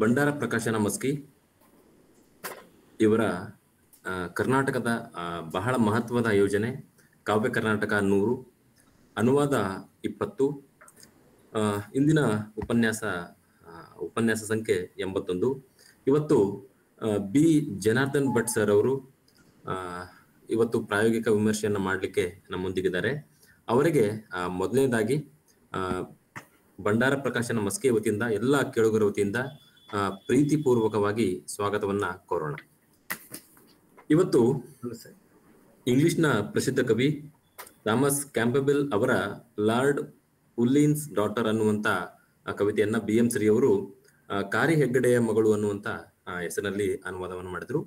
ಬಂಡಾರ ಪ್ರಕಾಶನ ಮಸ್ಕಿ ಇವರ ಕರ್ನಾಟಕದ ಬಹಳ ಮಹತ್ವದ ಯೋಜನೆ ಕಾವ್ಯ ಕರ್ನಾಟಕ 100 ಅನುವಾದ 20 ಇಂದಿನ ಉಪನ್ಯಾಸ ಸಂಖ್ಯೆ 81. ಇವತ್ತು ಬಿ ಜನಾರ್ದನ್ ಭಟ್ ಸರ್ ಅವರು ಇವತ್ತು ಪ್ರಾಯೋಗಿಕ ವಿಮರ್ಶೆಯನ್ನು ಮಾಡಲಿಕ್ಕೆ ನಮ್ಮೊಂದಿಗಿದ್ದಾರೆ. ಅವರಿಗೆ ಮೊದಲನೇದಾಗಿ ಬಂಡಾರ ಪ್ರಕಾಶನ ಮಸ್ಕಿ ವತಿಯಿಂದ ಎಲ್ಲ ಕೇಳುಗರ ವತಿಯಿಂದ ಪ್ರೀತಿಪೂರ್ವಕವಾಗಿ ಸ್ವಾಗತವನ್ನ ಕೋರೋಣ. ಇವತ್ತು ಇಂಗ್ಲಿಷ್ನ ಪ್ರಸಿದ್ಧ ಕವಿ ಥಾಮಸ್ ಕ್ಯಾಂಪಬೆಲ್ ಅವರ ಲಾರ್ಡ್ ಉಲ್ಲಿನ್ಸ್ ಡಾಟರ್ ಅನ್ನುವಂತ ಕವಿತೆಯನ್ನ BM ಶ್ರೀ ಅವರು ಕಾರಿ ಹೆಗ್ಗಡೆಯ ಮಗಳು ಅನ್ನುವಂತ ಹೆಸರಿನಲ್ಲಿ ಅನುವಾದವನ್ನು ಮಾಡಿದ್ರು.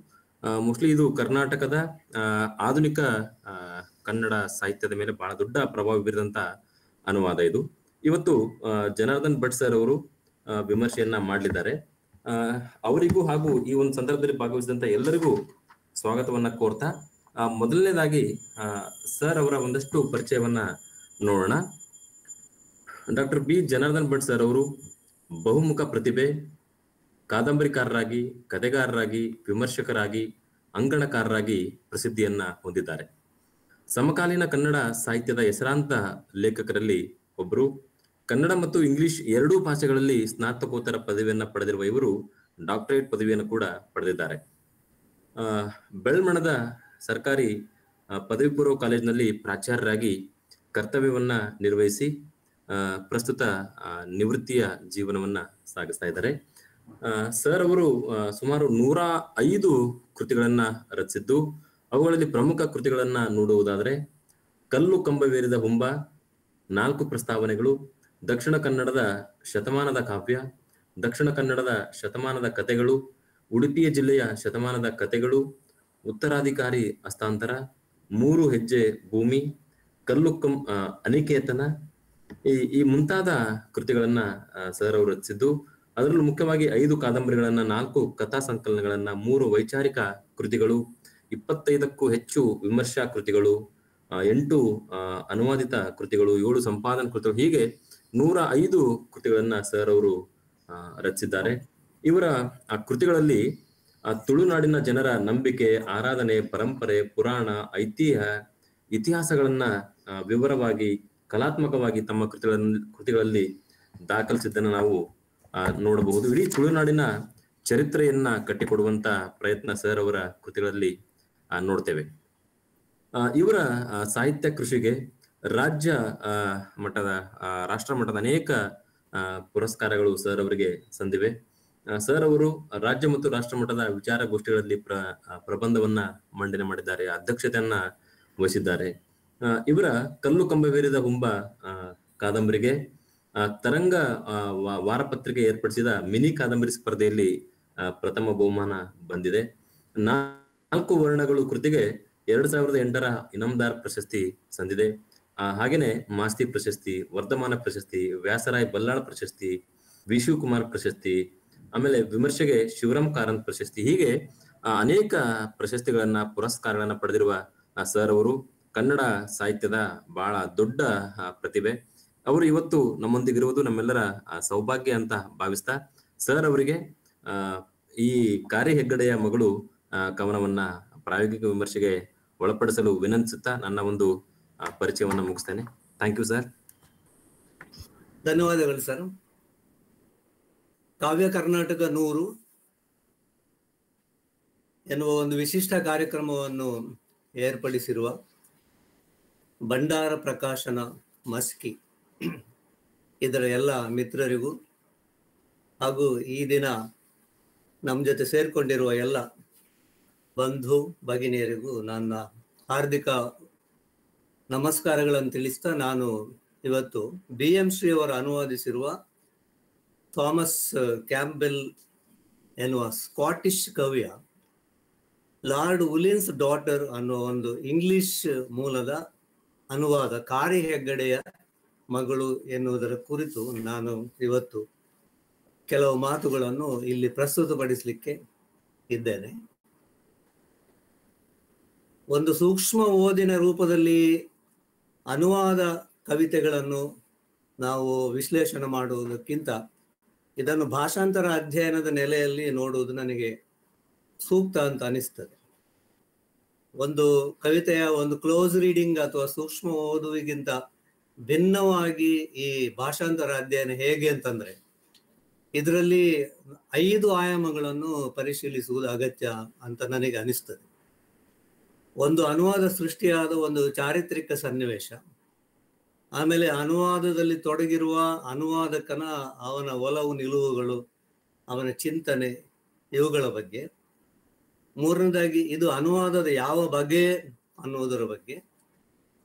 ಮೋಸ್ಟ್ಲಿ ಇದು ಕರ್ನಾಟಕದ ಆಧುನಿಕ ಕನ್ನಡ ಸಾಹಿತ್ಯದ ಮೇಲೆ ಬಹಳ ದೊಡ್ಡ ಪ್ರಭಾವ ಬೀರಿದಂತ ಅನುವಾದ ಇದು. ಇವತ್ತು ಜನಾರ್ದನ್ ಭಟ್ ಸರ್ ಅವರು ವಿಮರ್ಶೆಯನ್ನ ಮಾಡಲಿದ್ದಾರೆ. ಅವರಿಗೂ ಹಾಗೂ ಈ ಒಂದು ಸಂದರ್ಭದಲ್ಲಿ ಭಾಗವಹಿಸಿದಂತ ಎಲ್ಲರಿಗೂ ಸ್ವಾಗತವನ್ನ ಕೋರ್ತಾ ಮೊದಲನೇದಾಗಿ ಸರ್ ಅವರ ಒಂದಷ್ಟು ಪರಿಚಯವನ್ನ ನೋಡೋಣ. Doctor B Janardhan Bhat sir ಅವರು ಬಹುಮುಖ ಪ್ರತಿಭೆ, ಕಾದಂಬರಿಕಾರರಾಗಿ, ಕಥೆಗಾರರಾಗಿ, ವಿಮರ್ಶಕರಾಗಿ, ಅಂಕಣಕಾರರಾಗಿ ಪ್ರಸಿದ್ಧಿಯನ್ನ ಹೊಂದಿದ್ದಾರೆ. ಸಮಕಾಲೀನ ಕನ್ನಡ ಸಾಹಿತ್ಯದ ಹೆಸರಾಂತ ಲೇಖಕರಲ್ಲಿ ಒಬ್ಬರು. ಕನ್ನಡ ಮತ್ತು ಇಂಗ್ಲಿಷ್ ಎರಡೂ ಭಾಷೆಗಳಲ್ಲಿ ಸ್ನಾತಕೋತ್ತರ ಪದವಿಯನ್ನ ಪಡೆದಿರುವ ಇವರು ಡಾಕ್ಟರೇಟ್ ಪದವಿಯನ್ನು ಕೂಡ ಪಡೆದಿದ್ದಾರೆ. ಬೆಳ್ಮಣದ ಸರ್ಕಾರಿ ಪದವಿ ಪೂರ್ವ ಕಾಲೇಜಿನಲ್ಲಿ ಪ್ರಾಚಾರ್ಯರಾಗಿ ಕರ್ತವ್ಯವನ್ನ ನಿರ್ವಹಿಸಿ ಪ್ರಸ್ತುತ ನಿವೃತ್ತಿಯ ಜೀವನವನ್ನ ಸಾಗಿಸ್ತಾ ಇದ್ದಾರೆ. ಸರ್ ಅವರು ಸುಮಾರು 105 ಕೃತಿಗಳನ್ನ ರಚಿಸಿದ್ದು, ಅವುಗಳಲ್ಲಿ ಪ್ರಮುಖ ಕೃತಿಗಳನ್ನ ನೋಡುವುದಾದರೆ ಕಲ್ಲು ಕಂಬವೇರಿದ ಹುಂಬ, 4 ಪ್ರಸ್ತಾವನೆಗಳು, ದಕ್ಷಿಣ ಕನ್ನಡದ ಶತಮಾನದ ಕಾವ್ಯ, ದಕ್ಷಿಣ ಕನ್ನಡದ ಶತಮಾನದ ಕಥೆಗಳು, ಉಡುಪಿಯ ಜಿಲ್ಲೆಯ ಶತಮಾನದ ಕಥೆಗಳು, ಉತ್ತರಾಧಿಕಾರಿ ಹಸ್ತಾಂತರ, 3 ಹೆಜ್ಜೆ ಭೂಮಿ, ಅನಿಕೇತನ, ಈ ಮುಂತಾದ ಕೃತಿಗಳನ್ನ ಸರ್ ಅವರು ರಚಿಸಿದ್ದು. ಅದರಲ್ಲೂ ಮುಖ್ಯವಾಗಿ 5 ಕಾದಂಬರಿಗಳನ್ನ, 4 ಕಥಾ ಸಂಕಲನಗಳನ್ನ, 3 ವೈಚಾರಿಕ ಕೃತಿಗಳು, 25ಕ್ಕೂ ಹೆಚ್ಚು ವಿಮರ್ಶಾ ಕೃತಿಗಳು, 8 ಅನುವಾದಿತ ಕೃತಿಗಳು, 7 ಸಂಪಾದನಾ ಕೃತಿಗಳು, ಹೀಗೆ 105 ಕೃತಿಗಳನ್ನ ಸರ್ ಅವರು ರಚಿಸಿದ್ದಾರೆ. ಇವರ ಆ ಕೃತಿಗಳಲ್ಲಿ ತುಳುನಾಡಿನ ಜನರ ನಂಬಿಕೆ, ಆರಾಧನೆ, ಪರಂಪರೆ, ಪುರಾಣ, ಇತಿಹಾಸಗಳನ್ನ ವಿವರವಾಗಿ, ಕಲಾತ್ಮಕವಾಗಿ ತಮ್ಮ ಕೃತಿಗಳಲ್ಲಿ ದಾಖಲಿಸಿದ್ದನ್ನು ನಾವು ನೋಡಬಹುದು. ಇಡೀ ತುಳುನಾಡಿನ ಚರಿತ್ರೆಯನ್ನ ಕಟ್ಟಿಕೊಡುವಂತ ಪ್ರಯತ್ನ ಸರ್ ಅವರ ಕೃತಿಗಳಲ್ಲಿ ನೋಡ್ತೇವೆ. ಇವರ ಸಾಹಿತ್ಯ ಕೃಷಿಗೆ ರಾಜ್ಯ ಮಟ್ಟದ, ರಾಷ್ಟ್ರ ಮಟ್ಟದ ಅನೇಕ ಪುರಸ್ಕಾರಗಳು ಸರ್ ಅವರಿಗೆ ಸಂದಿವೆ. ಸರ್ ಅವರು ರಾಜ್ಯ ಮತ್ತು ರಾಷ್ಟ್ರ ಮಟ್ಟದ ವಿಚಾರಗೋಷ್ಠಿಗಳಲ್ಲಿ ಪ್ರಬಂಧವನ್ನ ಮಂಡನೆ ಮಾಡಿದ್ದಾರೆ, ಅಧ್ಯಕ್ಷತೆಯನ್ನ ವಹಿಸಿದ್ದಾರೆ. ಇವರ ಕಲ್ಲು ಕಂಬವೇರಿದ ಹುಂಬ ಕಾದಂಬರಿಗೆ ತರಂಗ ವಾರಪತ್ರಿಕೆ ಏರ್ಪಡಿಸಿದ ಮಿನಿ ಕಾದಂಬರಿ ಸ್ಪರ್ಧೆಯಲ್ಲಿ ಪ್ರಥಮ ಬಹುಮಾನ ಬಂದಿದೆ. 4 ವರ್ಣಗಳು ಕೃತಿಗೆ 2008ರ ಇನಾಮದಾರ್ ಪ್ರಶಸ್ತಿ ಸಂದಿದೆ. ಹಾಗೇನೆ ಮಾಸ್ತಿ ಪ್ರಶಸ್ತಿ, ವರ್ಧಮಾನ ಪ್ರಶಸ್ತಿ, ವ್ಯಾಸರಾಯ್ ಬಲ್ಲಾಳ್ ಪ್ರಶಸ್ತಿ, ವಿ ಶಿವಕುಮಾರ್ ಪ್ರಶಸ್ತಿ, ಆಮೇಲೆ ವಿಮರ್ಶೆಗೆ ಶಿವರಾಮ್ ಕಾರಂತ್ ಪ್ರಶಸ್ತಿ, ಹೀಗೆ ಅನೇಕ ಪ್ರಶಸ್ತಿಗಳನ್ನ, ಪುರಸ್ಕಾರಗಳನ್ನ ಪಡೆದಿರುವ ಸರ್ ಅವರು ಕನ್ನಡ ಸಾಹಿತ್ಯದ ಬಹಳ ದೊಡ್ಡ ಪ್ರತಿಭೆ. ಅವರು ಇವತ್ತು ನಮ್ಮೊಂದಿಗಿರುವುದು ನಮ್ಮೆಲ್ಲರ ಸೌಭಾಗ್ಯ ಅಂತ ಭಾವಿಸ್ತಾ ಸರ್ ಅವರಿಗೆ ಈ ಕಾರಿ ಹೆಗ್ಗಡೆಯ ಮಗಳು ಕವನವನ್ನ ಪ್ರಾಯೋಗಿಕ ವಿಮರ್ಶೆಗೆ ಒಳಪಡಿಸಲು ವಿನಂತಿಸುತ್ತಾ ನನ್ನ ಒಂದು ಪರಿಚಯವನ್ನ ಮುಗಿಸ್ತೇನೆ. Thank you sir. ಧನ್ಯವಾದಗಳು ಸರ್. ಕಾವ್ಯ ಕರ್ನಾಟಕ 100 ಎನ್ನುವ ಒಂದು ವಿಶಿಷ್ಟ ಕಾರ್ಯಕ್ರಮವನ್ನು ಏರ್ಪಡಿಸಿರುವ ಬಂಡಾರ ಪ್ರಕಾಶನ ಮಸ್ಕಿ ಇದರ ಎಲ್ಲ ಮಿತ್ರರಿಗೂ ಹಾಗೂ ಈ ದಿನ ನಮ್ಮ ಜೊತೆ ಸೇರ್ಕೊಂಡಿರುವ ಎಲ್ಲ ಬಂಧು ಭಗಿನಿಯರಿಗೂ ನನ್ನ ಹಾರ್ದಿಕ ನಮಸ್ಕಾರಗಳನ್ನು ತಿಳಿಸ್ತಾ, ನಾನು ಇವತ್ತು BM ಶ್ರೀ ಅವರು ಅನುವಾದಿಸಿರುವ ಥಾಮಸ್ ಕ್ಯಾಂಪಬೆಲ್ ಎನ್ನುವ ಸ್ಕಾಟಿಷ್ ಕವಿಯ ಲಾರ್ಡ್ ಉಲಿನ್ಸ್ ಡಾಟರ್ ಅನ್ನೋ ಒಂದು ಇಂಗ್ಲಿಷ್ ಮೂಲದ ಅನುವಾದ ಕಾರಿ ಹೆಗ್ಗಡೆಯ ಮಗಳು ಎನ್ನುವುದರ ಕುರಿತು ನಾನು ಇವತ್ತು ಕೆಲವು ಮಾತುಗಳನ್ನು ಇಲ್ಲಿ ಪ್ರಸ್ತುತಪಡಿಸಲಿಕ್ಕೆ ಇದ್ದೇನೆ. ಒಂದು ಸೂಕ್ಷ್ಮ ಓದಿನ ರೂಪದಲ್ಲಿ ಅನುವಾದ ಕವಿತೆಗಳನ್ನು ನಾವು ವಿಶ್ಲೇಷಣೆ ಮಾಡುವುದಕ್ಕಿಂತ ಇದನ್ನು ಭಾಷಾಂತರ ಅಧ್ಯಯನದ ನೆಲೆಯಲ್ಲಿ ನೋಡುವುದು ನನಗೆ ಸೂಕ್ತ ಅಂತ ಅನಿಸ್ತದೆ. ಒಂದು ಕವಿತೆಯ ಒಂದು ಕ್ಲೋಸ್ ರೀಡಿಂಗ್ ಅಥವಾ ಸೂಕ್ಷ್ಮ ಓದುವಿಗಿಂತ ಭಿನ್ನವಾಗಿ ಈ ಭಾಷಾಂತರ ಅಧ್ಯಯನ ಹೇಗೆ ಅಂತಂದ್ರೆ, ಇದರಲ್ಲಿ 5 ಆಯಾಮಗಳನ್ನು ಪರಿಶೀಲಿಸುವುದು ಅಗತ್ಯ ಅಂತ ನನಗೆ ಅನಿಸ್ತದೆ. ಒಂದು ಅನುವಾದ ಸೃಷ್ಟಿಯಾದ ಒಂದು ಚಾರಿತ್ರಿಕ ಸನ್ನಿವೇಶ, ಆಮೇಲೆ ಅನುವಾದದಲ್ಲಿ ತೊಡಗಿರುವ ಅನುವಾದಕನ ಅವನ ಒಲವು ನಿಲುವುಗಳು, ಅವನ ಚಿಂತನೆ, ಇವುಗಳ ಬಗ್ಗೆ. ಮೂರನೇದಾಗಿ ಇದು ಅನುವಾದದ ಯಾವ ಬಗೆ ಅನ್ನುವುದರ ಬಗ್ಗೆ.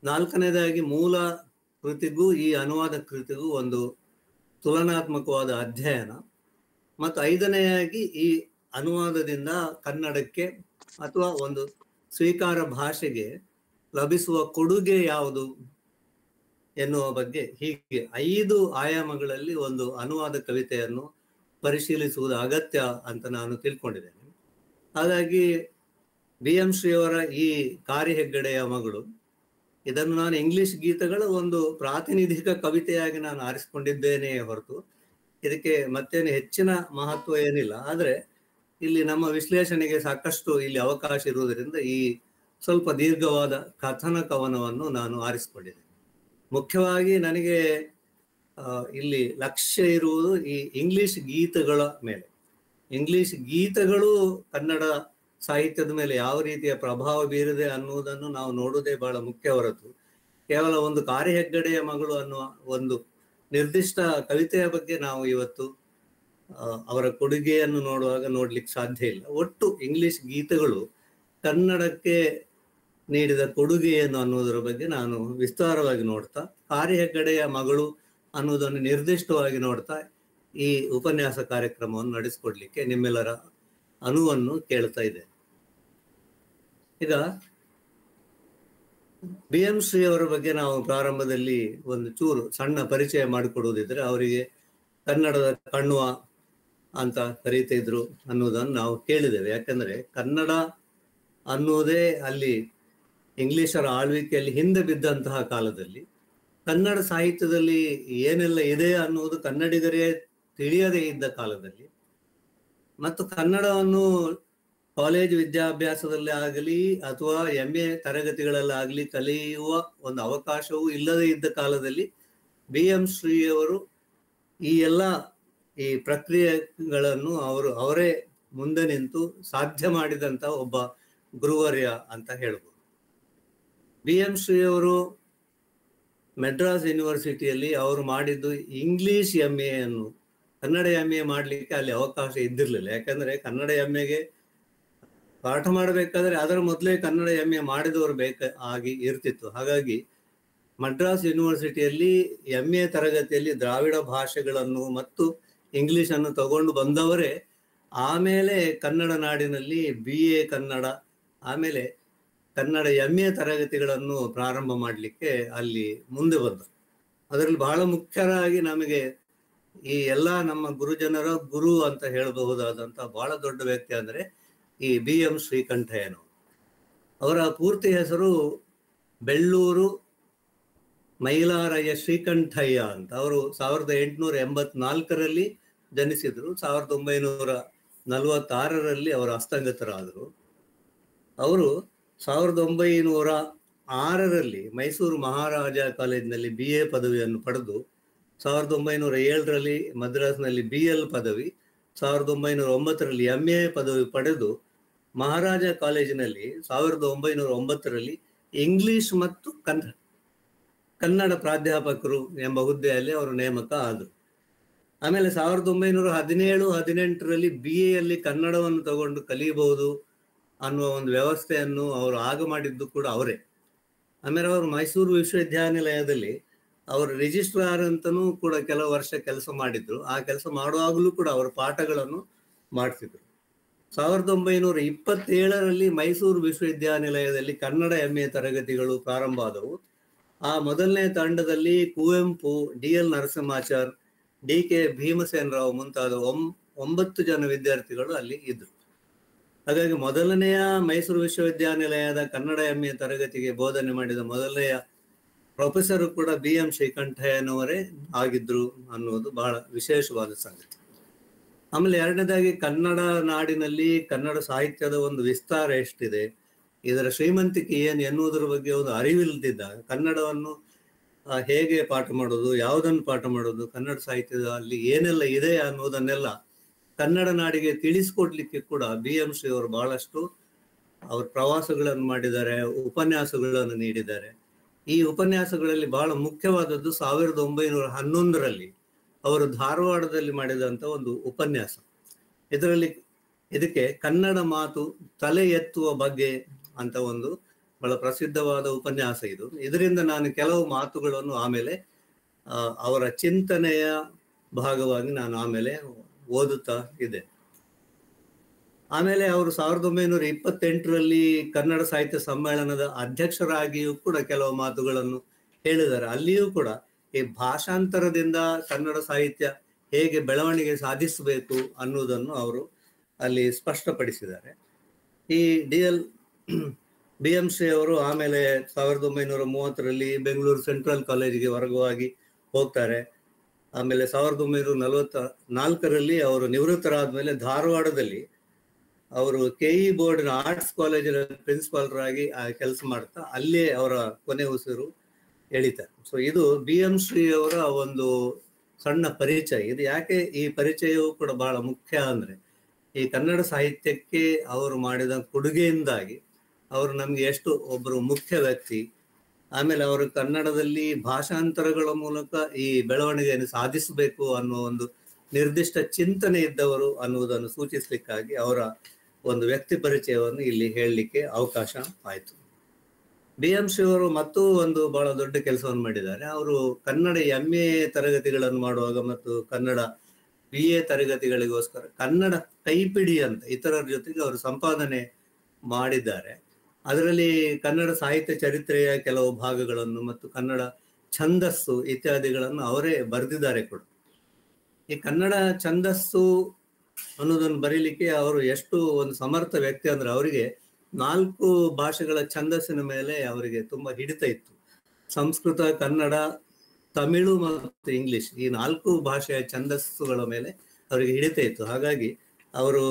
ನಾಲ್ಕನೇದಾಗಿ ಮೂಲ ಕೃತಿಗೂ ಈ ಅನುವಾದ ಕೃತಿಗೂ ಒಂದು ತುಲನಾತ್ಮಕವಾದ ಅಧ್ಯಯನ. ಮತ್ತು ಐದನೆಯಾಗಿ ಈ ಅನುವಾದದಿಂದ ಕನ್ನಡಕ್ಕೆ ಅಥವಾ ಒಂದು ಸ್ವೀಕಾರ ಭಾಷೆಗೆ ಲಭಿಸುವ ಕೊಡುಗೆ ಯಾವುದು ಎನ್ನುವ ಬಗ್ಗೆ. ಹೀಗೆ 5 ಆಯಾಮಗಳಲ್ಲಿ ಒಂದು ಅನುವಾದ ಕವಿತೆಯನ್ನು ಪರಿಶೀಲಿಸುವುದು ಅಗತ್ಯ ಅಂತ ನಾನು ತಿಳ್ಕೊಂಡಿದ್ದೇನೆ. ಹಾಗಾಗಿ BM ಶ್ರೀಯವರ ಈ ಕಾರಿ ಹೆಗ್ಗಡೆಯ ಮಗಳು, ಇದನ್ನು ನಾನು ಇಂಗ್ಲಿಷ್ ಗೀತಗಳ ಒಂದು ಪ್ರಾತಿನಿಧಿಕ ಕವಿತೆಯಾಗಿ ನಾನು ಆರಿಸಿಕೊಂಡಿದ್ದೇನೆ ಹೊರತು ಇದಕ್ಕೆ ಮತ್ತೇನು ಹೆಚ್ಚಿನ ಮಹತ್ವ ಏನಿಲ್ಲ. ಆದರೆ ಇಲ್ಲಿ ನಮ್ಮ ವಿಶ್ಲೇಷಣೆಗೆ ಸಾಕಷ್ಟು ಇಲ್ಲಿ ಅವಕಾಶ ಇರುವುದರಿಂದ ಈ ಸ್ವಲ್ಪ ದೀರ್ಘವಾದ ಕಥನ ಕವನವನ್ನು ನಾನು ಆರಿಸಿಕೊಂಡಿದ್ದೇನೆ. ಮುಖ್ಯವಾಗಿ ನನಗೆ ಇಲ್ಲಿ ಲಕ್ಷ್ಯ ಇರುವುದು ಈ ಇಂಗ್ಲಿಷ್ ಗೀತಗಳ ಮೇಲೆ. ಇಂಗ್ಲಿಷ್ ಗೀತಗಳು ಕನ್ನಡ ಸಾಹಿತ್ಯದ ಮೇಲೆ ಯಾವ ರೀತಿಯ ಪ್ರಭಾವ ಬೀರಿದೆ ಅನ್ನುವುದನ್ನು ನಾವು ನೋಡುವುದೇ ಬಹಳ ಮುಖ್ಯ ಹೊರತು ಕೇವಲ ಒಂದು ಕಾರಿ ಹೆಗ್ಗಡೆಯ ಮಗಳು ಅನ್ನುವ ಒಂದು ನಿರ್ದಿಷ್ಟ ಕವಿತೆಯ ಬಗ್ಗೆ ನಾವು ಇವತ್ತು ಅವರ ಕೊಡುಗೆಯನ್ನು ನೋಡ್ಲಿಕ್ಕೆ ಸಾಧ್ಯ ಇಲ್ಲ. ಒಟ್ಟು ಇಂಗ್ಲಿಷ್ ಗೀತಗಳು ಕನ್ನಡಕ್ಕೆ ನೀಡಿದ ಕೊಡುಗೆ ಏನು ಅನ್ನೋದರ ಬಗ್ಗೆ ನಾನು ವಿಸ್ತಾರವಾಗಿ ನೋಡ್ತಾ, ಕಾರಿ ಹೆಗ್ಗಡೆಯ ಮಗಳು ಅನ್ನೋದನ್ನು ನಿರ್ದಿಷ್ಟವಾಗಿ ನೋಡ್ತಾ ಈ ಉಪನ್ಯಾಸ ಕಾರ್ಯಕ್ರಮವನ್ನು ನಡೆಸಿಕೊಡ್ಲಿಕ್ಕೆ ನಿಮ್ಮೆಲ್ಲರ ಅನುವನ್ನು ಕೇಳ್ತಾ ಇದೆ. ಈಗ BM ಶ್ರೀ ಅವರ ಬಗ್ಗೆ ನಾವು ಪ್ರಾರಂಭದಲ್ಲಿ ಒಂದು ಚೂರು ಸಣ್ಣ ಪರಿಚಯ ಮಾಡಿಕೊಡುವುದಿದ್ರೆ, ಅವರಿಗೆ ಕನ್ನಡದ ಕಣ್ವ ಅಂತ ಕರೀತಿದ್ರು ಅನ್ನೋದನ್ನು ನಾವು ಕೇಳಿದ್ದೇವೆ. ಯಾಕಂದ್ರೆ ಕನ್ನಡ ಅನ್ನುವುದೇ ಅಲ್ಲಿ ಇಂಗ್ಲಿಷರ ಆಳ್ವಿಕೆಯಲ್ಲಿ ಹಿಂದೆ ಬಿದ್ದಂತಹ ಕಾಲದಲ್ಲಿ ಕನ್ನಡ ಸಾಹಿತ್ಯದಲ್ಲಿ ಏನೆಲ್ಲ ಇದೆ ಅನ್ನುವುದು ಕನ್ನಡಿಗರೇ ತಿಳಿಯದೇ ಇದ್ದ ಕಾಲದಲ್ಲಿ, ಮತ್ತು ಕನ್ನಡವನ್ನು ಕಾಲೇಜು ವಿದ್ಯಾಭ್ಯಾಸದಲ್ಲಿ ಆಗಲಿ ಅಥವಾ MA ತರಗತಿಗಳಲ್ಲಾಗಲಿ ಕಲಿಯುವ ಒಂದು ಅವಕಾಶವೂ ಇಲ್ಲದೇ ಇದ್ದ ಕಾಲದಲ್ಲಿ BM ಶ್ರೀಯವರು ಈ ಪ್ರಕ್ರಿಯೆಗಳನ್ನು ಅವರೇ ಮುಂದೆ ನಿಂತು ಸಾಧ್ಯ ಮಾಡಿದಂಥ ಒಬ್ಬ ಗುರುವರ್ಯ ಅಂತ ಹೇಳ್ಬೋದು. BM ಶ್ರೀಯವರು ಮೆಡ್ರಾಸ್ ಯೂನಿವರ್ಸಿಟಿಯಲ್ಲಿ ಅವರು ಮಾಡಿದ್ದು ಇಂಗ್ಲಿಷ್ MA ಅನ್ನು, ಕನ್ನಡ MA ಮಾಡಲಿಕ್ಕೆ ಅಲ್ಲಿ ಅವಕಾಶ ಇದ್ದಿರಲಿಲ್ಲ. ಯಾಕಂದ್ರೆ ಕನ್ನಡ MAಗೆ ಪಾಠ ಮಾಡಬೇಕಾದ್ರೆ ಅದರ ಮೊದಲೇ ಕನ್ನಡ MA ಮಾಡಿದವರು ಆಗಿ ಇರ್ತಿತ್ತು. ಹಾಗಾಗಿ ಮಡ್ರಾಸ್ ಯೂನಿವರ್ಸಿಟಿಯಲ್ಲಿ MA ತರಗತಿಯಲ್ಲಿ ದ್ರಾವಿಡ ಭಾಷೆಗಳನ್ನು ಮತ್ತು ಇಂಗ್ಲಿಷನ್ನು ತಗೊಂಡು ಬಂದವರೇ ಆಮೇಲೆ ಕನ್ನಡ ನಾಡಿನಲ್ಲಿ BA ಕನ್ನಡ, ಆಮೇಲೆ ಕನ್ನಡ MA ತರಗತಿಗಳನ್ನು ಪ್ರಾರಂಭ ಮಾಡಲಿಕ್ಕೆ ಅಲ್ಲಿ ಮುಂದೆ ಬಂದರು. ಅದರಲ್ಲಿ ಬಹಳ ಮುಖ್ಯರಾಗಿ ನಮಗೆ ಈ ಎಲ್ಲ ನಮ್ಮ ಗುರುಜನರ ಗುರು ಅಂತ ಹೇಳಬಹುದಾದಂಥ ಬಹಳ ದೊಡ್ಡ ವ್ಯಕ್ತಿ ಅಂದರೆ ಈ BM ಶ್ರೀಕಂಠಯ್ಯನವರು. ಅವರ ಪೂರ್ತಿ ಹೆಸರು ಬೆಳ್ಳೂರು ಮೈಲಾರಯ್ಯ ಶ್ರೀಕಂಠಯ್ಯ ಅಂತ. ಅವರು 1884ರಲ್ಲಿ ಜನಿಸಿದ್ರು. 1946ರಲ್ಲಿ ಅವರು ಹಸ್ತಂಗತರಾದರು. ಅವರು 1906ರಲ್ಲಿ ಮೈಸೂರು ಮಹಾರಾಜ ಕಾಲೇಜಿನಲ್ಲಿ BA ಪದವಿಯನ್ನು ಪಡೆದು 1907ರಲ್ಲಿ ಮದ್ರಾಸ್ನಲ್ಲಿ BL ಪದವಿ, 1909ರಲ್ಲಿ MA ಪದವಿ ಪಡೆದು ಮಹಾರಾಜ ಕಾಲೇಜಿನಲ್ಲಿ 1909ರಲ್ಲಿ ಇಂಗ್ಲಿಷ್ ಮತ್ತು ಕನ್ನಡ ಪ್ರಾಧ್ಯಾಪಕರು ಎಂಬ ಹುದ್ದೆಯಲ್ಲಿ ಅವರು ನೇಮಕ ಆದರು. ಆಮೇಲೆ 1917-18ರಲ್ಲಿ BAಯಲ್ಲಿ ಕನ್ನಡವನ್ನು ತಗೊಂಡು ಕಲಿಯಬಹುದು ಅನ್ನುವ ಒಂದು ವ್ಯವಸ್ಥೆಯನ್ನು ಅವರು ಆಗ ಮಾಡಿದ್ದು ಕೂಡ ಅವರೇ. ಆಮೇಲೆ ಅವರು ಮೈಸೂರು ವಿಶ್ವವಿದ್ಯಾನಿಲಯದಲ್ಲಿ ಅವರು ರಿಜಿಸ್ಟ್ರಾರ್ ಅಂತನೂ ಕೂಡ ಕೆಲವು ವರ್ಷ ಕೆಲಸ ಮಾಡಿದ್ರು. ಆ ಕೆಲಸ ಮಾಡುವಾಗಲೂ ಕೂಡ ಅವರು ಪಾಠಗಳನ್ನು ಮಾಡ್ತಿದ್ರು. 1927ರಲ್ಲಿ ಮೈಸೂರು ವಿಶ್ವವಿದ್ಯಾನಿಲಯದಲ್ಲಿ ಕನ್ನಡ MA ತರಗತಿಗಳು ಪ್ರಾರಂಭ ಆದವು. ಆ ಮೊದಲನೇ ತಂಡದಲ್ಲಿ ಕುವೆಂಪು, DL ನರಸಿಂಹಾಚಾರ್, DK ಭೀಮಸೇನರಾವ್ ಮುಂತಾದ 9 ಜನ ವಿದ್ಯಾರ್ಥಿಗಳು ಅಲ್ಲಿ ಇದ್ರು. ಹಾಗಾಗಿ ಮೊದಲನೆಯ ಮೈಸೂರು ವಿಶ್ವವಿದ್ಯಾನಿಲಯದ ಕನ್ನಡ MA ತರಗತಿಗೆ ಬೋಧನೆ ಮಾಡಿದ ಮೊದಲನೆಯ ಪ್ರೊಫೆಸರ್ ಕೂಡ BM ಶ್ರೀಕಂಠಯ್ಯನವರೇ ಆಗಿದ್ರು ಅನ್ನುವುದು ಬಹಳ ವಿಶೇಷವಾದ ಸಂಗತಿ. ಆಮೇಲೆ ಎರಡನೇದಾಗಿ ಕನ್ನಡ ನಾಡಿನಲ್ಲಿ ಕನ್ನಡ ಸಾಹಿತ್ಯದ ಒಂದು ವಿಸ್ತಾರ ಎಷ್ಟಿದೆ, ಇದರ ಶ್ರೀಮಂತಿಕೆ ಏನು ಎನ್ನುವುದರ ಬಗ್ಗೆ ಒಂದು ಅರಿವಿಲ್ಲದಿದ್ದಾಗ ಕನ್ನಡವನ್ನು ಹೇಗೆ ಪಾಠ ಮಾಡೋದು, ಯಾವುದನ್ನು ಪಾಠ ಮಾಡೋದು, ಕನ್ನಡ ಸಾಹಿತ್ಯದಲ್ಲಿ ಏನೆಲ್ಲ ಇದೆ ಅನ್ನೋದನ್ನೆಲ್ಲ ಕನ್ನಡ ನಾಡಿಗೆ ತಿಳಿಸ್ಕೊಡ್ಲಿಕ್ಕೆ ಕೂಡ BM ಶ್ರೀ ಅವರು ಬಹಳಷ್ಟು ಅವ್ರ ಪ್ರವಾಸಗಳನ್ನು ಮಾಡಿದ್ದಾರೆ, ಉಪನ್ಯಾಸಗಳನ್ನು ನೀಡಿದ್ದಾರೆ. ಈ ಉಪನ್ಯಾಸಗಳಲ್ಲಿ ಬಹಳ ಮುಖ್ಯವಾದದ್ದು 1911ರಲ್ಲಿ ಅವರು ಧಾರವಾಡದಲ್ಲಿ ಮಾಡಿದಂಥ ಒಂದು ಉಪನ್ಯಾಸ. ಇದಕ್ಕೆ ಕನ್ನಡ ಮಾತು ತಲೆ ಎತ್ತುವ ಬಗ್ಗೆ ಅಂತ ಒಂದು ಬಹಳ ಪ್ರಸಿದ್ಧವಾದ ಉಪನ್ಯಾಸ ಇದು. ಇದರಿಂದ ನಾನು ಕೆಲವು ಮಾತುಗಳನ್ನು ಆಮೇಲೆ ಅವರ ಚಿಂತನೆಯ ಭಾಗವಾಗಿ ನಾನು ಆಮೇಲೆ ಓದುತ್ತಾ ಇದ್ದೆ. ಆಮೇಲೆ ಅವರು 1928ರಲ್ಲಿ ಕನ್ನಡ ಸಾಹಿತ್ಯ ಸಮ್ಮೇಳನದ ಅಧ್ಯಕ್ಷರಾಗಿಯೂ ಕೂಡ ಕೆಲವು ಮಾತುಗಳನ್ನು ಹೇಳಿದ್ದಾರೆ. ಅಲ್ಲಿಯೂ ಕೂಡ ಈ ಭಾಷಾಂತರದಿಂದ ಕನ್ನಡ ಸಾಹಿತ್ಯ ಹೇಗೆ ಬೆಳವಣಿಗೆ ಸಾಧಿಸಬೇಕು ಅನ್ನುವುದನ್ನು ಅವರು ಅಲ್ಲಿ ಸ್ಪಷ್ಟಪಡಿಸಿದ್ದಾರೆ. ಈ BM ಶ್ರೀ ಅವರು ಆಮೇಲೆ 1930ರಲ್ಲಿ ಬೆಂಗಳೂರು ಸೆಂಟ್ರಲ್ ಕಾಲೇಜಿಗೆ ವರ್ಗವಾಗಿ ಹೋಗ್ತಾರೆ. ಆಮೇಲೆ 1944ರಲ್ಲಿ ಅವರು ನಿವೃತ್ತರಾದ ಮೇಲೆ ಧಾರವಾಡದಲ್ಲಿ ಅವರು KE ಬೋರ್ಡಿನ ಆರ್ಟ್ಸ್ ಕಾಲೇಜಿನ ಪ್ರಿನ್ಸಿಪಾಲರಾಗಿ ಕೆಲಸ ಮಾಡ್ತಾ ಅಲ್ಲೇ ಅವರ ಕೊನೆ ಉಸಿರು ಎಳಿತಾರೆ. ಸೊ ಇದು BM ಶ್ರೀ ಅವರ ಒಂದು ಸಣ್ಣ ಪರಿಚಯ. ಇದು ಯಾಕೆ ಈ ಪರಿಚಯವು ಕೂಡ ಬಹಳ ಮುಖ್ಯ ಅಂದ್ರೆ, ಈ ಕನ್ನಡ ಸಾಹಿತ್ಯಕ್ಕೆ ಅವರು ಮಾಡಿದ ಕೊಡುಗೆಯಿಂದಾಗಿ ಅವರು ನಮ್ಗೆ ಎಷ್ಟು ಒಬ್ಬರು ಮುಖ್ಯ ವ್ಯಕ್ತಿ, ಆಮೇಲೆ ಅವರು ಕನ್ನಡದಲ್ಲಿ ಭಾಷಾಂತರಗಳ ಮೂಲಕ ಈ ಬೆಳವಣಿಗೆಯನ್ನು ಸಾಧಿಸಬೇಕು ಅನ್ನುವ ಒಂದು ನಿರ್ದಿಷ್ಟ ಚಿಂತನೆ ಇದ್ದವರು ಅನ್ನುವುದನ್ನು ಸೂಚಿಸಲಿಕ್ಕಾಗಿ ಅವರ ಒಂದು ವ್ಯಕ್ತಿ ಪರಿಚಯವನ್ನು ಇಲ್ಲಿ ಹೇಳಲಿಕ್ಕೆ ಅವಕಾಶ ಆಯಿತು. BM ಶ್ರೀ ಅವರು ಮತ್ತೂ ಒಂದು ಬಹಳ ದೊಡ್ಡ ಕೆಲಸವನ್ನು ಮಾಡಿದ್ದಾರೆ. ಅವರು ಕನ್ನಡ MA ತರಗತಿಗಳನ್ನು ಮಾಡುವಾಗ ಮತ್ತು ಕನ್ನಡ BA ತರಗತಿಗಳಿಗೋಸ್ಕರ ಕನ್ನಡ ಕೈಪಿಡಿ ಅಂತ ಇತರರ ಜೊತೆಗೆ ಅವರು ಸಂಪಾದನೆ ಮಾಡಿದ್ದಾರೆ. ಅದರಲ್ಲಿ ಕನ್ನಡ ಸಾಹಿತ್ಯ ಚರಿತ್ರೆಯ ಕೆಲವು ಭಾಗಗಳನ್ನು ಮತ್ತು ಕನ್ನಡ ಛಂದಸ್ಸು ಇತ್ಯಾದಿಗಳನ್ನು ಅವರೇ ಬರೆದಿದ್ದಾರೆ ಕೂಡ. ಈ ಕನ್ನಡ ಛಂದಸ್ಸು ಅನ್ನೋದನ್ನು ಬರೀಲಿಕ್ಕೆ ಅವರು ಎಷ್ಟು ಒಂದು ಸಮರ್ಥ ವ್ಯಕ್ತಿ ಅಂದ್ರೆ, ಅವರಿಗೆ 4 ಭಾಷೆಗಳ ಛಂದಸ್ಸಿನ ಮೇಲೆ ಅವರಿಗೆ ತುಂಬಾ ಹಿಡಿತ ಇತ್ತು. ಸಂಸ್ಕೃತ, ಕನ್ನಡ, ತಮಿಳು ಮತ್ತು ಇಂಗ್ಲಿಷ್ ಈ 4 ಭಾಷೆಯ ಛಂದಸ್ಸುಗಳ ಮೇಲೆ ಅವರಿಗೆ ಹಿಡಿತ ಇತ್ತು. ಹಾಗಾಗಿ ಅವರು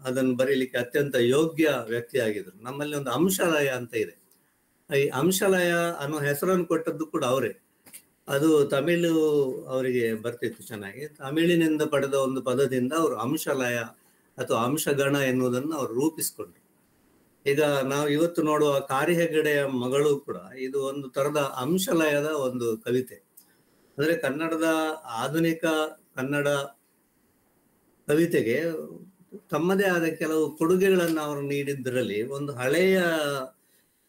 ಅದನ್ನು ಬರೀಲಿಕ್ಕೆ ಅತ್ಯಂತ ಯೋಗ್ಯ ವ್ಯಕ್ತಿ ಆಗಿದ್ರು. ನಮ್ಮಲ್ಲಿ ಒಂದು ಅಂಶಲಯ ಅಂತ ಇದೆ. ಈ ಅಂಶಲಯ ಅನ್ನೋ ಹೆಸರನ್ನು ಕೊಟ್ಟದ್ದು ಕೂಡ ಅವರೇ. ಅದು ತಮಿಳು ಅವರಿಗೆ ಬರ್ತಿತ್ತು ಚೆನ್ನಾಗಿ. ತಮಿಳಿನಿಂದ ಪಡೆದ ಒಂದು ಪದದಿಂದ ಅವರು ಅಂಶಲಯ ಅಥವಾ ಅಂಶಗಣ ಎನ್ನುವುದನ್ನು ಅವರು ರೂಪಿಸಿಕೊಂಡ್ರು. ಈಗ ನಾವು ಇವತ್ತು ನೋಡುವ ಕಾರಿ ಹೆಗಡೆಯ ಮಗಳು ಕೂಡ ಇದು ಒಂದು ತರದ ಅಂಶಲಯದ ಒಂದು ಕವಿತೆ. ಅಂದ್ರೆ ಕನ್ನಡದ ಆಧುನಿಕ ಕನ್ನಡ ಕವಿತೆಗೆ ತಮ್ಮದೇ ಆದ ಕೆಲವು ಕೊಡುಗೆಗಳನ್ನು ಅವರು ನೀಡಿದ್ದರಲ್ಲಿ ಒಂದು ಹಳೆಯ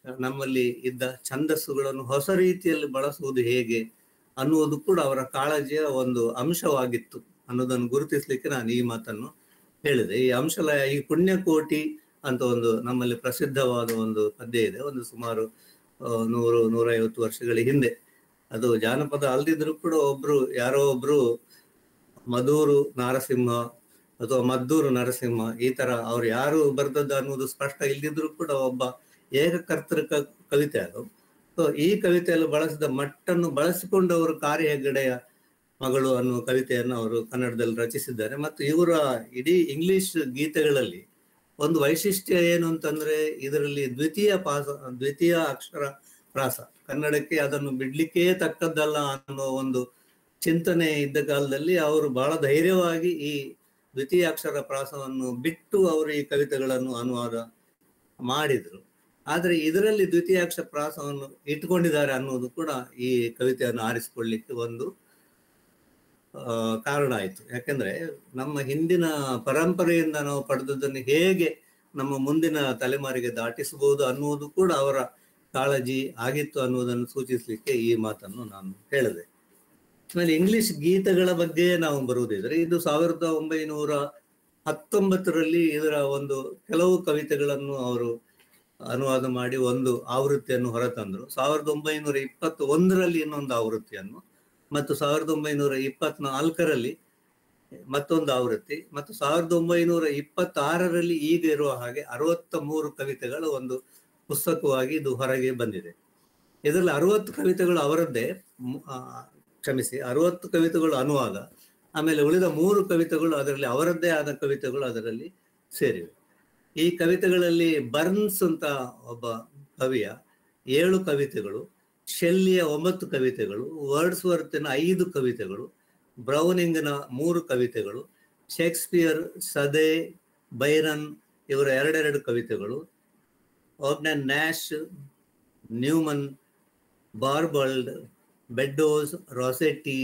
ನಮ್ಮಲ್ಲಿ ಇದ್ದ ಛಂದಸ್ಸುಗಳನ್ನು ಹೊಸ ರೀತಿಯಲ್ಲಿ ಬಳಸುವುದು ಹೇಗೆ ಅನ್ನುವುದು ಕೂಡ ಅವರ ಕಾಳಜಿಯ ಒಂದು ಅಂಶವಾಗಿತ್ತು ಅನ್ನೋದನ್ನು ಗುರುತಿಸ್ಲಿಕ್ಕೆ ನಾನು ಈ ಮಾತನ್ನು ಹೇಳಿದೆ. ಈ ಅಂಶಲಯ, ಈ ಪುಣ್ಯಕೋಟಿ ಅಂತ ಒಂದು ನಮ್ಮಲ್ಲಿ ಪ್ರಸಿದ್ಧವಾದ ಒಂದು ಪದ್ಯ ಇದೆ. ಒಂದು ಸುಮಾರು 100-150 ವರ್ಷಗಳ ಹಿಂದೆ. ಅದು ಜಾನಪದ ಅಲ್ದಿದ್ರು ಕೂಡ ಯಾರೋ ಒಬ್ರು ಮಧೂರು ನರಸಿಂಹ ಅಥವಾ ಮದ್ದೂರು ನರಸಿಂಹ ಈ ತರ ಅವ್ರು ಯಾರು ಬರ್ದದ್ದು ಅನ್ನೋದು ಸ್ಪಷ್ಟ ಇಲ್ದಿದ್ರು ಕೂಡ ಒಬ್ಬ ಏಕಕರ್ತೃಕ ಕವಿತೆ ಅದು. ಸೊ ಈ ಕವಿತೆಯಲ್ಲಿ ಬಳಸಿದ ಮಟ್ಟನ್ನು ಬಳಸಿಕೊಂಡು ಅವರು ಕಾರಿ ಹೆಗ್ಗಡೆಯ ಮಗಳು ಅನ್ನುವ ಕವಿತೆಯನ್ನು ಅವರು ಕನ್ನಡದಲ್ಲಿ ರಚಿಸಿದ್ದಾರೆ. ಮತ್ತು ಇವರ ಇಡೀ ಇಂಗ್ಲಿಷ್ ಗೀತೆಗಳಲ್ಲಿ ಒಂದು ವೈಶಿಷ್ಟ್ಯ ಏನು ಅಂತಂದ್ರೆ, ಇದರಲ್ಲಿ ದ್ವಿತೀಯ ಅಕ್ಷರ ಪ್ರಾಸ ಕನ್ನಡಕ್ಕೆ ಅದನ್ನು ಬಿಡ್ಲಿಕ್ಕೇ ತಕ್ಕದ್ದಲ್ಲ ಅನ್ನೋ ಒಂದು ಚಿಂತನೆ ಇದ್ದ ಕಾಲದಲ್ಲಿ ಅವರು ಬಹಳ ಧೈರ್ಯವಾಗಿ ಈ ದ್ವಿತೀಯ ಅಕ್ಷರ ಪ್ರಾಸವನ್ನು ಬಿಟ್ಟು ಅವರು ಈ ಕವಿತೆಗಳನ್ನು ಅನುವಾದ ಮಾಡಿದ್ರು. ಆದ್ರೆ ಇದರಲ್ಲಿ ದ್ವಿತೀಯಾಕ್ಷರ ಪ್ರಾಸವನ್ನು ಇಟ್ಕೊಂಡಿದ್ದಾರೆ ಅನ್ನೋದು ಕೂಡ ಈ ಕವಿತೆಯನ್ನು ಆರಿಸಿಕೊಳ್ಳಿಕ್ಕೆ ಒಂದು ಕಾರಣ ಆಯಿತು. ಯಾಕೆಂದ್ರೆ ನಮ್ಮ ಹಿಂದಿನ ಪರಂಪರೆಯಿಂದ ನಾವು ಪಡೆದದ್ದನ್ನು ಹೇಗೆ ನಮ್ಮ ಮುಂದಿನ ತಲೆಮಾರಿಗೆ ದಾಟಿಸಬಹುದು ಅನ್ನುವುದು ಕೂಡ ಅವರ ಕಾಳಜಿ ಆಗಿತ್ತು ಅನ್ನುವುದನ್ನು ಸೂಚಿಸಲಿಕ್ಕೆ ಈ ಮಾತನ್ನು ನಾನು ಹೇಳಿದೆ. ಆಮೇಲೆ ಇಂಗ್ಲಿಷ್ ಗೀತೆಗಳ ಬಗ್ಗೆ ನಾವು ಬರುವುದಿದ್ರೆ, ಇದು 1919ರಲ್ಲಿ ಇದರ ಒಂದು ಕೆಲವು ಕವಿತೆಗಳನ್ನು ಅವರು ಅನುವಾದ ಮಾಡಿ ಒಂದು ಆವೃತ್ತಿಯನ್ನು ಹೊರತಂದರು. 1921ರಲ್ಲಿ ಇನ್ನೊಂದು ಆವೃತ್ತಿಯನ್ನು, ಮತ್ತು 1924ರಲ್ಲಿ ಮತ್ತೊಂದು ಆವೃತ್ತಿ, ಮತ್ತು 1926ರಲ್ಲಿ ಈಗ ಇರುವ ಹಾಗೆ 63 ಕವಿತೆಗಳು ಒಂದು ಪುಸ್ತಕವಾಗಿ ಇದು ಹೊರಗೆ ಬಂದಿದೆ. ಇದರಲ್ಲಿ 60 ಕವಿತೆಗಳು ಅವರದ್ದೇ, 60 ಕವಿತೆಗಳು ಅನುವಾದ ಆಮೇಲೆ ಉಳಿದ 3 ಕವಿತೆಗಳು ಅದರಲ್ಲಿ ಅವರದ್ದೇ ಆದ ಕವಿತೆಗಳು ಅದರಲ್ಲಿ ಸೇರಿವೆ. ಈ ಕವಿತೆಗಳಲ್ಲಿ ಬರ್ನ್ಸ್ ಅಂತ ಒಬ್ಬ ಕವಿಯ 7 ಕವಿತೆಗಳು, ಶೆಲ್ಲಿಯ 9 ಕವಿತೆಗಳು, ವರ್ಡ್ಸ್ವರ್ತಿನ 5 ಕವಿತೆಗಳು, ಬ್ರೌನಿಂಗ್ನ 3 ಕವಿತೆಗಳು, ಶೇಕ್ಸ್ಪಿಯರ್, ಸದೆ, ಬೈರನ್ ಇವರ 2 ಕವಿತೆಗಳು, Ogden Nash, Newman, Barbauld, Beddoes, Rossetti,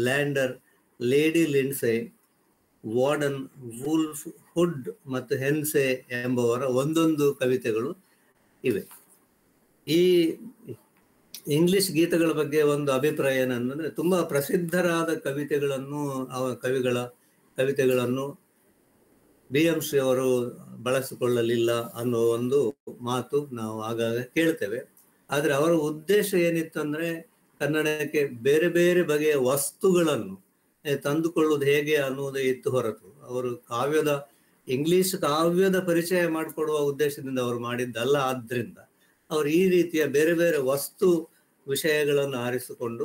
Landor, Lady Lindsay, Warden, Woolf, Hood ಮತ್ತು ಹೆನ್ಸೆ ಎಂಬುವರ 1 ಕವಿತೆಗಳು ಇವೆ. ಈ ಇಂಗ್ಲಿಷ್ ಗೀತೆಗಳ ಬಗ್ಗೆ ಒಂದು ಅಭಿಪ್ರಾಯ ಏನಂದ್ರೆ, ತುಂಬಾ ಪ್ರಸಿದ್ಧರಾದ ಕವಿತೆಗಳನ್ನು BM ಶ್ರೀ ಅವರು ಬಳಸಿಕೊಳ್ಳಲಿಲ್ಲ ಅನ್ನೋ ಒಂದು ಮಾತು ನಾವು ಆಗಾಗ ಕೇಳ್ತೇವೆ. ಆದ್ರೆ ಅವರ ಉದ್ದೇಶ ಏನಿತ್ತಂದ್ರೆ, ಕನ್ನಡಕ್ಕೆ ಬೇರೆ ಬೇರೆ ಬಗೆಯ ವಸ್ತುಗಳನ್ನು ತಂದುಕೊಳ್ಳುವುದು ಹೇಗೆ ಅನ್ನುವುದೇ ಇತ್ತು ಹೊರತು ಅವರು ಇಂಗ್ಲಿಷ್ ಕಾವ್ಯದ ಪರಿಚಯ ಮಾಡಿಕೊಡುವ ಉದ್ದೇಶದಿಂದ ಅವರು ಮಾಡಿದ್ದಲ್ಲ. ಆದ್ರಿಂದ ಅವರು ಈ ರೀತಿಯ ಬೇರೆ ಬೇರೆ ವಸ್ತು ವಿಷಯಗಳನ್ನು ಆರಿಸಿಕೊಂಡು,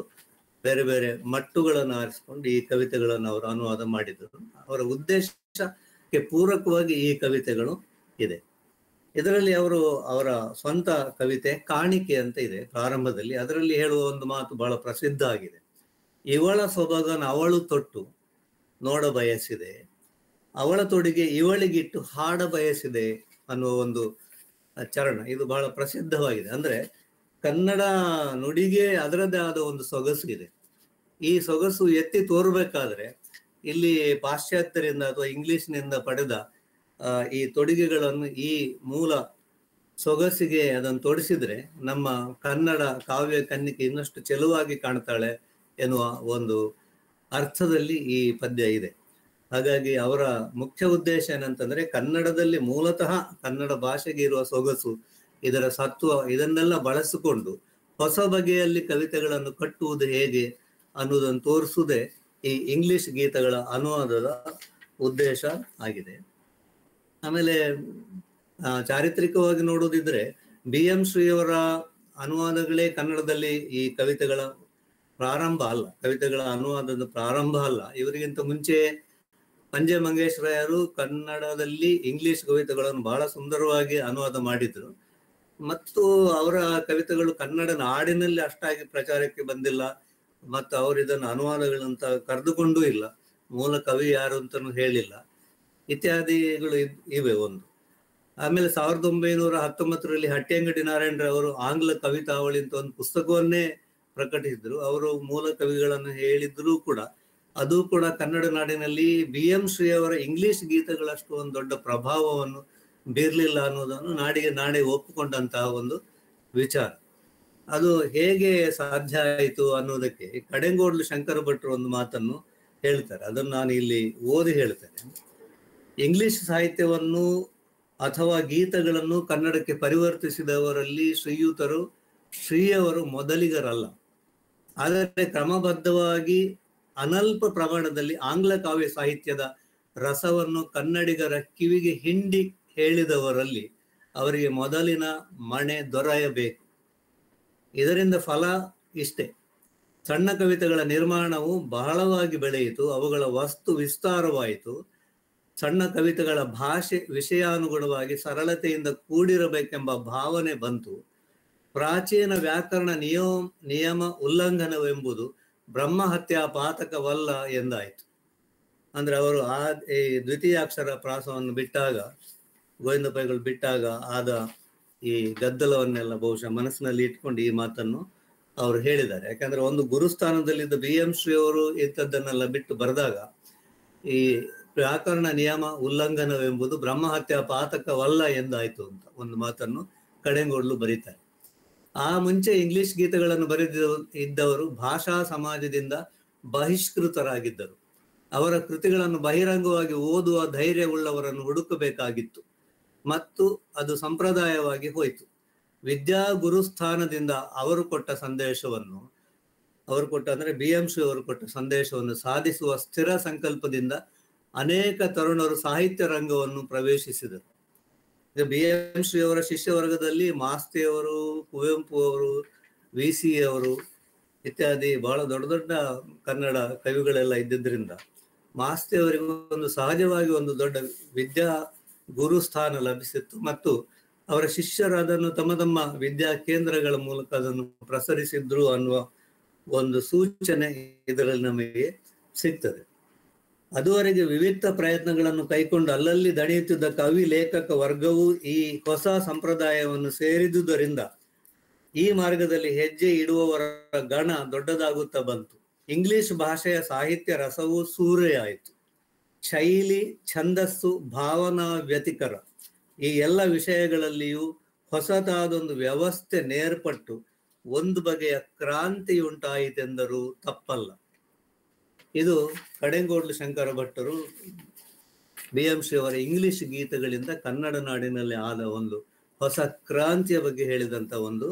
ಬೇರೆ ಬೇರೆ ಮಟ್ಟುಗಳನ್ನು ಆರಿಸಿಕೊಂಡು ಈ ಕವಿತೆಗಳನ್ನು ಅವರು ಅನುವಾದ ಮಾಡಿದರು. ಅವರ ಉದ್ದೇಶಕ್ಕೆ ಪೂರಕವಾಗಿ ಈ ಕವಿತೆಗಳು ಇದೆ. ಇದರಲ್ಲಿ ಅವರ ಸ್ವಂತ ಕವಿತೆ ಕಾಣಿಕೆ ಅಂತ ಇದೆ ಪ್ರಾರಂಭದಲ್ಲಿ. ಅದರಲ್ಲಿ ಹೇಳುವ ಒಂದು ಮಾತು ಬಹಳ ಪ್ರಸಿದ್ಧ ಆಗಿದೆ. ಇವಳ ಸೊಬಗನ ಅವಳು ತೊಟ್ಟು ನೋಡ ಬಯಸಿದೆ, ಅವಳ ತೊಡಿಗೆ ಇವಳಿಗಿಟ್ಟು ಹಾಡ ಬಯಸಿದೆ ಅನ್ನುವ ಒಂದು ಚರಣ. ಇದು ಬಹಳ ಪ್ರಸಿದ್ಧವಾಗಿದೆ. ಅಂದ್ರೆ ಕನ್ನಡ ನುಡಿಗೆ ಅದರದ್ದೇ ಆದ ಒಂದು ಸೊಗಸು ಇದೆ. ಈ ಸೊಗಸು ಎತ್ತಿ ತೋರ್ಬೇಕಾದ್ರೆ ಇಲ್ಲಿ ಪಾಶ್ಚಾತ್ಯರಿಂದ ಅಥವಾ ಇಂಗ್ಲಿಷ್ನಿಂದ ಪಡೆದ ಈ ತೊಡುಗೆಗಳನ್ನು ಈ ಮೂಲ ಸೊಗಸಿಗೆ ಅದನ್ನು ತೊಡಿಸಿದ್ರೆ ನಮ್ಮ ಕನ್ನಡ ಕಾವ್ಯ ಕನ್ನಿಕೆ ಇನ್ನಷ್ಟು ಚೆಲುವಾಗಿ ಕಾಣ್ತಾಳೆ ಎನ್ನುವ ಒಂದು ಅರ್ಥದಲ್ಲಿ ಈ ಪದ್ಯ ಇದೆ. ಹಾಗಾಗಿ ಅವರ ಮುಖ್ಯ ಉದ್ದೇಶ ಏನಂತಂದ್ರೆ, ಕನ್ನಡದಲ್ಲಿ ಮೂಲತಃ ಕನ್ನಡ ಭಾಷೆಗೆ ಇರುವ ಸೊಗಸು, ಇದರ ಸತ್ವ, ಇದನ್ನೆಲ್ಲ ಬಳಸಿಕೊಂಡು ಹೊಸ ಬಗೆಯಲ್ಲಿ ಕವಿತೆಗಳನ್ನು ಕಟ್ಟುವುದು ಹೇಗೆ ಅನ್ನೋದನ್ನು ತೋರಿಸುವುದೇ ಈ ಇಂಗ್ಲಿಷ್ ಗೀತೆಗಳ ಅನುವಾದದ ಉದ್ದೇಶ ಆಗಿದೆ. ಆಮೇಲೆ ಚಾರಿತ್ರಿಕವಾಗಿ ನೋಡೋದಿದ್ರೆ BM ಶ್ರೀಯವರ ಅನುವಾದಗಳೇ ಕನ್ನಡದಲ್ಲಿ ಈ ಕವಿತೆಗಳ ಪ್ರಾರಂಭ ಅಲ್ಲ, ಕವಿತೆಗಳ ಅನುವಾದದ ಪ್ರಾರಂಭ ಅಲ್ಲ. ಇವರಿಗಿಂತ ಮುಂಚೆ ಪಂಜೆ ಮಂಗೇಶ್ವರಯ್ಯರು ಕನ್ನಡದಲ್ಲಿ ಇಂಗ್ಲಿಷ್ ಕವಿತೆಗಳನ್ನು ಬಹಳ ಸುಂದರವಾಗಿ ಅನುವಾದ ಮಾಡಿದ್ರು. ಮತ್ತು ಅವರ ಕವಿತೆಗಳು ಕನ್ನಡ ನಾಡಿನಲ್ಲಿ ಅಷ್ಟಾಗಿ ಪ್ರಚಾರಕ್ಕೆ ಬಂದಿಲ್ಲ, ಮತ್ತು ಅವರು ಇದನ್ನು ಅನುವಾದಗಳಂತ ಕರೆದುಕೊಂಡೂ ಇಲ್ಲ, ಮೂಲ ಕವಿ ಯಾರು ಅಂತಲೂ ಹೇಳಿಲ್ಲ, ಇತ್ಯಾದಿಗಳು ಇವೆ ಒಂದು. ಆಮೇಲೆ 1919ರಲ್ಲಿ ಹಟ್ಟಿಯಂಗಡಿ ನಾರಾಯಣರವರು ಆಂಗ್ಲ ಕವಿತಾವಳಿ ಅಂತ ಒಂದು ಪುಸ್ತಕವನ್ನೇ ಪ್ರಕಟಿಸಿದ್ರು. ಅವರು ಮೂಲ ಕವಿಗಳನ್ನು ಹೇಳಿದ್ರು ಕೂಡ ಅದು ಕೂಡ ಕನ್ನಡ ನಾಡಿನಲ್ಲಿ BM ಶ್ರೀಯವರ ಇಂಗ್ಲಿಷ್ ಗೀತೆಗಳಷ್ಟು ಒಂದು ದೊಡ್ಡ ಪ್ರಭಾವವನ್ನು ಬೀರ್ಲಿಲ್ಲ ಅನ್ನೋದನ್ನು ನಾಡೇ ಒಪ್ಪಿಕೊಂಡಂತಹ ಒಂದು ವಿಚಾರ. ಅದು ಹೇಗೆ ಸಾಧ್ಯ ಆಯಿತು ಅನ್ನೋದಕ್ಕೆ ಕಡೆಂಗೋಡ್ಲು ಶಂಕರ ಭಟ್ರು ಒಂದು ಮಾತನ್ನು ಹೇಳ್ತಾರೆ. ಅದನ್ನು ನಾನು ಇಲ್ಲಿ ಓದಿ ಹೇಳ್ತೇನೆ. ಇಂಗ್ಲಿಷ್ ಸಾಹಿತ್ಯವನ್ನು ಅಥವಾ ಗೀತೆಗಳನ್ನು ಕನ್ನಡಕ್ಕೆ ಪರಿವರ್ತಿಸಿದವರಲ್ಲಿ ಶ್ರೀಯವರು ಮೊದಲಿಗರಲ್ಲ. ಆದರೆ ಕ್ರಮಬದ್ಧವಾಗಿ ಅನಲ್ಪ ಪ್ರಮಾಣದಲ್ಲಿ ಆಂಗ್ಲ ಕಾವ್ಯ ಸಾಹಿತ್ಯದ ರಸವನ್ನು ಕನ್ನಡಿಗರ ಕಿವಿಗೆ ಹಿಂಡಿ ಹೇಳಿದವರಲ್ಲಿ ಅವರಿಗೆ ಮೊದಲಿನ ಮಣೆ ದೊರೆಯಬೇಕು. ಇದರಿಂದ ಫಲ ಇಷ್ಟೇ: ಸಣ್ಣ ಕವಿತೆಗಳ ನಿರ್ಮಾಣವು ಬಹಳವಾಗಿ ಬೆಳೆಯಿತು, ಅವುಗಳ ವಸ್ತು ವಿಸ್ತಾರವಾಯಿತು, ಸಣ್ಣ ಕವಿತೆಗಳ ಭಾಷೆ ವಿಷಯಾನುಗುಣವಾಗಿ ಸರಳತೆಯಿಂದ ಕೂಡಿರಬೇಕೆಂಬ ಭಾವನೆ ಬಂತು, ಪ್ರಾಚೀನ ವ್ಯಾಕರಣ ನಿಯಮ ಉಲ್ಲಂಘನವೆಂಬುದು ಬ್ರಹ್ಮಹತ್ಯಾ ಪಾತಕವಲ್ಲ ಎಂದಾಯಿತು. ಅಂದ್ರೆ ಅವರು ಈ ದ್ವಿತೀಯಾಕ್ಷರ ಪ್ರಾಸವನ್ನು ಬಿಟ್ಟಾಗ, ಗೋವಿಂದ ಪೈಗಳು ಬಿಟ್ಟಾಗ ಆದ ಈ ಗದ್ದಲವನ್ನೆಲ್ಲ ಬಹುಶಃ ಮನಸ್ಸಿನಲ್ಲಿ ಇಟ್ಕೊಂಡು ಈ ಮಾತನ್ನು ಅವರು ಹೇಳಿದ್ದಾರೆ. ಯಾಕಂದ್ರೆ ಒಂದು ಗುರುಸ್ಥಾನದಲ್ಲಿದ್ದ BM ಶ್ರೀ ಅವರು ಇಂಥದ್ದನ್ನೆಲ್ಲ ಬಿಟ್ಟು ಬರೆದಾಗ ಈ ವ್ಯಾಕರಣ ನಿಯಮ ಉಲ್ಲಂಘನವೆಂಬುದು ಬ್ರಹ್ಮಹತ್ಯಾ ಪಾತಕವಲ್ಲ ಎಂದಾಯ್ತು ಅಂತ ಒಂದು ಮಾತನ್ನು ಕಡೆಂಗೋಡ್ಲು ಬರೀತಾರೆ. ಆ ಮುಂಚೆ ಇಂಗ್ಲಿಷ್ ಗೀತೆಗಳನ್ನು ಇದ್ದವರು ಭಾಷಾ ಸಮಾಜದಿಂದ ಬಹಿಷ್ಕೃತರಾಗಿದ್ದರು. ಅವರ ಕೃತಿಗಳನ್ನು ಬಹಿರಂಗವಾಗಿ ಓದುವ ಧೈರ್ಯವುಳ್ಳವರನ್ನು ಹುಡುಕಬೇಕಾಗಿತ್ತು ಮತ್ತು ಅದು ಸಂಪ್ರದಾಯವಾಗಿ ಹೋಯಿತು. ವಿದ್ಯಾ ಗುರುಸ್ಥಾನದಿಂದ ಅವರು ಕೊಟ್ಟ ಅಂದ್ರೆ BM ಶ್ರೀ ಅವರು ಕೊಟ್ಟ ಸಂದೇಶವನ್ನು ಸಾಧಿಸುವ ಸ್ಥಿರ ಸಂಕಲ್ಪದಿಂದ ಅನೇಕ ತರುಣರು ಸಾಹಿತ್ಯ ರಂಗವನ್ನು ಪ್ರವೇಶಿಸಿದರು. BM ಶ್ರೀ ಅವರ ಶಿಷ್ಯ ವರ್ಗದಲ್ಲಿ ಮಾಸ್ತಿಯವರು, ಕುವೆಂಪು ಅವರು, VC ಅವರು ಇತ್ಯಾದಿ ಬಹಳ ದೊಡ್ಡ ದೊಡ್ಡ ಕನ್ನಡ ಕವಿಗಳೆಲ್ಲ ಇದ್ದಿದ್ದರಿಂದ ಮಾಸ್ತಿ ಅವರಿಗೆ ಒಂದು ಸಹಜವಾಗಿ ಒಂದು ದೊಡ್ಡ ವಿದ್ಯಾ ಗುರು ಸ್ಥಾನ ಲಭಿಸಿತ್ತು ಮತ್ತು ಅವರ ಶಿಷ್ಯರು ಅದನ್ನು ತಮ್ಮ ತಮ್ಮ ವಿದ್ಯಾ ಕೇಂದ್ರಗಳ ಮೂಲಕ ಅದನ್ನು ಪ್ರಸರಿಸಿದ್ರು ಅನ್ನುವ ಒಂದು ಸೂಚನೆ ಇದರಲ್ಲಿ ನಮಗೆ ಸಿಗ್ತದೆ. ಅದುವರೆಗೆ ವಿವಿಧ ಪ್ರಯತ್ನಗಳನ್ನು ಕೈಕೊಂಡು ಅಲ್ಲಲ್ಲಿ ದಣಿಯುತ್ತಿದ್ದ ಕವಿ ಲೇಖಕ ವರ್ಗವು ಈ ಹೊಸ ಸಂಪ್ರದಾಯವನ್ನು ಸೇರಿದುದರಿಂದ ಈ ಮಾರ್ಗದಲ್ಲಿ ಹೆಜ್ಜೆ ಇಡುವವರ ಗಣ ದೊಡ್ಡದಾಗುತ್ತಾ ಬಂತು. ಇಂಗ್ಲಿಷ್ ಭಾಷೆಯ ಸಾಹಿತ್ಯ ರಸವು ಸೂರೆಯಾಯಿತು. ಶೈಲಿ, ಛಂದಸ್ಸು, ಭಾವನಾ ವ್ಯತಿಕರ ಈ ಎಲ್ಲ ವಿಷಯಗಳಲ್ಲಿಯೂ ಹೊಸದಾದೊಂದು ವ್ಯವಸ್ಥೆ ನೇರ್ಪಟ್ಟು ಒಂದು ಬಗೆಯ ಕ್ರಾಂತಿಯುಂಟಾಯಿತೆಂದರೂ ತಪ್ಪಲ್ಲ. ಇದು ಕಡೆಂಗೋಡ್ಲು ಶಂಕರ ಭಟ್ಟರು BMC ಅವರ ಇಂಗ್ಲಿಷ್ ಗೀತೆಗಳಿಂದ ಕನ್ನಡ ನಾಡಿನಲ್ಲಿ ಆದ ಒಂದು ಹೊಸ ಕ್ರಾಂತಿಯ ಬಗ್ಗೆ ಹೇಳಿದಂತ ಒಂದು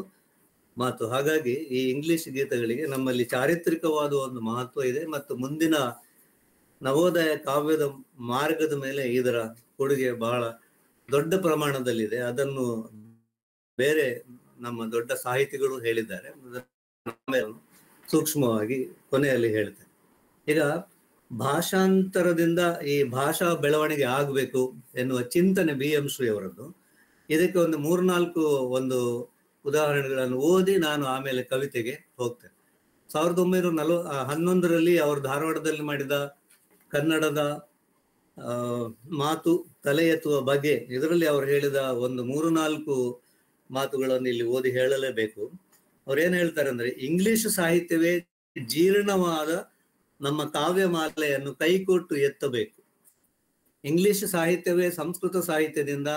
ಮಾತು. ಹಾಗಾಗಿ ಈ ಇಂಗ್ಲಿಷ್ ಗೀತೆಗಳಿಗೆ ನಮ್ಮಲ್ಲಿ ಚಾರಿತ್ರಿಕವಾದ ಒಂದು ಮಹತ್ವ ಇದೆ ಮತ್ತು ಮುಂದಿನ ನವೋದಯ ಕಾವ್ಯದ ಮಾರ್ಗದ ಮೇಲೆ ಇದರ ಕೊಡುಗೆ ಬಹಳ ದೊಡ್ಡ ಪ್ರಮಾಣದಲ್ಲಿದೆ. ಅದನ್ನು ಬೇರೆ ನಮ್ಮ ದೊಡ್ಡ ಸಾಹಿತಿಗಳು ಹೇಳಿದ್ದಾರೆ, ಸೂಕ್ಷ್ಮವಾಗಿ ಕೊನೆಯಲ್ಲಿ ಹೇಳ್ತೇನೆ. ಈಗ ಭಾಷಾಂತರದಿಂದ ಈ ಭಾಷಾ ಬೆಳವಣಿಗೆ ಆಗಬೇಕು ಎನ್ನುವ ಚಿಂತನೆ BMC ಅವರದ್ದು. ಇದಕ್ಕೆ ಒಂದು 3-4 ಒಂದು ಉದಾಹರಣೆಗಳನ್ನು ಓದಿ ನಾನು ಆಮೇಲೆ ಕವಿತೆಗೆ ಹೋಗ್ತೇನೆ. 1911ರಲ್ಲಿ ಅವರು ಧಾರವಾಡದಲ್ಲಿ ಮಾಡಿದ ಕನ್ನಡದ ಮಾತು ತಲೆ ಎತ್ತುವ ಬಗೆ, ಇದರಲ್ಲಿ ಅವರು ಹೇಳಿದ ಒಂದು 3-4 ಮಾತುಗಳನ್ನು ಇಲ್ಲಿ ಓದಿ ಹೇಳಲೇಬೇಕು. ಅವ್ರೇನ್ ಹೇಳ್ತಾರೆ ಅಂದ್ರೆ, ಇಂಗ್ಲಿಷ್ ಸಾಹಿತ್ಯವೇ ಜೀರ್ಣವಾದ ನಮ್ಮ ಕಾವ್ಯಮಾಲೆಯನ್ನು ಕೈಕೊಟ್ಟು ಎತ್ತಬೇಕು. ಇಂಗ್ಲಿಷ್ ಸಾಹಿತ್ಯವೇ ಸಂಸ್ಕೃತ ಸಾಹಿತ್ಯದಿಂದ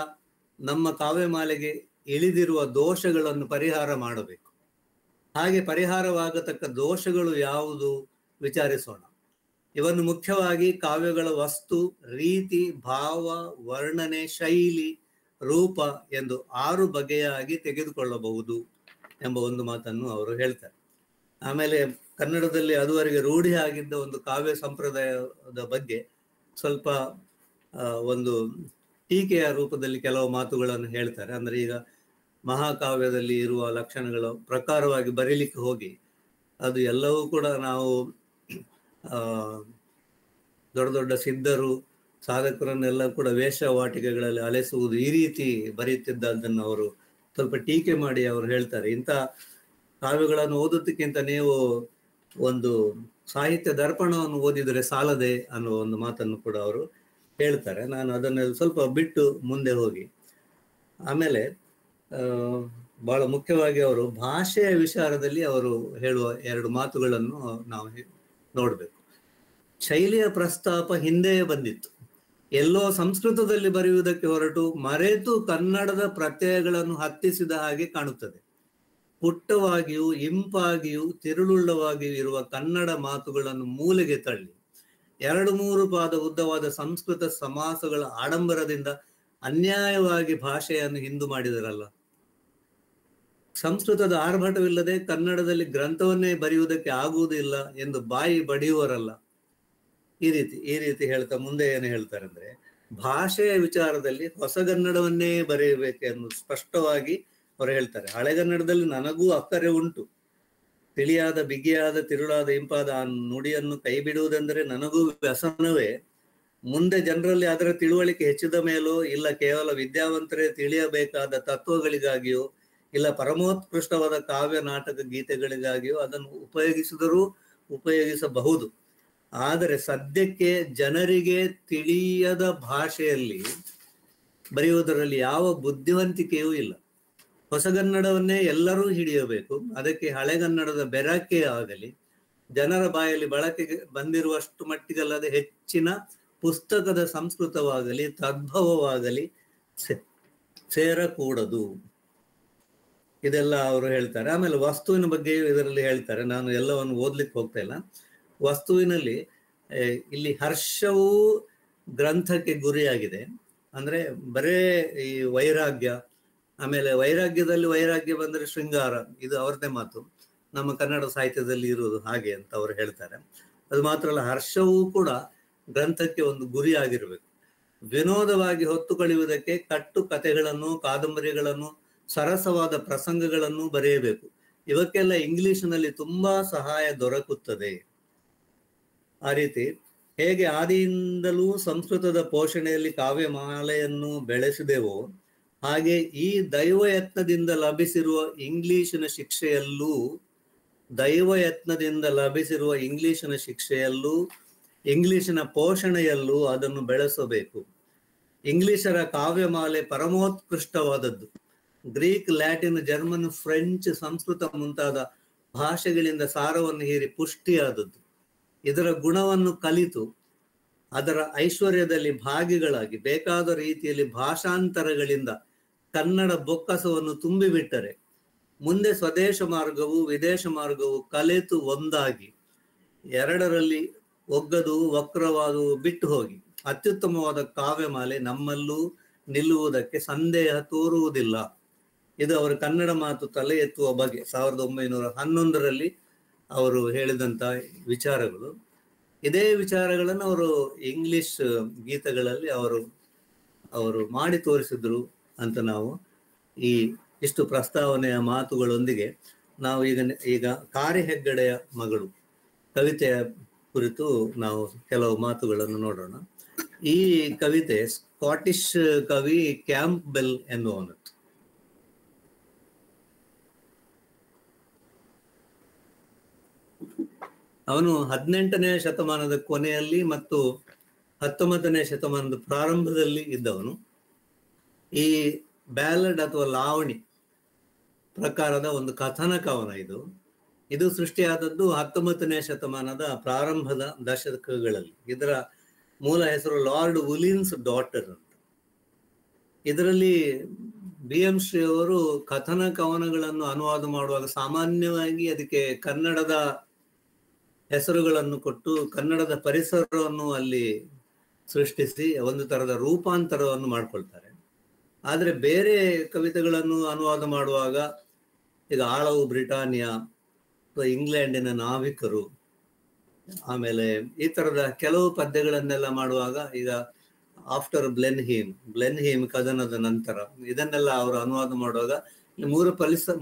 ನಮ್ಮ ಕಾವ್ಯಮಾಲೆಗೆ ಇಳಿದಿರುವ ದೋಷಗಳನ್ನು ಪರಿಹಾರ ಮಾಡಬೇಕು. ಹಾಗೆ ಪರಿಹಾರವಾಗತಕ್ಕ ದೋಷಗಳು ಯಾವುದು ವಿಚಾರಿಸೋಣ. ಇವನ್ನು ಮುಖ್ಯವಾಗಿ ಕಾವ್ಯಗಳ ವಸ್ತು, ರೀತಿ, ಭಾವ, ವರ್ಣನೆ, ಶೈಲಿ, ರೂಪ ಎಂದು 6 ಬಗೆಯಾಗಿ ತೆಗೆದುಕೊಳ್ಳಬಹುದು ಎಂಬ ಒಂದು ಮಾತನ್ನು ಅವರು ಹೇಳ್ತಾರೆ. ಆಮೇಲೆ ಕನ್ನಡದಲ್ಲಿ ಅದುವರೆಗೆ ರೂಢಿ ಆಗಿದ್ದ ಒಂದು ಕಾವ್ಯ ಸಂಪ್ರದಾಯದ ಬಗ್ಗೆ ಸ್ವಲ್ಪ ಒಂದು ಟೀಕೆಯ ರೂಪದಲ್ಲಿ ಕೆಲವು ಮಾತುಗಳನ್ನು ಹೇಳ್ತಾರೆ. ಅಂದ್ರೆ ಈಗ ಮಹಾಕಾವ್ಯದಲ್ಲಿ ಇರುವ ಲಕ್ಷಣಗಳ ಪ್ರಕಾರವಾಗಿ ಬರೀಲಿಕ್ಕೆ ಹೋಗಿ ಅದು ಎಲ್ಲವೂ ಕೂಡ ನಾವು ದೊಡ್ಡ ದೊಡ್ಡ ಸಿದ್ಧರು ಸಾಧಕರನ್ನೆಲ್ಲ ಕೂಡ ವೇಷವಾಟಿಕೆಗಳಲ್ಲಿ ಅಲೆಸುವುದು, ಈ ರೀತಿ ಬರೆಯುತ್ತಿದ್ದದನ್ನು ಅವರು ಸ್ವಲ್ಪ ಟೀಕೆ ಮಾಡಿ ಅವರು ಹೇಳ್ತಾರೆ. ಇಂಥ ಕಾವ್ಯಗಳನ್ನು ಓದೋದಕ್ಕಿಂತ ನೀವು ಒಂದು ಸಾಹಿತ್ಯ ದರ್ಪಣವನ್ನು ಓದಿದರೆ ಸಾಲದೆ ಅನ್ನುವ ಒಂದು ಮಾತನ್ನು ಕೂಡ ಅವರು ಹೇಳ್ತಾರೆ. ನಾನು ಅದನ್ನೆಲ್ಲ ಸ್ವಲ್ಪ ಬಿಟ್ಟು ಮುಂದೆ ಹೋಗಿ ಆಮೇಲೆ ಬಹಳ ಮುಖ್ಯವಾಗಿ ಅವರು ಭಾಷೆಯ ವಿಚಾರದಲ್ಲಿ ಅವರು ಹೇಳುವ 2 ಮಾತುಗಳನ್ನು ನಾವು ನೋಡ್ಬೇಕು. ಶೈಲಿಯ ಪ್ರಸ್ತಾಪ ಹಿಂದೆಯೇ ಬಂದಿತ್ತು. ಎಲ್ಲೋ ಸಂಸ್ಕೃತದಲ್ಲಿ ಬರೆಯುವುದಕ್ಕೆ ಹೊರಟು ಮರೆತು ಕನ್ನಡದ ಪ್ರತ್ಯಯಗಳನ್ನು ಹತ್ತಿಸಿದ ಹಾಗೆ ಕಾಣುತ್ತದೆ. ಪುಟ್ಟವಾಗಿಯೂ ಇಂಪಾಗಿಯೂ ತಿರುಳುಳ್ಳವಾಗಿಯೂ ಇರುವ ಕನ್ನಡ ಮಾತುಗಳನ್ನು ಮೂಲೆಗೆ ತಳ್ಳಿ 2-3 ಪಾದ ಉದ್ದವಾದ ಸಂಸ್ಕೃತ ಸಮಾಸಗಳ ಆಡಂಬರದಿಂದ ಅನ್ಯಾಯವಾಗಿ ಭಾಷೆಯನ್ನು ಹಿಂದು ಮಾಡಿದರಲ್ಲ. ಸಂಸ್ಕೃತದ ಆರ್ಭಟವಿಲ್ಲದೆ ಕನ್ನಡದಲ್ಲಿ ಗ್ರಂಥವನ್ನೇ ಬರೆಯುವುದಕ್ಕೆ ಆಗುವುದಿಲ್ಲ ಎಂದು ಬಾಯಿ ಬಡಿಯುವರಲ್ಲ. ಈ ರೀತಿ ಹೇಳ್ತಾ ಮುಂದೆ ಏನು ಹೇಳ್ತಾರೆ ಅಂದ್ರೆ, ಭಾಷೆಯ ವಿಚಾರದಲ್ಲಿ ಹೊಸಗನ್ನಡವನ್ನೇ ಬರೆಯಬೇಕೆಂದು ಸ್ಪಷ್ಟವಾಗಿ ಅವರು ಹೇಳ್ತಾರೆ. ಹಳೆಗನ್ನಡದಲ್ಲಿ ನನಗೂ ಅಕ್ಕರೆ ಉಂಟು. ತಿಳಿಯಾದ, ಬಿಗಿಯಾದ, ತಿರುಳಾದ, ಇಂಪಾದ ಆ ನುಡಿಯನ್ನು ಕೈ ಬಿಡುವುದೆಂದರೆ ನನಗೂ ವ್ಯಸನವೇ. ಮುಂದೆ ಜನರಲ್ಲಿ ಅದರ ತಿಳುವಳಿಕೆ ಹೆಚ್ಚಿದ ಮೇಲೋ, ಇಲ್ಲ ಕೇವಲ ವಿದ್ಯಾವಂತರೇ ತಿಳಿಯಬೇಕಾದ ತತ್ವಗಳಿಗಾಗಿಯೋ, ಇಲ್ಲ ಪರಮೋತ್ಕೃಷ್ಟವಾದ ಕಾವ್ಯ, ನಾಟಕ, ಗೀತೆಗಳಿಗಾಗಿಯೋ ಅದನ್ನು ಉಪಯೋಗಿಸಬಹುದು. ಆದರೆ ಸದ್ಯಕ್ಕೆ ಜನರಿಗೆ ತಿಳಿಯದ ಭಾಷೆಯಲ್ಲಿ ಬರೆಯುವುದರಲ್ಲಿ ಯಾವ ಬುದ್ಧಿವಂತಿಕೆಯೂ ಇಲ್ಲ. ಹೊಸಗನ್ನಡವನ್ನೇ ಎಲ್ಲರೂ ಹಿಡಿಯಬೇಕು. ಅದಕ್ಕೆ ಹಳೆಗನ್ನಡದ ಬೆರಕೆ ಆಗಲಿ, ಜನರ ಬಾಯಲ್ಲಿ ಬಳಕೆಗೆ ಬಂದಿರುವಷ್ಟು ಮಟ್ಟಿಗಲ್ಲದೆ ಹೆಚ್ಚಿನ ಪುಸ್ತಕದ ಸಂಸ್ಕೃತವಾಗಲಿ ತದ್ಭವವಾಗಲಿ ಸೇರಕೂಡದು. ಇದೆಲ್ಲ ಅವರು ಹೇಳ್ತಾರೆ. ಆಮೇಲೆ ವಸ್ತುವಿನ ಬಗ್ಗೆಯೂ ಇದರಲ್ಲಿ ಹೇಳ್ತಾರೆ. ನಾನು ಎಲ್ಲವನ್ನು ಓದ್ಲಿಕ್ಕೆ ಹೋಗ್ತಾ ಇಲ್ಲ. ವಸ್ತುವಿನಲ್ಲಿ ಇಲ್ಲಿ ಹರ್ಷವೂ ಗ್ರಂಥಕ್ಕೆ ಗುರಿಯಾಗಿದೆ. ಅಂದ್ರೆ ಬರೇ ಈ ವೈರಾಗ್ಯ, ಆಮೇಲೆ ವೈರಾಗ್ಯದಲ್ಲಿ ವೈರಾಗ್ಯ ಬಂದರೆ ಶೃಂಗಾರ, ಇದು ಅವ್ರದ್ದೇ ಮಾತು. ನಮ್ಮ ಕನ್ನಡ ಸಾಹಿತ್ಯದಲ್ಲಿ ಇರುವುದು ಹಾಗೆ ಅಂತ ಅವರು ಹೇಳ್ತಾರೆ. ಅದು ಮಾತ್ರ ಅಲ್ಲ, ಹರ್ಷವೂ ಕೂಡ ಗ್ರಂಥಕ್ಕೆ ಒಂದು ಗುರಿಯಾಗಿರ್ಬೇಕು. ವಿನೋದವಾಗಿ ಹೊತ್ತು ಕಳೆಯುವುದಕ್ಕೆ ಕಟ್ಟು ಕಥೆಗಳನ್ನು, ಕಾದಂಬರಿಗಳನ್ನು, ಸರಸವಾದ ಪ್ರಸಂಗಗಳನ್ನು ಬರೆಯಬೇಕು. ಇವಕ್ಕೆಲ್ಲ ಇಂಗ್ಲಿಷ್ನಲ್ಲಿ ತುಂಬಾ ಸಹಾಯ ದೊರಕುತ್ತದೆ. ಆ ರೀತಿ ಹೇಗೆ ಆದಿಯಿಂದಲೂ ಸಂಸ್ಕೃತದ ಪೋಷಣೆಯಲ್ಲಿ ಕಾವ್ಯಮಾಲೆಯನ್ನು ಬೆಳೆಸಿದೆವೋ ಹಾಗೆ ಈ ದೈವ ಯತ್ನದಿಂದ ಲಭಿಸಿರುವ ಇಂಗ್ಲಿಶಿನ ಶಿಕ್ಷೆಯಲ್ಲೂ ಇಂಗ್ಲಿಶಿನ ಪೋಷಣೆಯಲ್ಲೂ ಅದನ್ನು ಬೆಳೆಸಬೇಕು. ಇಂಗ್ಲಿಷರ ಕಾವ್ಯಮಾಲೆ ಪರಮೋತ್ಕೃಷ್ಟವಾದದ್ದು. ಗ್ರೀಕ್, ಲ್ಯಾಟಿನ್, ಜರ್ಮನ್, ಫ್ರೆಂಚ್, ಸಂಸ್ಕೃತ ಮುಂತಾದ ಭಾಷೆಗಳಿಂದ ಸಾರವನ್ನು ಹೀರಿ ಪುಷ್ಟಿಯಾದದ್ದು. ಇದರ ಗುಣವನ್ನು ಕಲಿತು ಅದರ ಐಶ್ವರ್ಯದಲ್ಲಿ ಭಾಗಿಗಳಾಗಿ ಬೇಕಾದ ರೀತಿಯಲ್ಲಿ ಭಾಷಾಂತರಗಳಿಂದ ಕನ್ನಡ ಬೊಕ್ಕಸವನ್ನು ತುಂಬಿಬಿಟ್ಟರೆ ಮುಂದೆ ಸ್ವದೇಶ ಮಾರ್ಗವು ವಿದೇಶ ಮಾರ್ಗವು ಕಲೆತು ಒಂದಾಗಿ ಎರಡರಲ್ಲಿ ಒಗ್ಗದು ವಕ್ರವಾದುವು ಬಿಟ್ಟು ಹೋಗಿ ಅತ್ಯುತ್ತಮವಾದ ಕಾವ್ಯಮಾಲೆ ನಮ್ಮಲ್ಲೂ ನಿಲ್ಲುವುದಕ್ಕೆ ಸಂದೇಹ ತೋರುವುದಿಲ್ಲ. ಇದು ಅವರ ಕನ್ನಡ ಮಾತು ತಲೆ ಎತ್ತುವ ಬಗೆ 1911ರಲ್ಲಿ ಅವರು ಹೇಳಿದಂತ ವಿಚಾರಗಳು. ಇದೇ ವಿಚಾರಗಳನ್ನು ಅವರು ಇಂಗ್ಲಿಷ್ ಗೀತಗಳಲ್ಲಿ ಅವರು ಮಾಡಿ ತೋರಿಸಿದ್ರು ಅಂತ ನಾವು ಈ ಇಷ್ಟು ಪ್ರಸ್ತಾವನೆಯ ಮಾತುಗಳೊಂದಿಗೆ ನಾವು ಈಗ ಕಾರಿ ಹೆಗ್ಗಡೆಯ ಮಗಳು ಕವಿತೆಯ ಕುರಿತು ನಾವು ಕೆಲವು ಮಾತುಗಳನ್ನು ನೋಡೋಣ. ಈ ಕವಿತೆ ಸ್ಕಾಟಿಷ್ ಕವಿ ಕ್ಯಾಂಪ್ಬೆಲ್ ಎನ್ನುವನು. ಅವನು 18ನೇ ಶತಮಾನದ ಕೊನೆಯಲ್ಲಿ ಮತ್ತು 19ನೇ ಶತಮಾನದ ಪ್ರಾರಂಭದಲ್ಲಿ ಇದ್ದವನು. ಈ ಬ್ಯಾಲಡ್ ಅಥವಾ ಲಾವಣಿ ಪ್ರಕಾರದ ಒಂದು ಕಥನ ಕವನ ಇದು ಸೃಷ್ಟಿಯಾದದ್ದು 19ನೇ ಶತಮಾನದ ಪ್ರಾರಂಭದ ದಶಕಗಳಲ್ಲಿ. ಇದರ ಮೂಲ ಹೆಸರು ಲಾರ್ಡ್ ವುಲಿನ್ಸ್ ಡಾಟರ್ ಅಂತ. ಇದರಲ್ಲಿ BM ಶ್ರೀ ಅವರು ಕಥನ ಕವನಗಳನ್ನು ಅನುವಾದ ಮಾಡುವಾಗ ಸಾಮಾನ್ಯವಾಗಿ ಅದಕ್ಕೆ ಕನ್ನಡದ ಹೆಸರುಗಳನ್ನು ಕೊಟ್ಟು ಕನ್ನಡದ ಪರಿಸರವನ್ನು ಅಲ್ಲಿ ಸೃಷ್ಟಿಸಿ ಒಂದು ತರದ ರೂಪಾಂತರವನ್ನು ಮಾಡ್ಕೊಳ್ತಾರೆ. ಆದರೆ ಬೇರೆ ಕವಿತೆಗಳನ್ನು ಅನುವಾದ ಮಾಡುವಾಗ ಈಗ ಆಳವು ಬ್ರಿಟಾನಿಯಾ ಅಥವಾ ಇಂಗ್ಲೆಂಡಿನ ನಾವಿಕರು, ಆಮೇಲೆ ಈ ತರದ ಕೆಲವು ಪದ್ಯಗಳನ್ನೆಲ್ಲ ಮಾಡುವಾಗ ಈಗ ಆಫ್ಟರ್ ಬ್ಲೆನ್ಹೀಮ್ ಕದನದ ನಂತರ ಇದನ್ನೆಲ್ಲ ಅವರು ಅನುವಾದ ಮಾಡುವಾಗ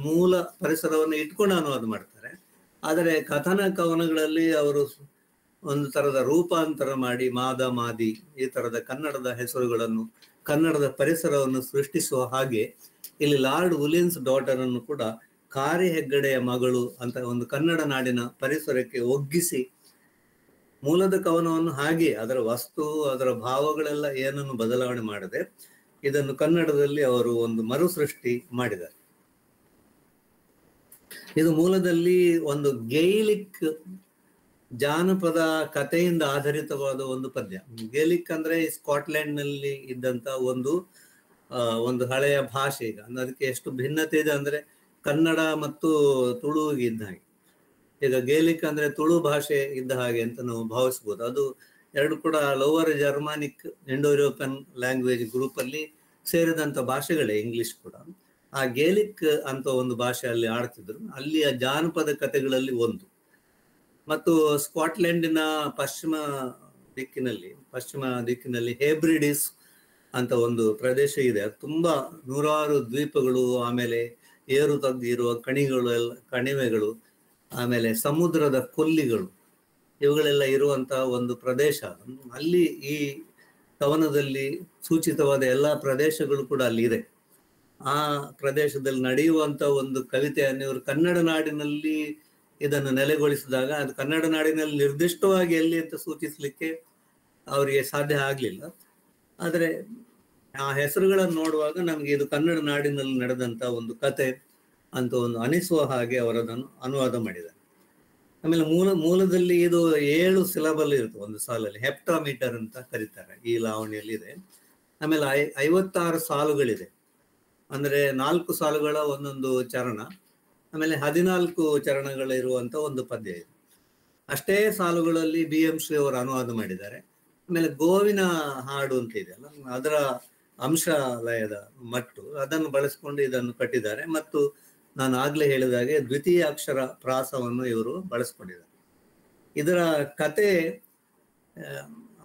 ಮೂಲ ಪರಿಸರವನ್ನು ಇಟ್ಕೊಂಡು ಅನುವಾದ ಮಾಡ್ತಾರೆ. ಆದರೆ ಕಥನ ಕವನಗಳಲ್ಲಿ ಅವರು ಒಂದು ತರದ ರೂಪಾಂತರ ಮಾಡಿ ಮಾದಿ ಈ ತರದ ಕನ್ನಡದ ಹೆಸರುಗಳನ್ನು ಕನ್ನಡದ ಪರಿಸರವನ್ನು ಸೃಷ್ಟಿಸುವ ಹಾಗೆ ಇಲ್ಲಿ ಲಾರ್ಡ್ ವುಲಿನ್ಸ್ ಡಾಟರ್ ಅನ್ನು ಕೂಡ ಕಾರಿ ಹೆಗ್ಗಡೆಯ ಮಗಳು ಅಂತ ಒಂದು ಕನ್ನಡ ನಾಡಿನ ಪರಿಸರಕ್ಕೆ ಒಗ್ಗಿಸಿ ಮೂಲದ ಕವನವನ್ನು ಹಾಗೆ ಅದರ ವಸ್ತು ಅದರ ಭಾವಗಳೆಲ್ಲ ಏನನ್ನು ಬದಲಾವಣೆ ಮಾಡದೆ ಇದನ್ನು ಕನ್ನಡದಲ್ಲಿ ಅವರು ಒಂದು ಮರುಸೃಷ್ಟಿ ಮಾಡಿದ್ದಾರೆ. ಇದು ಮೂಲದಲ್ಲಿ ಒಂದು ಗೇಲಿಕ್ ಜಾನಪದ ಕಥೆಯಿಂದ ಆಧಾರಿತವಾದ ಒಂದು ಪದ್ಯ. ಗೇಲಿಕ್ ಅಂದ್ರೆ ಸ್ಕಾಟ್ಲೆಂಡ್ ನಲ್ಲಿ ಇದ್ದಂತ ಒಂದು ಹಳೆಯ ಭಾಷೆ. ಈಗ ಅದಕ್ಕೆ ಎಷ್ಟು ಭಿನ್ನತೆ ಇದೆ ಅಂದ್ರೆ ಕನ್ನಡ ಮತ್ತು ತುಳುವಿಗೆ ಇದ್ದ ಹಾಗೆ. ಈಗ ಗೇಲಿಕ್ ಅಂದ್ರೆ ತುಳು ಭಾಷೆ ಇದ್ದ ಹಾಗೆ ಅಂತ ನಾವು ಭಾವಿಸ್ಬೋದು. ಅದು ಎರಡು ಕೂಡ lower Germanic Indo European language group ಅಲ್ಲಿ ಸೇರಿದಂತ ಭಾಷೆಗಳೇ ಇಂಗ್ಲಿಷ್ ಕೂಡ. ಆ ಗೇಲಿಕ್ ಅಂತ ಒಂದು ಭಾಷೆ ಅಲ್ಲಿ ಆಡ್ತಿದ್ರು. ಅಲ್ಲಿಯ ಜಾನಪದ ಕಥೆಗಳಲ್ಲಿ ಒಂದು. ಮತ್ತು ಸ್ಕಾಟ್ಲೆಂಡಿನ ಪಶ್ಚಿಮ ದಿಕ್ಕಿನಲ್ಲಿ ಹೇಬ್ರಿಡಿಸ್ ಅಂತ ಒಂದು ಪ್ರದೇಶ ಇದೆ. ಅದು ತುಂಬಾ ನೂರಾರು ದ್ವೀಪಗಳು, ಆಮೇಲೆ ಏರು ತಗ್ಗಿರುವ ಕಣಿವೆಗಳು, ಆಮೇಲೆ ಸಮುದ್ರದ ಕೊಲ್ಲಿಗಳು, ಇವುಗಳೆಲ್ಲ ಇರುವಂತಹ ಒಂದು ಪ್ರದೇಶ. ಅಲ್ಲಿ ಈ ಕವನದಲ್ಲಿ ಸೂಚಿತವಾದ ಎಲ್ಲಾ ಪ್ರದೇಶಗಳು ಕೂಡ ಅಲ್ಲಿ ಇದೆ. ಆ ಪ್ರದೇಶದಲ್ಲಿ ನಡೆಯುವಂತ ಒಂದು ಕವಿತೆಯನ್ನು ಇವರು ಕನ್ನಡ ನಾಡಿನಲ್ಲಿ ಇದನ್ನು ನೆಲೆಗೊಳಿಸಿದಾಗ ಅದು ಕನ್ನಡ ನಾಡಿನಲ್ಲಿ ನಿರ್ದಿಷ್ಟವಾಗಿ ಎಲ್ಲಿ ಅಂತ ಸೂಚಿಸ್ಲಿಕ್ಕೆ ಅವರಿಗೆ ಸಾಧ್ಯ ಆಗ್ಲಿಲ್ಲ. ಆದರೆ ಆ ಹೆಸರುಗಳನ್ನು ನೋಡುವಾಗ ನಮ್ಗೆ ಇದು ಕನ್ನಡ ನಾಡಿನಲ್ಲಿ ನಡೆದಂತ ಒಂದು ಕತೆ ಅಂತ ಒಂದು ಅನಿಸುವ ಹಾಗೆ ಅವರದನ್ನು ಅನುವಾದ ಮಾಡಿದ್ದಾರೆ. ಆಮೇಲೆ ಮೂಲದಲ್ಲಿ ಇದು 7 ಸಿಲಬಲ್ ಇರುತ್ತೆ ಒಂದು ಸಾಲಲ್ಲಿ. ಹೆಪ್ಟಾಮೀಟರ್ ಅಂತ ಕರೀತಾರೆ ಈ ಲಾವಣಿಯಲ್ಲಿ ಇದೆ. ಆಮೇಲೆ 56 ಸಾಲುಗಳಿದೆ. ಅಂದ್ರೆ 4 ಸಾಲುಗಳ ಒಂದೊಂದು ಚರಣ, ಆಮೇಲೆ 14 ಚರಣಗಳಿರುವಂತ ಒಂದು ಪದ್ಯ ಇದೆ. ಅಷ್ಟೇ ಸಾಲುಗಳಲ್ಲಿ BM ಶ್ರೀ ಅವರು ಅನುವಾದ ಮಾಡಿದ್ದಾರೆ. ಆಮೇಲೆ ಗೋವಿನ ಹಾಡು ಅಂತ ಇದೆಯಲ್ಲ, ಅದರ ಅಂಶಲಯದ ಮಟ್ಟು ಅದನ್ನು ಬಳಸಿಕೊಂಡು ಇದನ್ನು ಕಟ್ಟಿದ್ದಾರೆ. ಮತ್ತು ನಾನು ಆಗ್ಲೇ ಹೇಳಿದಾಗೆ ದ್ವಿತೀಯ ಅಕ್ಷರ ಪ್ರಾಸವನ್ನು ಇವರು ಬಳಸ್ಕೊಂಡಿದ್ದಾರೆ. ಇದರ ಕತೆ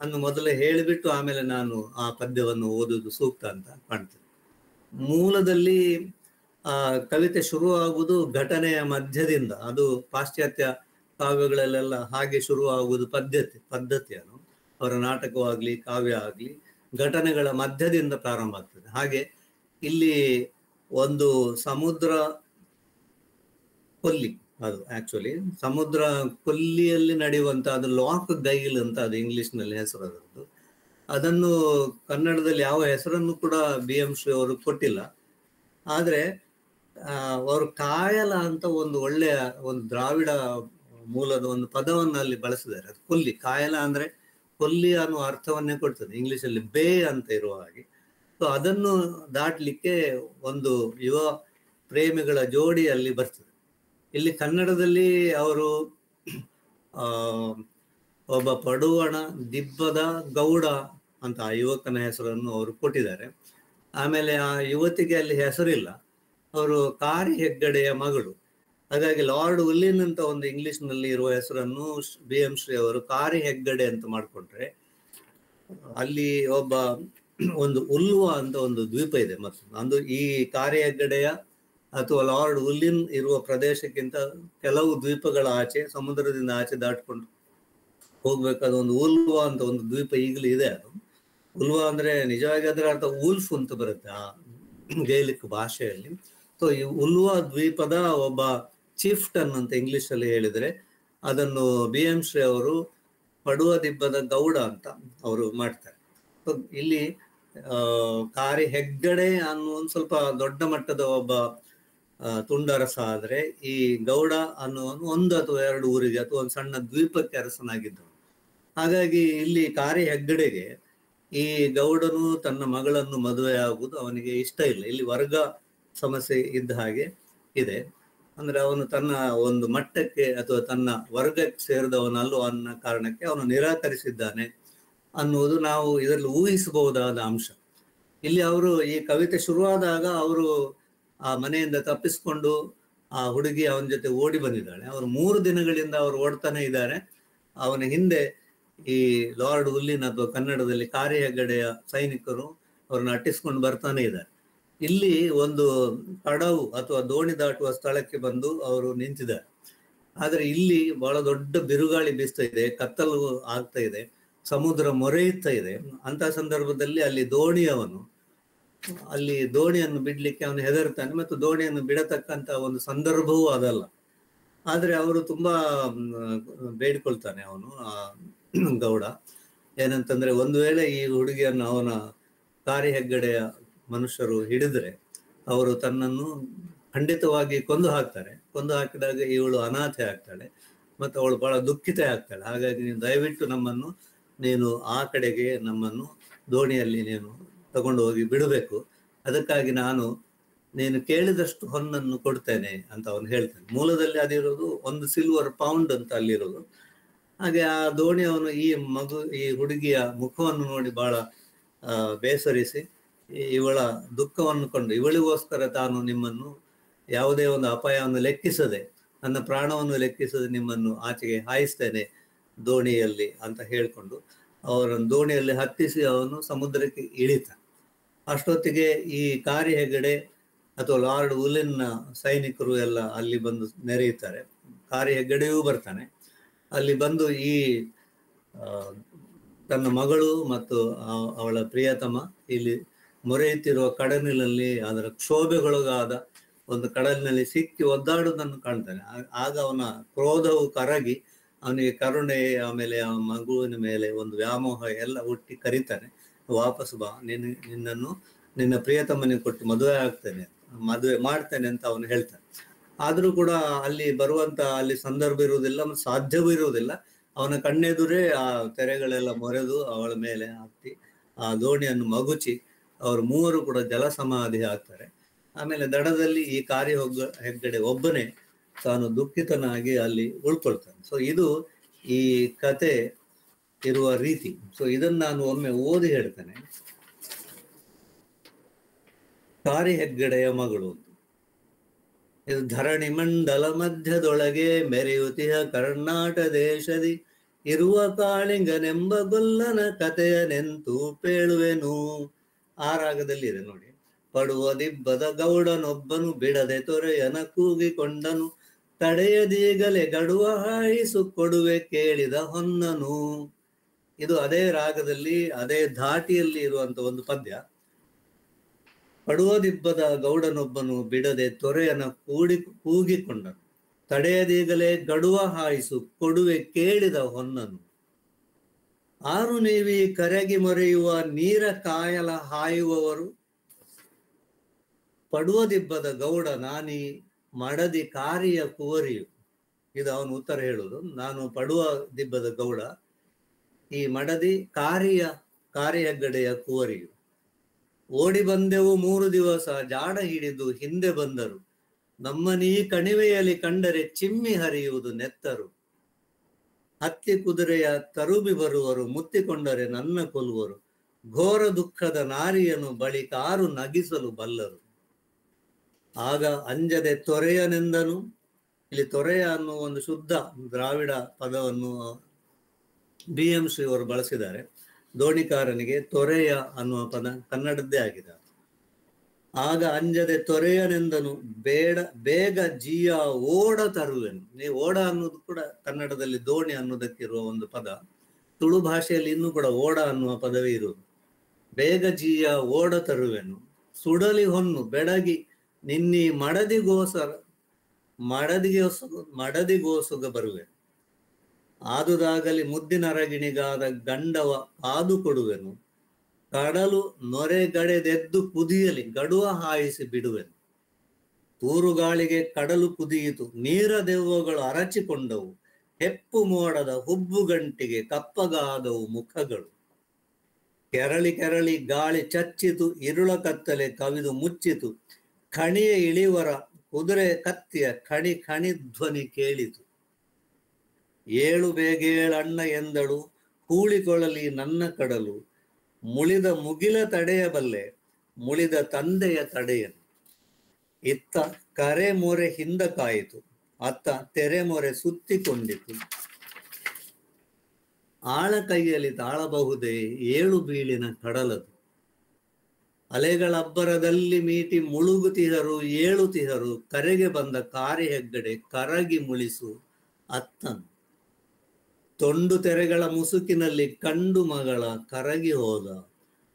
ಅನ್ನು ಮೊದಲೇ ಹೇಳಿಬಿಟ್ಟು ಆಮೇಲೆ ನಾನು ಆ ಪದ್ಯವನ್ನು ಓದುವುದು ಸೂಕ್ತ ಅಂತ ಕಾಣ್ತೇನೆ. ಮೂಲದಲ್ಲಿ ಕವಿತೆ ಶುರುವಾಗುವುದು ಘಟನೆಯ ಮಧ್ಯದಿಂದ. ಅದು ಪಾಶ್ಚಾತ್ಯ ಕಾವ್ಯಗಳಲ್ಲೆಲ್ಲ ಹಾಗೆ ಶುರುವಾಗುವುದು ಪದ್ಧತಿಯನ್ನು. ಅವರ ನಾಟಕವಾಗ್ಲಿ ಕಾವ್ಯ ಆಗ್ಲಿ ಘಟನೆಗಳ ಮಧ್ಯದಿಂದ ಪ್ರಾರಂಭ ಆಗ್ತದೆ. ಹಾಗೆ ಇಲ್ಲಿ ಒಂದು ಸಮುದ್ರ ಕೊಲ್ಲಿ, ಅದು ಆಕ್ಚುಲಿ ಸಮುದ್ರ ಕೊಲ್ಲಿಯಲ್ಲಿ ನಡೆಯುವಂತ, ಅದು ಲಾಕ್ ಗೈಲ್ ಅಂತ ಅದು ಇಂಗ್ಲಿಷ್ ನಲ್ಲಿ ಹೆಸರು ಅದರದ್ದು. ಅದನ್ನು ಕನ್ನಡದಲ್ಲಿ ಯಾವ ಹೆಸರನ್ನು ಕೂಡ BM ಶ್ರೀ ಅವರು ಕೊಟ್ಟಿಲ್ಲ. ಆದ್ರೆ ಅವರು ಕಾಯಲ ಅಂತ ಒಂದು ಒಳ್ಳೆಯ ಒಂದು ದ್ರಾವಿಡ ಮೂಲದ ಒಂದು ಪದವನ್ನು ಅಲ್ಲಿ ಬಳಸಿದ್ದಾರೆ. ಅದು ಕೊಲ್ಲಿ, ಕಾಯಲ ಅಂದ್ರೆ ಕೊಲ್ಲಿ ಅನ್ನುವ ಅರ್ಥವನ್ನೇ ಕೊಡ್ತದೆ ಇಂಗ್ಲಿಷಲ್ಲಿ, ಬೇ ಅಂತ ಇರುವ ಹಾಗೆ. ಸೊ ಅದನ್ನು ದಾಟ್ಲಿಕ್ಕೆ ಒಂದು ಯುವ ಪ್ರೇಮಿಗಳ ಜೋಡಿ ಅಲ್ಲಿ ಬರ್ತದೆ. ಇಲ್ಲಿ ಕನ್ನಡದಲ್ಲಿ ಅವರು ಒಬ್ಬ ಪಡುವಣ ದಿಬ್ಬದ ಗೌಡ ಅಂತ ಆ ಯುವಕನ ಹೆಸರನ್ನು ಅವರು ಕೊಟ್ಟಿದ್ದಾರೆ. ಆಮೇಲೆ ಆ ಯುವತಿಗೆ ಅಲ್ಲಿ ಹೆಸರಿಲ್ಲ, ಅವರು ಕಾರಿ ಹೆಗ್ಗಡೆಯ ಮಗಳು. ಹಾಗಾಗಿ ಲಾರ್ಡ್ ಉಲ್ಲಿನ್ ಅಂತ ಒಂದು ಇಂಗ್ಲಿಷ್ ನಲ್ಲಿ ಇರುವ ಹೆಸರನ್ನು BM ಶ್ರೀ ಅವರು ಕಾರಿ ಹೆಗ್ಗಡೆ ಅಂತ ಮಾಡ್ಕೊಂಡ್ರೆ, ಅಲ್ಲಿ ಒಂದು ಉಲ್ವ ಅಂತ ಒಂದು ದ್ವೀಪ ಇದೆ. ಮತ್ತು ಅಂದು ಈ ಕಾರಿ ಹೆಗ್ಗಡೆಯ ಅಥವಾ ಲಾರ್ಡ್ ಉಲ್ಲಿನ್ ಇರುವ ಪ್ರದೇಶಕ್ಕಿಂತ ಕೆಲವು ದ್ವೀಪಗಳ ಆಚೆ, ಸಮುದ್ರದಿಂದ ಆಚೆ ದಾಟ್ಕೊಂಡು ಹೋಗ್ಬೇಕಾದ ಒಂದು ಉಲ್ವ ಅಂತ ಒಂದು ದ್ವೀಪ ಈಗಲೂ ಇದೆ. ಅದು ಉಲ್ವ ಅಂದ್ರೆ ನಿಜವಾಗಿ ಅದರ ಅರ್ಥ ಉಲ್ಫ್ ಅಂತ ಬರುತ್ತೆ ಆ ಗೇಲಿಕ್ ಭಾಷೆಯಲ್ಲಿ. ಸೊ ಈ ಉಲ್ವ ದ್ವೀಪದ ಒಬ್ಬ ಚೀಫ್ಟನ್ ಅಂತ ಇಂಗ್ಲಿಷ್ ಅಲ್ಲಿ ಹೇಳಿದ್ರೆ, ಅದನ್ನು BM ಶ್ರೀ ಅವರು ಪಡುವ ದಿಬ್ಬದ ಗೌಡ ಅಂತ ಅವರು ಮಾಡ್ತಾರೆ. ಸೊ ಇಲ್ಲಿ ಕಾರಿ ಹೆಗ್ಗಡೆ ಅನ್ನುವ ಒಂದು ಸ್ವಲ್ಪ ದೊಡ್ಡ ಮಟ್ಟದ ಒಬ್ಬ ತುಂಡರಸ ಆದ್ರೆ, ಈ ಗೌಡ ಅನ್ನುವನು ಒಂದು ಅಥವಾ ಎರಡು ಊರಿಗೆ ಅಥವಾ ಒಂದು ಸಣ್ಣ ದ್ವೀಪಕ್ಕೆ ಅರಸನಾಗಿದ್ದನು. ಹಾಗಾಗಿ ಇಲ್ಲಿ ಕಾರಿ ಹೆಗ್ಗಡೆಗೆ ಈ ಗೌಡನು ತನ್ನ ಮಗಳನ್ನು ಮದುವೆ ಆಗುವುದು ಅವನಿಗೆ ಇಷ್ಟ ಇಲ್ಲ. ಇಲ್ಲಿ ವರ್ಗ ಸಮಸ್ಯೆ ಇದ್ದ ಹಾಗೆ ಇದೆ. ಅಂದ್ರೆ ಅವನು ತನ್ನ ಒಂದು ಮಟ್ಟಕ್ಕೆ ಅಥವಾ ತನ್ನ ವರ್ಗಕ್ಕೆ ಸೇರಿದವನಲ್ಲೋ ಅನ್ನೋ ಕಾರಣಕ್ಕೆ ಅವನು ನಿರಾಕರಿಸಿದ್ದಾನೆ ಅನ್ನುವುದು ನಾವು ಇದರಲ್ಲಿ ಊಹಿಸಬಹುದಾದ ಅಂಶ. ಇಲ್ಲಿ ಅವರು ಈ ಕವಿತೆ ಶುರುವಾದಾಗ ಅವರು ಆ ಮನೆಯಿಂದ ತಪ್ಪಿಸ್ಕೊಂಡು ಆ ಹುಡುಗಿ ಅವನ ಜೊತೆ ಓಡಿ ಬಂದಿದ್ದಾಳೆ. ಅವರು 3 ದಿನಗಳಿಂದ ಅವರು ಓಡ್ತಾನೆ ಇದ್ದಾರೆ. ಅವನ ಹಿಂದೆ ಈ ಲಾರ್ಡ್ ಉಲ್ಲಿನ್ ಅಥವಾ ಕನ್ನಡದಲ್ಲಿ ಕಾರಿ ಹೆಗ್ಗಡೆಯ ಸೈನಿಕರು ಅವ್ರನ್ನ ಅಟ್ಟಿಸ್ಕೊಂಡು ಬರ್ತಾನೆ ಇದ್ದಾರೆ. ಇಲ್ಲಿ ಒಂದು ಕಡವು ಅಥವಾ ದೋಣಿ ದಾಟುವ ಸ್ಥಳಕ್ಕೆ ಬಂದು ಅವರು ನಿಂತಿದ್ದಾರೆ. ಆದ್ರೆ ಇಲ್ಲಿ ಬಹಳ ದೊಡ್ಡ ಬಿರುಗಾಳಿ ಬೀಸ್ತಾ ಇದೆ, ಕತ್ತಲು ಆಗ್ತಾ ಇದೆ, ಸಮುದ್ರ ಮೊರೆಯುತ್ತಾ ಇದೆ. ಅಂತ ಸಂದರ್ಭದಲ್ಲಿ ಅಲ್ಲಿ ದೋಣಿಯನ್ನು ಬಿಡ್ಲಿಕ್ಕೆ ಅವನು ಹೆದರ್ತಾನೆ, ಮತ್ತು ದೋಣಿಯನ್ನು ಬಿಡತಕ್ಕಂತ ಒಂದು ಸಂದರ್ಭವೂ ಅದಲ್ಲ. ಆದ್ರೆ ಅವರು ತುಂಬಾ ಬೇಡ್ಕೊಳ್ತಾನೆ ಅವನು ಆ ಗೌಡ, ಏನಂತಂದ್ರೆ ಒಂದು ವೇಳೆ ಈ ಹುಡುಗಿಯನ್ನು ಅವನ ಕಾರಿ ಹೆಗ್ಗಡೆಯ ಮನುಷ್ಯರು ಹಿಡಿದ್ರೆ ಅವರು ತನ್ನನ್ನು ಖಂಡಿತವಾಗಿ ಕೊಂದು ಹಾಕ್ತಾರೆ. ಕೊಂದು ಹಾಕಿದಾಗ ಇವಳು ಅನಾಥೆ ಆಗ್ತಾಳೆ ಮತ್ತು ಅವಳು ಬಹಳ ದುಃಖಿತೆ ಆಗ್ತಾಳೆ. ಹಾಗಾಗಿ ನೀನು ದಯವಿಟ್ಟು ನೀನು ಆ ಕಡೆಗೆ ನಮ್ಮನ್ನು ದೋಣಿಯಲ್ಲಿ ನೀನು ತಗೊಂಡು ಹೋಗಿ ಬಿಡಬೇಕು. ಅದಕ್ಕಾಗಿ ನೀನು ಕೇಳಿದಷ್ಟು ಹೊನ್ನನ್ನು ಕೊಡ್ತೇನೆ ಅಂತ ಅವನು ಹೇಳ್ತಾನೆ. ಮೂಲದಲ್ಲಿ ಅದಿರೋದು 1 ಸಿಲ್ವರ್ ಪೌಂಡ್ ಅಂತ ಅಲ್ಲಿರೋದು. ಹಾಗೆ ಆ ದೋಣಿ ಅವನು ಈ ಹುಡುಗಿಯ ಮುಖವನ್ನು ನೋಡಿ ಬಹಳ ಬೇಸರಿಸಿ, ಇವಳ ದುಃಖವನ್ನು ಕೊಂಡು ಇವಳಿಗೋಸ್ಕರ ತಾನು ನಿಮ್ಮನ್ನು ಯಾವುದೇ ಒಂದು ಅಪಾಯವನ್ನು ಲೆಕ್ಕಿಸದೆ, ನನ್ನ ಪ್ರಾಣವನ್ನು ಲೆಕ್ಕಿಸದೆ ನಿಮ್ಮನ್ನು ಆಚೆಗೆ ಹಾಯಿಸ್ತೇನೆ ದೋಣಿಯಲ್ಲಿ ಅಂತ ಹೇಳ್ಕೊಂಡು ಅವರನ್ನು ದೋಣಿಯಲ್ಲಿ ಹತ್ತಿಸಿ ಅವನು ಸಮುದ್ರಕ್ಕೆ ಇಳಿತಾನೆ. ಅಷ್ಟೊತ್ತಿಗೆ ಈ ಕಾರಿ ಹೆಗ್ಗಡೆ ಅಥವಾ ಲಾರ್ಡ್ ಉಲ್ಲಿನ್ನ ಸೈನಿಕರು ಎಲ್ಲ ಅಲ್ಲಿ ಬಂದು ನೆರೆಯುತ್ತಾರೆ. ಕಾರಿ ಹೆಗ್ಗಡೆಯೂ ಬರ್ತಾನೆ. ಅಲ್ಲಿ ಬಂದು ಈ ತನ್ನ ಮಗಳು ಮತ್ತು ಅವಳ ಪ್ರಿಯತಮ ಇಲ್ಲಿ ಮೊರೆಯುತ್ತಿರುವ ಕಡಲಿನಲ್ಲಿ, ಅದರ ಕ್ಷೋಭೆಗೊಳಗಾದ ಒಂದು ಕಡಲಿನಲ್ಲಿ ಸಿಕ್ಕಿ ಒದ್ದಾಡುವುದನ್ನು ಕಾಣ್ತಾನೆ. ಆಗ ಅವನ ಕ್ರೋಧವು ಕರಗಿ ಅವನಿಗೆ ಕರುಣೆ, ಆಮೇಲೆ ಆ ಮಗುವಿನ ಮೇಲೆ ಒಂದು ವ್ಯಾಮೋಹ ಎಲ್ಲ ಹುಟ್ಟಿ ಕರೀತಾನೆ, ವಾಪಸ್ ಬಾ, ನಿನ್ನ ಪ್ರಿಯತಮ್ಮನಿಗೆ ಕೊಟ್ಟು ಮದುವೆ ಮಾಡ್ತೇನೆ ಅಂತ ಅವನು ಹೇಳ್ತಾನೆ. ಆದ್ರೂ ಕೂಡ ಅಲ್ಲಿ ಸಂದರ್ಭ ಇರುವುದಿಲ್ಲ ಮತ್ತು ಸಾಧ್ಯವೂ ಇರುವುದಿಲ್ಲ. ಅವನ ಕಣ್ಣೆದುರೇ ಆ ತೆರೆಗಳೆಲ್ಲ ಮೊರೆದು ಅವಳ ಮೇಲೆ ಹತ್ತಿ ಆ ದೋಣಿಯನ್ನು ಮಗುಚಿ ಅವರು 3 ಕೂಡ ಜಲ ಸಮಾಧಿ ಆಗ್ತಾರೆ. ಆಮೇಲೆ ದಡದಲ್ಲಿ ಈ ಕಾರಿ ಹೆಗ್ಗಡೆ ಒಬ್ಬನೇ ತಾನು ದುಃಖಿತನಾಗಿ ಅಲ್ಲಿ ಉಳ್ಕೊಳ್ತಾನೆ. ಸೊ ಇದು ಈ ಕತೆ ಇರುವ ರೀತಿ. ಸೊ ಇದನ್ನು ನಾನು ಒಮ್ಮೆ ಓದಿ ಹೇಳ್ತೇನೆ. ಕಾರಿ ಹೆಗ್ಗಡೆಯ ಮಗಳು. ಇದು ಧರಣಿ ಮಂಡಲ ಮಧ್ಯದೊಳಗೆ ಮೆರೆಯುತಿಹ ಕರ್ನಾಟ ದೇಶದಿ ಇರುವ ಕಾಳಿಂಗನೆಂಬ ಗೊಲ್ಲನ ಕಥೆಯ ನೆಂತು ಪೇಳುವೆನು. ಆ ರಾಗದಲ್ಲಿ ಇದೆ ನೋಡಿ. ಪಡುವ ದಿಬ್ಬದ ಗೌಡನೊಬ್ಬನು ಬಿಡದೆ ತೊರೆಯನ ಕೂಗಿಕೊಂಡನು, ತಡೆಯದೀಗಲೇ ಗಡುವ ಹಾಯಿಸು ಕೊಡುವೆ ಕೇಳಿದ ಹೊನ್ನನು. ಇದು ಅದೇ ರಾಗದಲ್ಲಿ ಅದೇ ಧಾಟಿಯಲ್ಲಿ ಇರುವಂತ ಒಂದು ಪದ್ಯ. ಪಡುವದಿಬ್ಬದ ಗೌಡನೊಬ್ಬನು ಬಿಡದೆ ತೊರೆಯನ ಕೂಗಿಕೊಂಡನು, ತಡೆಯದೀಗಲೇ ಗಡುವ ಹಾಯಿಸು ಕೊಡುವೆ ಕೇಳಿದ ಹೊನ್ನನು. ಆರು ನೀವಿ ಕರಗಿ ಮೊರೆಯುವ ನೀರ ಕಾಯಲ ಹಾಯುವವರು, ಪಡುವದಿಬ್ಬದ ಗೌಡ ನಾನಿ ಮಡದಿ ಕಾರಿಯ ಕುವರಿಯು. ಇದು ಅವನು ಉತ್ತರ ಹೇಳುವುದು, ನಾನು ಪಡುವ ದಿಬ್ಬದ ಗೌಡ, ಈ ಮಡದಿ ಕಾರಿಯಗಡೆಯ ಕುವರಿಯು. ಓಡಿ ಬಂದೆವು 3 ದಿವಸ ಜಾಡ ಹಿಡಿದು ಹಿಂದೆ ಬಂದರು, ನಮ್ಮನೀ ಕಣಿವೆಯಲ್ಲಿ ಕಂಡರೆ ಚಿಮ್ಮಿ ಹರಿಯುವುದು ನೆತ್ತರು. ಹತ್ತಿ ಕುದುರೆಯ ತರುಬಿ ಬರುವರು, ಮುತ್ತಿಕೊಂಡರೆ ನನ್ನ ಕೊಲ್ಲುವರು, ಘೋರ ದುಃಖದ ನಾರಿಯನು ಬಳಿ ಕಾರು ನಗಿಸಲು ಬಲ್ಲರು. ಆಗ ಅಂಜದೆ ತೊರೆಯನೆಂದನು. ಇಲ್ಲಿ ತೊರೆಯ ಅನ್ನುವ ಒಂದು ಶುದ್ಧ ದ್ರಾವಿಡ ಪದವನ್ನು BM ಶ್ರೀ ಅವರು ಬಳಸಿದ್ದಾರೆ. ದೋಣಿಕಾರನಿಗೆ ತೊರೆಯ ಅನ್ನುವ ಪದ ಕನ್ನಡದ್ದೇ ಆಗಿದೆ. ಆಗ ಅಂಜದೆ ತೊರೆಯನೆಂದನು, ಬೇಗ ಜಿಯ ಓಡ ತರುವೆನು. ಓಡ ಅನ್ನೋದು ಕೂಡ ಕನ್ನಡದಲ್ಲಿ ದೋಣಿ ಅನ್ನೋದಕ್ಕಿರುವ ಒಂದು ಪದ. ತುಳು ಭಾಷೆಯಲ್ಲಿ ಇನ್ನೂ ಕೂಡ ಓಡ ಅನ್ನುವ ಪದವೇ ಇರುವುದು. ಬೇಗ ಜಿಯ ಓಡ ತರುವೆನು, ಸುಡಲಿ ಹೊನ್ನು ಬೆಡಗಿ ನಿನ್ನಿ ಮಡದಿಗೋಸುಗ ಬರುವೆ. ಆದುದಾಗಲಿ ಮುದ್ದಿನ ಅರಗಿಣಿಗಾದ ಗಂಡವ ಕಾದು ಕೊಡುವೆನು, ಕಡಲು ನೊರೆಗಡೆದೆದ್ದು ಕುದಿಯಲಿ ಗಡುವ ಹಾಯಿಸಿ ಬಿಡುವೆನು. ತೂರುಗಾಳಿಗೆ ಕಡಲು ಕುದಿಯಿತು, ನೀರ ದೆವ್ವಗಳು ಅರಚಿಕೊಂಡವು, ಹೆಪ್ಪು ಮೋಡದ ಹುಬ್ಬು ಗಂಟಿಗೆ ಕಪ್ಪಗಾದವು ಮುಖಗಳು. ಕೆರಳಿ ಗಾಳಿ ಚಚ್ಚಿತು, ಇರುಳ ಕತ್ತಲೆ ಕವಿದು ಮುಚ್ಚಿತು, ಖಣಿಯ ಇಳಿವರ ಕುದುರೆ ಕತ್ತಿಯ ಖಣಿ ಧ್ವನಿ ಕೇಳಿತು. ಏಳು ಬೇಗೇಳಣ್ಣ ಎಂದಳು, ಹೂಳಿಕೊಳ್ಳಲಿ ನನ್ನ ಕಡಲು, ಮುಳಿದ ಮುಗಿಲ ತಡೆಯಬಲ್ಲೆ, ಮುಳಿದ ತಂದೆಯ ತಡೆಯನು. ಇತ್ತ ಕರೆ ಮೊರೆ ಹಿಂದ ಕಾಯಿತು, ಅತ್ತ ತೆರೆ ಮೊರೆ ಸುತ್ತಿಕೊಂಡಿತು. ಆಳ ಕೈಯಲ್ಲಿ ತಾಳಬಹುದೇ ಏಳು ಬೀಳಿನ ಕಡಲದು, ಅಲೆಗಳಬ್ಬರದಲ್ಲಿ ಮೀಟಿ ಮುಳುಗುತಿಹರು ಏಳುತಿಹರು, ಕರೆಗೆ ಬಂದ ಕಾರಿ ಹೆಗ್ಗಡೆ ಕರಗಿ ಮುಳಿಸು ಅತ್ತನು. ತೊಂಡು ತೆರೆಗಳ ಮುಸುಕಿನಲ್ಲಿ ಕಂಡು ಮಗಳ ಕರಗಿ ಹೋದ,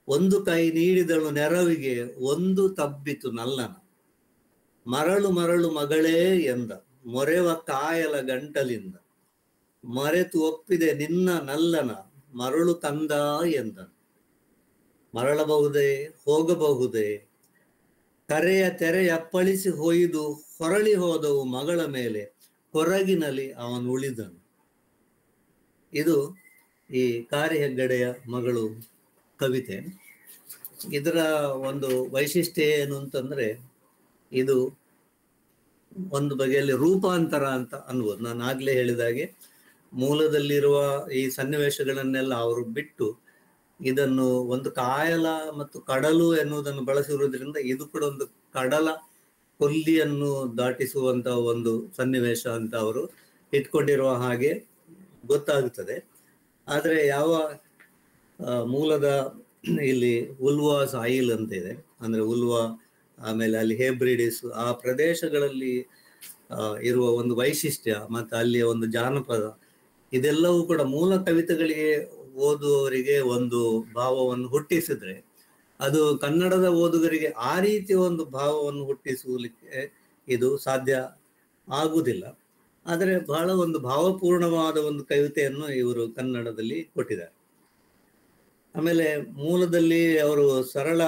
ಒಂದು ಕೈ ನೀಡಿದಳು ನೆರವಿಗೆ, ಒಂದು ತಬ್ಬಿತು ನಲ್ಲನ. ಮರಳು ಮಗಳೇ ಎಂದ, ಮೊರೆವ ಕಾಯಲ ಗಂಟಲಿಂದ, ಮರೆತು ಒಪ್ಪಿದೆ ನಿನ್ನ ನಲ್ಲನ, ಮರಳು ತಂದ ಎಂದನು. ಮರಳಬಹುದೇ ಹೋಗಬಹುದೇ, ಕರೆಯ ತೆರೆಯಪ್ಪಳಿಸಿ ಹೊಯ್ದು ಹೊರಳಿ ಹೋದವು ಮಗಳ ಮೇಲೆ, ಕೊರಗಿನಲ್ಲಿ ಅವನು ಉಳಿದನು. ಇದು ಈ ಕಾರಿ ಹೆಗ್ಗಡೆಯ ಮಗಳು ಕವಿತೆ. ಇದರ ಒಂದು ವೈಶಿಷ್ಟ್ಯ ಏನು ಅಂತಂದ್ರೆ, ಇದು ಒಂದು ಬಗೆಯಲ್ಲಿ ರೂಪಾಂತರ ಅಂತ ಅನ್ಬೋದು. ನಾನು ಆಗ್ಲೇ ಹೇಳಿದಾಗೆ ಮೂಲದಲ್ಲಿರುವ ಈ ಸನ್ನಿವೇಶಗಳನ್ನೆಲ್ಲ ಅವರು ಬಿಟ್ಟು ಇದನ್ನು ಒಂದು ಕಾಯಲ ಮತ್ತು ಕಡಲು ಎನ್ನುವುದನ್ನು ಬಳಸಿರುವುದರಿಂದ ಇದು ಕೂಡ ಒಂದು ಕಡಲ ಕೊಲ್ಲಿಯನ್ನು ದಾಟಿಸುವಂತ ಒಂದು ಸನ್ನಿವೇಶ ಅಂತ ಅವರು ಇಟ್ಕೊಂಡಿರುವ ಹಾಗೆ ಗೊತ್ತಾಗುತ್ತದೆ. ಆದರೆ ಯಾವ ಮೂಲದ ಇಲ್ಲಿ ಉಲ್ವಾಸ್ ಐಲ್ ಅಂತ ಇದೆ, ಅಂದ್ರೆ ಉಲ್ವಾ, ಆಮೇಲೆ ಅಲ್ಲಿ ಹೇಬ್ರಿಡಿಸ್, ಆ ಪ್ರದೇಶಗಳಲ್ಲಿ ಇರುವ ಒಂದು ವೈಶಿಷ್ಟ್ಯ ಮತ್ತು ಅಲ್ಲಿಯ ಒಂದು ಜಾನಪದ, ಇದೆಲ್ಲವೂ ಕೂಡ ಮೂಲ ಕವಿತೆಗಳಿಗೆ ಓದುವವರಿಗೆ ಒಂದು ಭಾವವನ್ನು ಹುಟ್ಟಿಸಿದ್ರೆ, ಅದು ಕನ್ನಡದ ಓದುಗರಿಗೆ ಆ ರೀತಿಯ ಒಂದು ಭಾವವನ್ನು ಹುಟ್ಟಿಸಲಿಕ್ಕೆ ಇದು ಸಾಧ್ಯ ಆಗುವುದಿಲ್ಲ. ಆದರೆ ಬಹಳ ಒಂದು ಭಾವಪೂರ್ಣವಾದ ಒಂದು ಕವಿತೆಯನ್ನು ಇವರು ಕನ್ನಡದಲ್ಲಿ ಕೊಟ್ಟಿದ್ದಾರೆ. ಆಮೇಲೆ ಮೂಲದಲ್ಲಿ ಅವರು ಸರಳ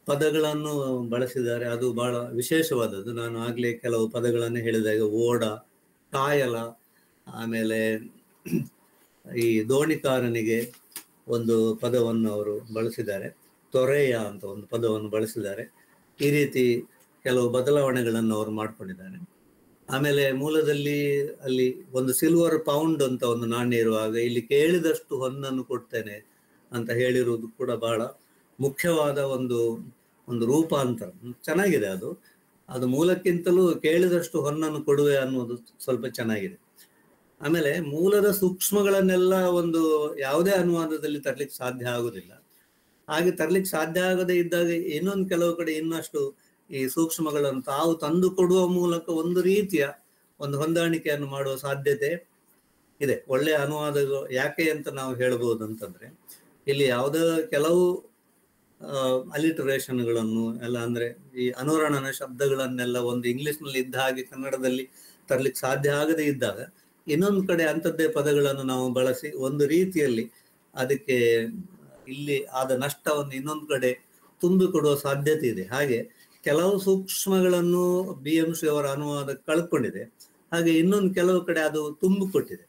ಪದಗಳನ್ನು ಬಳಸಿದ್ದಾರೆ, ಅದು ಬಹಳ ವಿಶೇಷವಾದದ್ದು. ನಾನು ಆಗ್ಲೇ ಕೆಲವು ಪದಗಳನ್ನು ಹೇಳಿದಾಗ ಓಡ, ಕಾಯಲ, ಆಮೇಲೆ ಈ ದೋಣಿಕಾರನಿಗೆ ಒಂದು ಪದವನ್ನು ಅವರು ಬಳಸಿದ್ದಾರೆ, ತೊರೆಯ ಅಂತ ಒಂದು ಪದವನ್ನು ಬಳಸಿದ್ದಾರೆ. ಈ ರೀತಿ ಕೆಲವು ಬದಲಾವಣೆಗಳನ್ನು ಅವರು ಮಾಡ್ಕೊಂಡಿದ್ದಾರೆ. ಆಮೇಲೆ ಮೂಲದಲ್ಲಿ ಅಲ್ಲಿ ಒಂದು ಸಿಲ್ವರ್ ಪೌಂಡ್ ಅಂತ ಒಂದು ನಾಣ್ಯ ಇರುವಾಗ ಇಲ್ಲಿ ಕೇಳಿದಷ್ಟು ಹೊನ್ನನ್ನು ಕೊಡ್ತೇನೆ ಅಂತ ಹೇಳಿರುವುದು ಕೂಡ ಬಹಳ ಮುಖ್ಯವಾದ ಒಂದು ರೂಪಾಂತರ. ಚೆನ್ನಾಗಿದೆ ಅದು. ಅದು ಮೂಲಕ್ಕಿಂತಲೂ ಕೇಳಿದಷ್ಟು ಹೊನ್ನನ್ನು ಕೊಡುವೆ ಅನ್ನೋದು ಸ್ವಲ್ಪ ಚೆನ್ನಾಗಿದೆ. ಆಮೇಲೆ ಮೂಲದ ಸೂಕ್ಷ್ಮಗಳನ್ನೆಲ್ಲ ಒಂದು ಯಾವುದೇ ಅನುವಾದದಲ್ಲಿ ತರ್ಲಿಕ್ಕೆ ಸಾಧ್ಯ ಆಗುದಿಲ್ಲ. ಹಾಗೆ ತರ್ಲಿಕ್ಕೆ ಸಾಧ್ಯ ಆಗದೆ ಇದ್ದಾಗ ಇನ್ನೊಂದು ಕೆಲವು ಕಡೆ ಇನ್ನಷ್ಟು ಈ ಸೂಕ್ಷ್ಮಗಳನ್ನು ತಾವು ತಂದು ಕೊಡುವ ಮೂಲಕ ಒಂದು ರೀತಿಯ ಒಂದು ಹೊಂದಾಣಿಕೆಯನ್ನು ಮಾಡುವ ಸಾಧ್ಯತೆ ಇದೆ. ಒಳ್ಳೆಯ ಅನುವಾದಗಳು ಯಾಕೆ ಅಂತ ನಾವು ಹೇಳ್ಬೋದು ಅಂತಂದ್ರೆ, ಇಲ್ಲಿ ಯಾವುದೋ ಕೆಲವು ಅಲಿಟರೇಷನ್ಗಳನ್ನು ಎಲ್ಲ, ಅಂದ್ರೆ ಈ ಅನುರಣನ ಶಬ್ದಗಳನ್ನೆಲ್ಲ ಒಂದು ಇಂಗ್ಲಿಷ್ನಲ್ಲಿ ಇದ್ದ ಹಾಗೆ ಕನ್ನಡದಲ್ಲಿ ತರ್ಲಿಕ್ಕೆ ಸಾಧ್ಯ ಆಗದೇ ಇದ್ದಾಗ, ಇನ್ನೊಂದು ಕಡೆ ಅಂಥದ್ದೇ ಪದಗಳನ್ನು ನಾವು ಬಳಸಿ ಒಂದು ರೀತಿಯಲ್ಲಿ ಅದಕ್ಕೆ ಇಲ್ಲಿ ಆದ ನಷ್ಟವನ್ನು ಇನ್ನೊಂದು ಕಡೆ ತುಂಬಿಕೊಡುವ ಸಾಧ್ಯತೆ ಇದೆ. ಹಾಗೆ ಕೆಲವು ಸೂಕ್ಷ್ಮಗಳನ್ನು BMC ಅವರ ಅನುವಾದ ಕಳ್ಕೊಂಡಿದೆ, ಹಾಗೆ ಇನ್ನೊಂದು ಕೆಲವು ಕಡೆ ಅದು ತುಂಬಿಕೊಟ್ಟಿದೆ.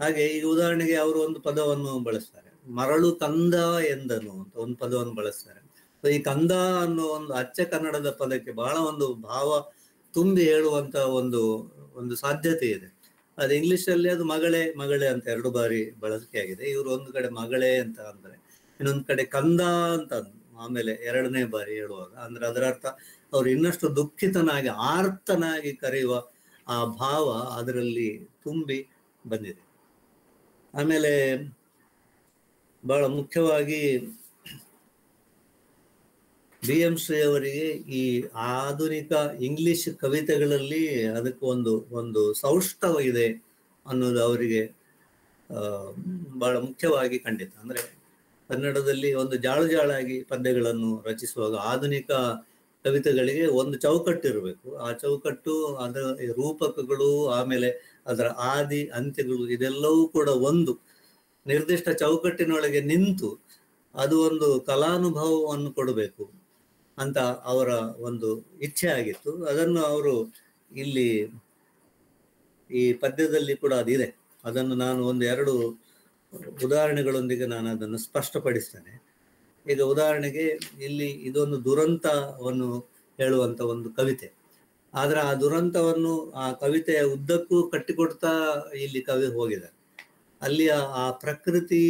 ಹಾಗೆ ಈಗ ಉದಾಹರಣೆಗೆ ಅವರು ಒಂದು ಪದವನ್ನು ಬಳಸ್ತಾರೆ, ಮರಳು ಕಂದ ಎಂದನು ಅಂತ ಒಂದು ಪದವನ್ನು ಬಳಸ್ತಾರೆ. ಈ ಕಂದ ಅನ್ನೋ ಒಂದು ಅಚ್ಚ ಕನ್ನಡದ ಪದಕ್ಕೆ ಬಹಳ ಒಂದು ಭಾವ ತುಂಬಿ ಹೇಳುವಂತ ಒಂದು ಸಾಧ್ಯತೆ ಇದೆ. ಅದು ಇಂಗ್ಲಿಷಲ್ಲಿ ಅದು ಮಗಳೇ ಮಗಳೇ ಅಂತ 2 ಬಾರಿ ಬಳಕೆ ಆಗಿದೆ. ಇವರು ಒಂದು ಕಡೆ ಮಗಳೇ ಅಂತ ಅಂದ್ರೆ, ಇನ್ನೊಂದು ಕಡೆ ಕಂದ ಅಂತ ಆಮೇಲೆ 2ನೇ ಬಾರಿ ಹೇಳುವಾಗ, ಅಂದ್ರೆ ಅದರ ಅರ್ಥ ಅವ್ರು ಇನ್ನಷ್ಟು ದುಃಖಿತನಾಗಿ ಆರ್ತನಾಗಿ ಕರೆಯುವ ಆ ಭಾವ ಅದರಲ್ಲಿ ತುಂಬಿ ಬಂದಿದೆ. ಆಮೇಲೆ ಬಹಳ ಮುಖ್ಯವಾಗಿ BMC ಅವರಿಗೆ ಈ ಆಧುನಿಕ ಇಂಗ್ಲಿಷ್ ಕವಿತೆಗಳಲ್ಲಿ ಅದಕ್ಕೆ ಒಂದು ಸೌಷ್ಠವ ಇದೆ ಅನ್ನೋದು ಅವರಿಗೆ ಬಹಳ ಮುಖ್ಯವಾಗಿ ಖಂಡಿತ. ಅಂದ್ರೆ ಕನ್ನಡದಲ್ಲಿ ಒಂದು ಜಾಳಾಗಿ ಪದ್ಯಗಳನ್ನು ರಚಿಸುವಾಗ ಆಧುನಿಕ ಕವಿತೆಗಳಿಗೆ ಒಂದು ಚೌಕಟ್ಟು ಇರಬೇಕು. ಆ ಚೌಕಟ್ಟು, ಅದರ ರೂಪಕಗಳು, ಆಮೇಲೆ ಅದರ ಆದಿ ಅಂತ್ಯಗಳು, ಇದೆಲ್ಲವೂ ಕೂಡ ಒಂದು ನಿರ್ದಿಷ್ಟ ಚೌಕಟ್ಟಿನೊಳಗೆ ನಿಂತು ಅದು ಒಂದು ಕಲಾನುಭವವನ್ನು ಕೊಡಬೇಕು ಅಂತ ಅವರ ಒಂದು ಇಚ್ಛೆ ಆಗಿತ್ತು. ಅದನ್ನು ಅವರು ಇಲ್ಲಿ ಈ ಪದ್ಯದಲ್ಲಿ ಕೂಡ ಅದಿದೆ. ಅದನ್ನು ನಾನು 1-2 ಉದಾಹರಣೆಗಳೊಂದಿಗೆ ನಾನು ಅದನ್ನು ಸ್ಪಷ್ಟಪಡಿಸ್ತೇನೆ. ಈಗ ಉದಾಹರಣೆಗೆ ಇಲ್ಲಿ ಇದೊಂದು ದುರಂತವನ್ನು ಹೇಳುವಂತ ಒಂದು ಕವಿತೆ, ಆದ್ರೆ ಆ ದುರಂತವನ್ನು ಆ ಕವಿತೆಯ ಉದ್ದಕ್ಕೂ ಕಟ್ಟಿಕೊಡ್ತಾ ಇಲ್ಲಿ ಕವಿ ಹೋಗಿದ್ದಾರೆ. ಅಲ್ಲಿಯ ಆ ಪ್ರಕೃತಿ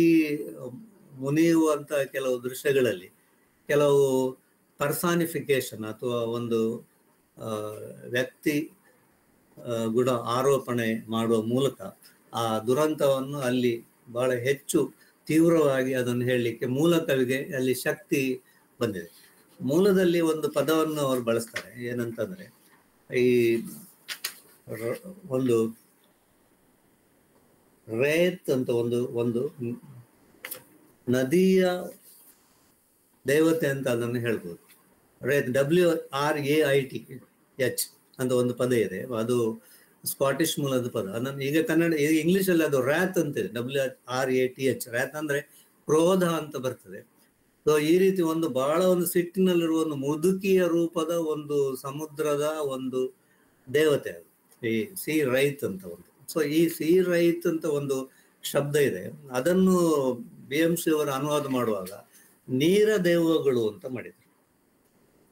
ಮುನಿಯುವಂತ ಕೆಲವು ದೃಶ್ಯಗಳಲ್ಲಿ ಕೆಲವು ಪರ್ಸಾನಿಫಿಕೇಶನ್ ಅಥವಾ ಒಂದು ವ್ಯಕ್ತಿ ಗುಣ ಆರೋಪಣೆ ಮಾಡುವ ಮೂಲಕ ಆ ದುರಂತವನ್ನು ಅಲ್ಲಿ ಬಹಳ ಹೆಚ್ಚು ತೀವ್ರವಾಗಿ ಅದನ್ನು ಹೇಳಲಿಕ್ಕೆ ಮೂಲ ಕವಿಗೆ ಅಲ್ಲಿ ಶಕ್ತಿ ಬಂದಿದೆ. ಮೂಲದಲ್ಲಿ ಒಂದು ಪದವನ್ನು ಅವರು ಬಳಸ್ತಾರೆ, ಏನಂತಂದ್ರೆ ಈ ಒಂದು ರೇತ್ ಅಂತ ಒಂದು ನದಿಯ ದೇವತೆ ಅಂತ ಅದನ್ನು ಹೇಳ್ಬೋದು. ರೇತ್ WRAIT H ಅಂತ ಒಂದು ಪದ ಇದೆ, ಅದು ಸ್ಕಾಟಿಷ್ ಮೂಲದ ಪದ. ಈಗ ಇಂಗ್ಲಿಷಲ್ಲಿ ಅದು ರ್ಯಾತ್ ಅಂತಿದೆ, WRATH. ರ್ಯಾತ್ ಅಂದ್ರೆ ಕ್ರೋಧ ಅಂತ ಬರ್ತದೆ. ಸೊ ಈ ರೀತಿ ಒಂದು ಬಹಳ ಒಂದು ಸಿಟ್ಟಿನಲ್ಲಿರುವ ಒಂದು ಮುದುಕಿಯ ರೂಪದ ಒಂದು ಸಮುದ್ರದ ಒಂದು ದೇವತೆ ಅದು, ಈ ಸಿ ರೈತ್ ಅಂತ ಒಂದು. ಸೊ ಈ ಸಿ ರೈತ್ ಅಂತ ಒಂದು ಶಬ್ದ ಇದೆ, ಅದನ್ನು BMC ಅವರು ಅನುವಾದ ಮಾಡುವಾಗ ನೀರ ದೇವಗಳು ಅಂತ ಮಾಡಿದ್ರು.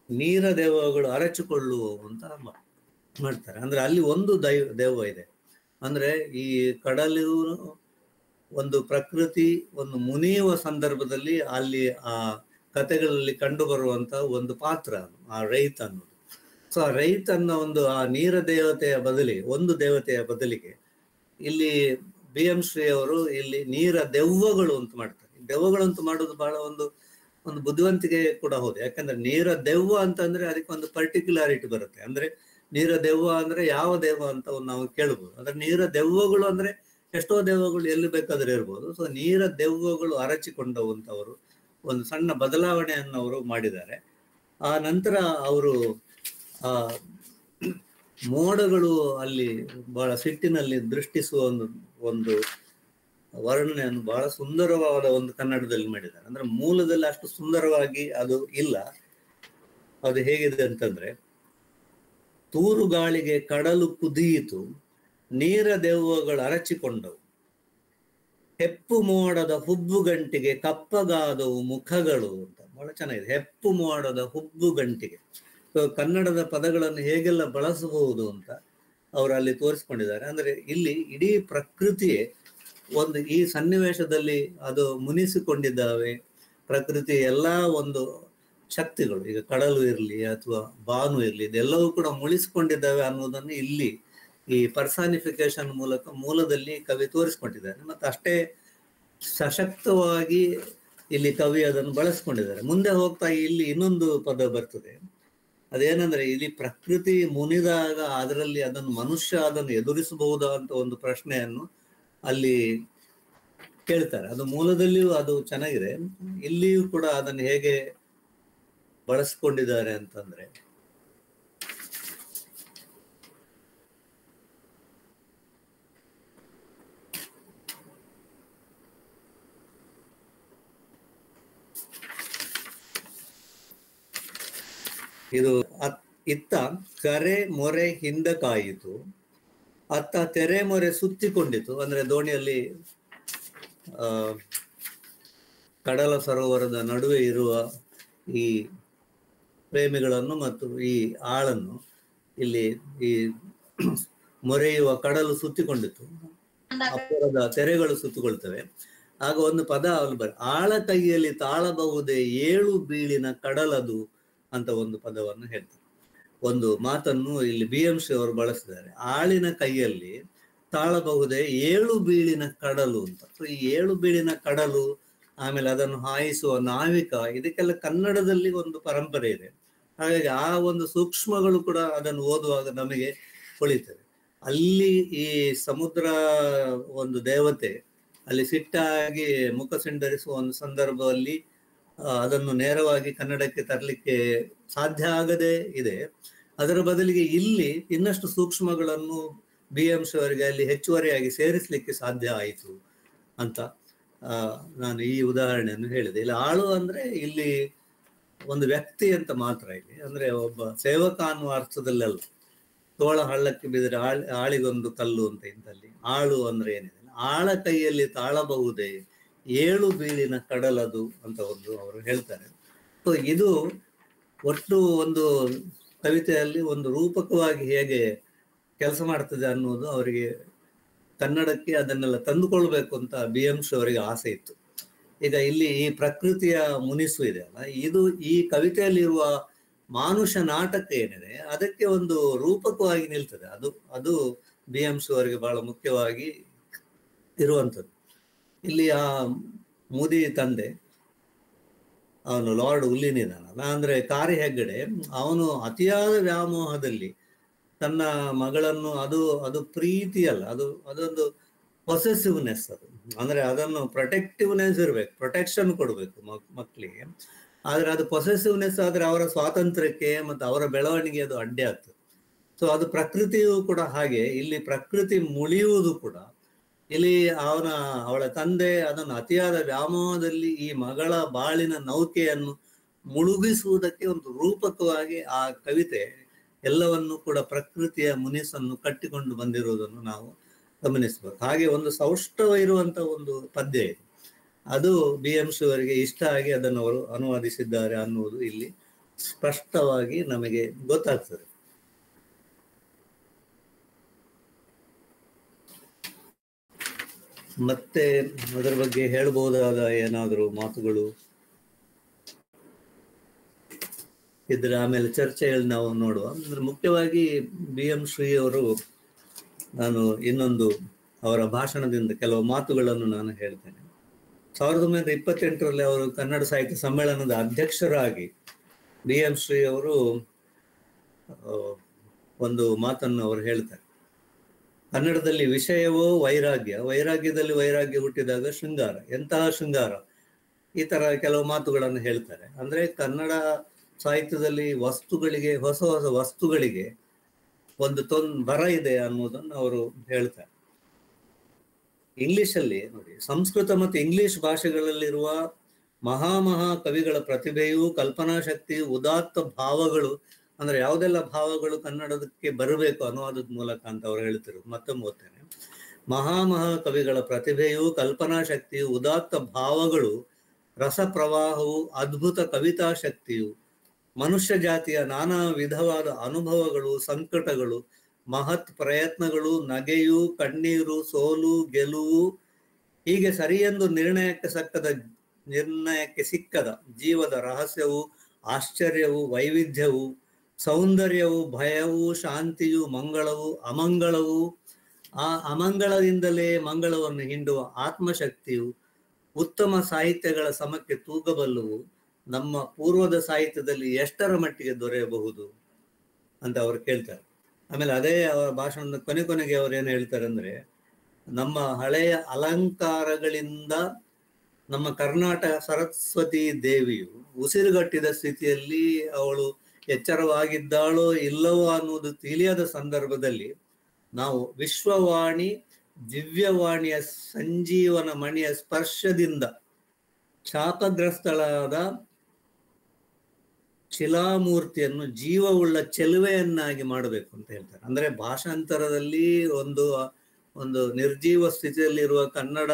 ನೀರ ದೇವಗಳು ಅರಚಿಕೊಳ್ಳುವ ಅಂತ ಮಾಡ್ತಾರೆ. ಅಂದ್ರೆ ಅಲ್ಲಿ ಒಂದು ದೇವ ಇದೆ. ಅಂದ್ರೆ ಈ ಕಡಲು ಒಂದು ಪ್ರಕೃತಿ ಒಂದು ಮುನಿಯುವ ಸಂದರ್ಭದಲ್ಲಿ ಅಲ್ಲಿ ಆ ಕಥೆಗಳಲ್ಲಿ ಕಂಡು ಬರುವಂತ ಒಂದು ಪಾತ್ರ ಆ ರೈತ ಅನ್ನೋದು. ಸೊ ಆ ರೈತ ಅನ್ನೋ ಆ ನೀರ ದೇವತೆಯ ಬದಲಿಗೆ, ಒಂದು ದೇವತೆಯ ಬದಲಿಗೆ ಇಲ್ಲಿ BMC ಅವರು ಇಲ್ಲಿ ನೀರ ದೆವ್ವಗಳು ಅಂತ ಮಾಡ್ತಾರೆ. ದೆವ್ವಗಳು ಅಂತ ಮಾಡೋದು ಬಹಳ ಒಂದು ಬುದ್ಧಿವಂತಿಕೆ ಕೂಡ ಹೌದು. ಯಾಕಂದ್ರೆ ನೀರ ದೆವ್ವ ಅಂತಂದ್ರೆ ಅದಕ್ಕೆ ಒಂದು ಪರ್ಟಿಕ್ಯುಲಾರಿಟಿ ಬರುತ್ತೆ. ಅಂದ್ರೆ ನೀರ ದೆವ್ವ ಅಂದ್ರೆ ಯಾವ ದೇವ ಅಂತ ನಾವು ಕೇಳ್ಬೋದು. ಅಂದ್ರೆ ನೀರ ದೆವ್ವಗಳು ಅಂದ್ರೆ ಎಷ್ಟೋ ದೆವ್ವಗಳು ಎಲ್ಲಿ ಬೇಕಾದ್ರೆ ಇರ್ಬೋದು. ಸೊ ನೀರ ದೆವ್ವಗಳು ಅರಚಿಕೊಂಡವಂತವರು ಒಂದು ಸಣ್ಣ ಬದಲಾವಣೆಯನ್ನು ಅವರು ಮಾಡಿದ್ದಾರೆ. ಆ ನಂತರ ಅವರು ಆ ಮೋಡಗಳು ಅಲ್ಲಿ ಬಹಳ ಸಿಟ್ಟಿನಲ್ಲಿ ದೃಷ್ಟಿಸುವ ಒಂದು ವರ್ಣನೆಯನ್ನು ಬಹಳ ಸುಂದರವಾದ ಒಂದು ಕನ್ನಡದಲ್ಲಿ ಮಾಡಿದ್ದಾರೆ. ಅಂದ್ರೆ ಮೂಲದಲ್ಲಿ ಅಷ್ಟು ಸುಂದರವಾಗಿ ಅದು ಇಲ್ಲ. ಅದು ಹೇಗಿದೆ ಅಂತಂದ್ರೆ, ತೂರು ಗಾಳಿಗೆ ಕಡಲು ಕುದಿಯಿತು, ನೀರ ದೆವ್ವಗಳು ಅರಚಿಕೊಂಡವು, ಹೆಪ್ಪು ಮೋಡದ ಹುಬ್ಬು ಗಂಟಿಗೆ ಕಪ್ಪಗಾದವು ಮುಖಗಳು ಅಂತ. ಬಹಳ ಚೆನ್ನಾಗಿದೆ, ಹೆಪ್ಪು ಮೋಡದ ಹುಬ್ಬು ಗಂಟಿಗೆ. ಕನ್ನಡದ ಪದಗಳನ್ನು ಹೇಗೆಲ್ಲ ಬಳಸಬಹುದು ಅಂತ ಅವರು ಅಲ್ಲಿ ತೋರಿಸ್ಕೊಂಡಿದ್ದಾರೆ. ಅಂದ್ರೆ ಇಲ್ಲಿ ಇಡೀ ಪ್ರಕೃತಿಯೇ ಈ ಸನ್ನಿವೇಶದಲ್ಲಿ ಅದು ಮುನಿಸಿಕೊಂಡಿದ್ದಾವೆ. ಪ್ರಕೃತಿ ಎಲ್ಲಾ ಒಂದು ಶಕ್ತಿಗಳು, ಈಗ ಕಡಲು ಇರಲಿ ಅಥವಾ ಬಾನು ಇರಲಿ, ಇದೆಲ್ಲವೂ ಕೂಡ ಮುಳಿಸಿಕೊಂಡಿದ್ದಾವೆ ಅನ್ನೋದನ್ನು ಇಲ್ಲಿ ಈ ಪರ್ಸಾನಿಫಿಕೇಶನ್ ಮೂಲಕ ಮೂಲದಲ್ಲಿ ಕವಿ ತೋರಿಸ್ಕೊಂಡಿದ್ದಾರೆ. ಮತ್ತೆ ಅಷ್ಟೇ ಸಶಕ್ತವಾಗಿ ಇಲ್ಲಿ ಕವಿ ಅದನ್ನು ಬಳಸ್ಕೊಂಡಿದ್ದಾರೆ. ಮುಂದೆ ಹೋಗ್ತಾ ಇಲ್ಲಿ ಇನ್ನೊಂದು ಪದ ಬರ್ತದೆ, ಅದೇನಂದ್ರೆ ಇಲ್ಲಿ ಪ್ರಕೃತಿ ಮುನಿದಾಗ ಅದರಲ್ಲಿ ಅದನ್ನು ಮನುಷ್ಯ ಅದನ್ನು ಎದುರಿಸಬಹುದಾ ಅಂತ ಒಂದು ಪ್ರಶ್ನೆಯನ್ನು ಅಲ್ಲಿ ಕೇಳ್ತಾರೆ. ಅದು ಮೂಲದಲ್ಲಿಯೂ ಅದು ಚೆನ್ನಾಗಿದೆ, ಇಲ್ಲಿಯೂ ಕೂಡ ಅದನ್ನು ಹೇಗೆ ಬಳಸ್ಕೊಂಡಿದ್ದಾರೆ ಅಂತಂದ್ರೆ, ಇದು ಇತ್ತ ಕರೆ ಮೊರೆ ಹಿಂದ ಕಾಯಿತು, ಅತ್ತ ತೆರೆ ಮೊರೆ ಸುತ್ತಿಕೊಂಡಿತು. ಅಂದ್ರೆ ದೋಣಿಯಲ್ಲಿ ಕಡಲ ಸರೋವರದ ನಡುವೆ ಇರುವ ಈ ಪ್ರೇಮಿಗಳನ್ನು ಮತ್ತು ಈ ಆಳನ್ನು ಇಲ್ಲಿ ಈ ಮೊರೆಯುವ ಕಡಲು ಸುತ್ತಿಕೊಂಡಿತು, ಅಪ್ಪರದ ತೆರೆಗಳು ಸುತ್ತಿಕೊಳ್ತವೆ. ಆಗ ಒಂದು ಪದ ಅಲ್ಲಿ ಆಳ ಕೈಯಲ್ಲಿ ತಾಳಬಹುದೇ ಏಳು ಬೀಳಿನ ಕಡಲದು ಅಂತ ಒಂದು ಪದವನ್ನು ಹೇಳ್ತಾರೆ. ಒಂದು ಮಾತನ್ನು ಇಲ್ಲಿ BMC ಅವರು ಬಳಸಿದ್ದಾರೆ, ಆಳಿನ ಕೈಯಲ್ಲಿ ತಾಳಬಹುದೇ ಏಳು ಬೀಳಿನ ಕಡಲು ಅಂತ. ಸೊ ಈ ಏಳು ಬೀಳಿನ ಕಡಲು, ಆಮೇಲೆ ಅದನ್ನು ಹಾಯಿಸುವ ನಾವಿಕ, ಇದಕ್ಕೆಲ್ಲ ಕನ್ನಡದಲ್ಲಿ ಒಂದು ಪರಂಪರೆ ಇದೆ. ಹಾಗಾಗಿ ಆ ಒಂದು ಸೂಕ್ಷ್ಮಗಳು ಕೂಡ ಅದನ್ನು ಓದುವಾಗ ನಮಗೆ ಹೊಳಿತವೆ. ಅಲ್ಲಿ ಈ ಸಮುದ್ರ ಒಂದು ದೇವತೆ ಅಲ್ಲಿ ಸಿಟ್ಟಾಗಿ ಮುಖ ಸಿಂಡರಿಸುವ ಒಂದು ಸಂದರ್ಭದಲ್ಲಿ ಅದನ್ನು ನೇರವಾಗಿ ಕನ್ನಡಕ್ಕೆ ತರಲಿಕ್ಕೆ ಸಾಧ್ಯ ಆಗದೇ ಇದೆ. ಅದರ ಬದಲಿಗೆ ಇಲ್ಲಿ ಇನ್ನಷ್ಟು ಸೂಕ್ಷ್ಮಗಳನ್ನು BMC ಅವರಿಗೆ ಅಲ್ಲಿ ಹೆಚ್ಚುವರಿಯಾಗಿ ಸೇರಿಸಲಿಕ್ಕೆ ಸಾಧ್ಯ ಆಯಿತು ಅಂತ ನಾನು ಈ ಉದಾಹರಣೆಯನ್ನು ಹೇಳಿದೆ. ಇಲ್ಲಿ ಆಳು ಅಂದ್ರೆ ಇಲ್ಲಿ ಒಂದು ವ್ಯಕ್ತಿ ಅಂತ ಮಾತ್ರ, ಇಲ್ಲಿ ಅಂದ್ರೆ ಒಬ್ಬ ಸೇವಕ ಅನ್ನುವ ಅರ್ಥದಲ್ಲೆಲ್ಲ. ತೋಳ ಹಳ್ಳಕ್ಕೆ ಬಿದ್ದರೆ ಆಳಿಗೊಂದು ಕಲ್ಲು ಅಂತ ಇಂತಲ್ಲಿ ಆಳು ಅಂದ್ರೆ ಏನಿದೆ, ಆಳ ಕೈಯಲ್ಲಿ ತಾಳಬಹುದೇ ಏಳು ಬೀಳಿನ ಕಡಲದು ಅಂತ ಒಂದು ಅವರು ಹೇಳ್ತಾರೆ. ಸೊ ಇದು ಒಟ್ಟು ಒಂದು ಕವಿತೆಯಲ್ಲಿ ಒಂದು ರೂಪಕವಾಗಿ ಹೇಗೆ ಕೆಲಸ ಮಾಡ್ತದೆ ಅನ್ನೋದು ಅವರಿಗೆ ಕನ್ನಡಕ್ಕೆ ಅದನ್ನೆಲ್ಲ ತಂದುಕೊಳ್ಬೇಕು ಅಂತ BMC ಅವರಿಗೆ ಆಸೆ ಇತ್ತು. ಈಗ ಇಲ್ಲಿ ಈ ಪ್ರಕೃತಿಯ ಮುನಿಸು ಇದೆ ಅಲ್ಲ, ಇದು ಈ ಕವಿತೆಯಲ್ಲಿರುವ ಮಾನುಷ ನಾಟಕ ಏನಿದೆ ಅದಕ್ಕೆ ಒಂದು ರೂಪಕವಾಗಿ ನಿಲ್ತದೆ. ಅದು BMC ಅವರಿಗೆ ಬಹಳ ಮುಖ್ಯವಾಗಿ ಇರುವಂಥದ್ದು. ಇಲ್ಲಿ ಆ ಮುದಿ ತಂದೆ, ಅವನು ಲಾರ್ಡ್ ಉಲ್ಲಿನಿದಾನಲ್ಲ, ಅಂದ್ರೆ ಕಾರಿ ಹೆಗ್ಗಡೆ, ಅವನು ಅತಿಯಾದ ವ್ಯಾಮೋಹದಲ್ಲಿ ತನ್ನ ಮಗಳನ್ನು, ಅದು ಪ್ರೀತಿ ಅಲ್ಲ, ಅದೊಂದು ಪೊಸೆಸಿವ್ನೆಸ್. ಅದು ಅಂದ್ರೆ ಅದನ್ನು ಪ್ರೊಟೆಕ್ಟಿವ್ನೆಸ್ ಇರ್ಬೇಕು, ಪ್ರೊಟೆಕ್ಷನ್ ಕೊಡ್ಬೇಕು ಮಕ್ಕಳಿಗೆ. ಆದ್ರೆ ಅದು ಪೊಸೆಸಿವ್ನೆಸ್ ಆದ್ರೆ ಅವರ ಸ್ವಾತಂತ್ರ್ಯಕ್ಕೆ ಮತ್ತು ಅವರ ಬೆಳವಣಿಗೆ ಅದು ಅಡ್ಡಿ ಆಗ್ತದೆ. ಸೊ ಅದು ಪ್ರಕೃತಿಯೂ ಕೂಡ ಹಾಗೆ. ಇಲ್ಲಿ ಪ್ರಕೃತಿ ಮುಳಿಯುವುದು ಕೂಡ, ಇಲ್ಲಿ ಅವಳ ತಂದೆ ಅದನ್ನು ಅತಿಯಾದ ವ್ಯಾಮೋಹದಲ್ಲಿ ಈ ಮಗಳ ಬಾಳಿನ ನೌಕೆಯನ್ನು ಮುಳುಗಿಸುವುದಕ್ಕೆ ಒಂದು ರೂಪಕವಾಗಿ ಆ ಕವಿತೆ ಎಲ್ಲವನ್ನು ಕೂಡ ಪ್ರಕೃತಿಯ ಮುನಿಸನ್ನು ಕಟ್ಟಿಕೊಂಡು ಬಂದಿರುವುದನ್ನು ನಾವು ಗಮನಿಸಬೇಕು. ಹಾಗೆ ಒಂದು ಸೌಷ್ಠವ ಇರುವಂತ ಒಂದು ಪದ್ಯ ಇದೆ, ಅದು BMC ಅವರಿಗೆ ಇಷ್ಟ ಆಗಿ ಅದನ್ನು ಅವರು ಅನುವಾದಿಸಿದ್ದಾರೆ ಅನ್ನುವುದು ಇಲ್ಲಿ ಸ್ಪಷ್ಟವಾಗಿ ನಮಗೆ ಗೊತ್ತಾಗ್ತದೆ. ಮತ್ತೆ ಅದರ ಬಗ್ಗೆ ಹೇಳಬಹುದಾದ ಏನಾದರೂ ಮಾತುಗಳು ಇದ್ರೆ ಆಮೇಲೆ ಚರ್ಚೆಯಲ್ಲಿ ನಾವು ನೋಡುವ. ಅಂದ್ರೆ ಮುಖ್ಯವಾಗಿ BMC ಅವರು, ನಾನು ಇನ್ನೊಂದು ಅವರ ಭಾಷಣದಿಂದ ಕೆಲವು ಮಾತುಗಳನ್ನು ನಾನು ಹೇಳ್ತೇನೆ. 1928ರಲ್ಲಿ ಅವರು ಕನ್ನಡ ಸಾಹಿತ್ಯ ಸಮ್ಮೇಳನದ ಅಧ್ಯಕ್ಷರಾಗಿ BMC ಅವರು ಒಂದು ಮಾತನ್ನು ಅವರು ಹೇಳ್ತಾರೆ. ಕನ್ನಡದಲ್ಲಿ ವಿಷಯವೋ ವೈರಾಗ್ಯ, ವೈರಾಗ್ಯದಲ್ಲಿ ವೈರಾಗ್ಯ ಹುಟ್ಟಿದಾಗ ಶೃಂಗಾರ, ಎಂತಹ ಶೃಂಗಾರ, ಈ ತರ ಕೆಲವು ಮಾತುಗಳನ್ನು ಹೇಳ್ತಾರೆ. ಅಂದ್ರೆ ಕನ್ನಡ ಸಾಹಿತ್ಯದಲ್ಲಿ ವಸ್ತುಗಳಿಗೆ, ಹೊಸ ಹೊಸ ವಸ್ತುಗಳಿಗೆ ಒಂದು ಬರ ಇದೆ ಅನ್ನೋದನ್ನು ಅವರು ಹೇಳ್ತಾರೆ. ಇಂಗ್ಲಿಷಲ್ಲಿ ನೋಡಿ, ಸಂಸ್ಕೃತ ಮತ್ತು ಇಂಗ್ಲಿಷ್ ಭಾಷೆಗಳಲ್ಲಿರುವ ಮಹಾ ಕವಿಗಳ ಪ್ರತಿಭೆಯು, ಕಲ್ಪನಾ ಶಕ್ತಿಯು, ಉದಾತ್ತ ಭಾವಗಳು, ಅಂದ್ರೆ ಯಾವುದೆಲ್ಲ ಭಾವಗಳು ಕನ್ನಡಕ್ಕೆ ಬರಬೇಕು ಅನುವಾದದ ಮೂಲಕ ಅಂತ ಅವ್ರು ಹೇಳ್ತಿರೋದು. ಮತ್ತೊಮ್ಮೆ ಓದ್ತೇನೆ. ಮಹಾ ಕವಿಗಳ ಪ್ರತಿಭೆಯು, ಕಲ್ಪನಾ ಶಕ್ತಿಯು, ಉದಾತ್ತ ಭಾವಗಳು, ರಸಪ್ರವಾಹವು, ಅದ್ಭುತ ಕವಿತಾ ಶಕ್ತಿಯು, ಮನುಷ್ಯ ಜಾತಿಯ ನಾನಾ ವಿಧವಾದ ಅನುಭವಗಳು, ಸಂಕಟಗಳು, ಮಹತ್ ಪ್ರಯತ್ನಗಳು, ನಗೆಯು, ಕಣ್ಣೀರು, ಸೋಲು, ಗೆಲುವು, ಹೀಗೆ ಸರಿಯೆಂದು ನಿರ್ಣಯಕ್ಕೆ ಸಿಕ್ಕದ ಜೀವದ ರಹಸ್ಯವು, ಆಶ್ಚರ್ಯವು, ವೈವಿಧ್ಯವು, ಸೌಂದರ್ಯವು, ಭಯವು, ಶಾಂತಿಯು, ಮಂಗಳವು, ಅಮಂಗಳವು, ಆ ಅಮಂಗಳದಿಂದಲೇ ಮಂಗಳವನ್ನು ಹಿಂಡುವ ಆತ್ಮಶಕ್ತಿಯು, ಉತ್ತಮ ಸಾಹಿತ್ಯಗಳ ಸಮಕ್ಕೆ ತೂಗಬಲ್ಲವು, ನಮ್ಮ ಪೂರ್ವದ ಸಾಹಿತ್ಯದಲ್ಲಿ ಎಷ್ಟರ ಮಟ್ಟಿಗೆ ದೊರೆಯಬಹುದು ಅಂತ ಅವರು ಕೇಳ್ತಾರೆ. ಆಮೇಲೆ ಅದೇ ಅವರ ಭಾಷಣದ ಕೊನೆಗೆ ಅವ್ರು ಏನು ಹೇಳ್ತಾರೆ ಅಂದ್ರೆ, ನಮ್ಮ ಹಳೆಯ ಅಲಂಕಾರಗಳಿಂದ ನಮ್ಮ ಕರ್ನಾಟಕ ಸರಸ್ವತಿ ದೇವಿಯು ಉಸಿರುಗಟ್ಟಿದ ಸ್ಥಿತಿಯಲ್ಲಿ ಅವಳು ಎಚ್ಚರವಾಗಿದ್ದಾಳೋ ಇಲ್ಲವೋ ಅನ್ನೋದು ತಿಳಿಯದ ಸಂದರ್ಭದಲ್ಲಿ ನಾವು ವಿಶ್ವವಾಣಿ ದಿವ್ಯವಾಣಿಯ ಸಂಜೀವನ ಮಣಿಯ ಸ್ಪರ್ಶದಿಂದ ಶಾಪಗ್ರಸ್ತಳಾದ ಶಿಲಾಮೂರ್ತಿಯನ್ನು ಜೀವವುಳ್ಳ ಚೆಲುವೆಯನ್ನಾಗಿ ಮಾಡಬೇಕು ಅಂತ ಹೇಳ್ತಾರೆ. ಅಂದ್ರೆ ಭಾಷಾಂತರದಲ್ಲಿ ಒಂದು ನಿರ್ಜೀವ ಸ್ಥಿತಿಯಲ್ಲಿರುವ ಕನ್ನಡ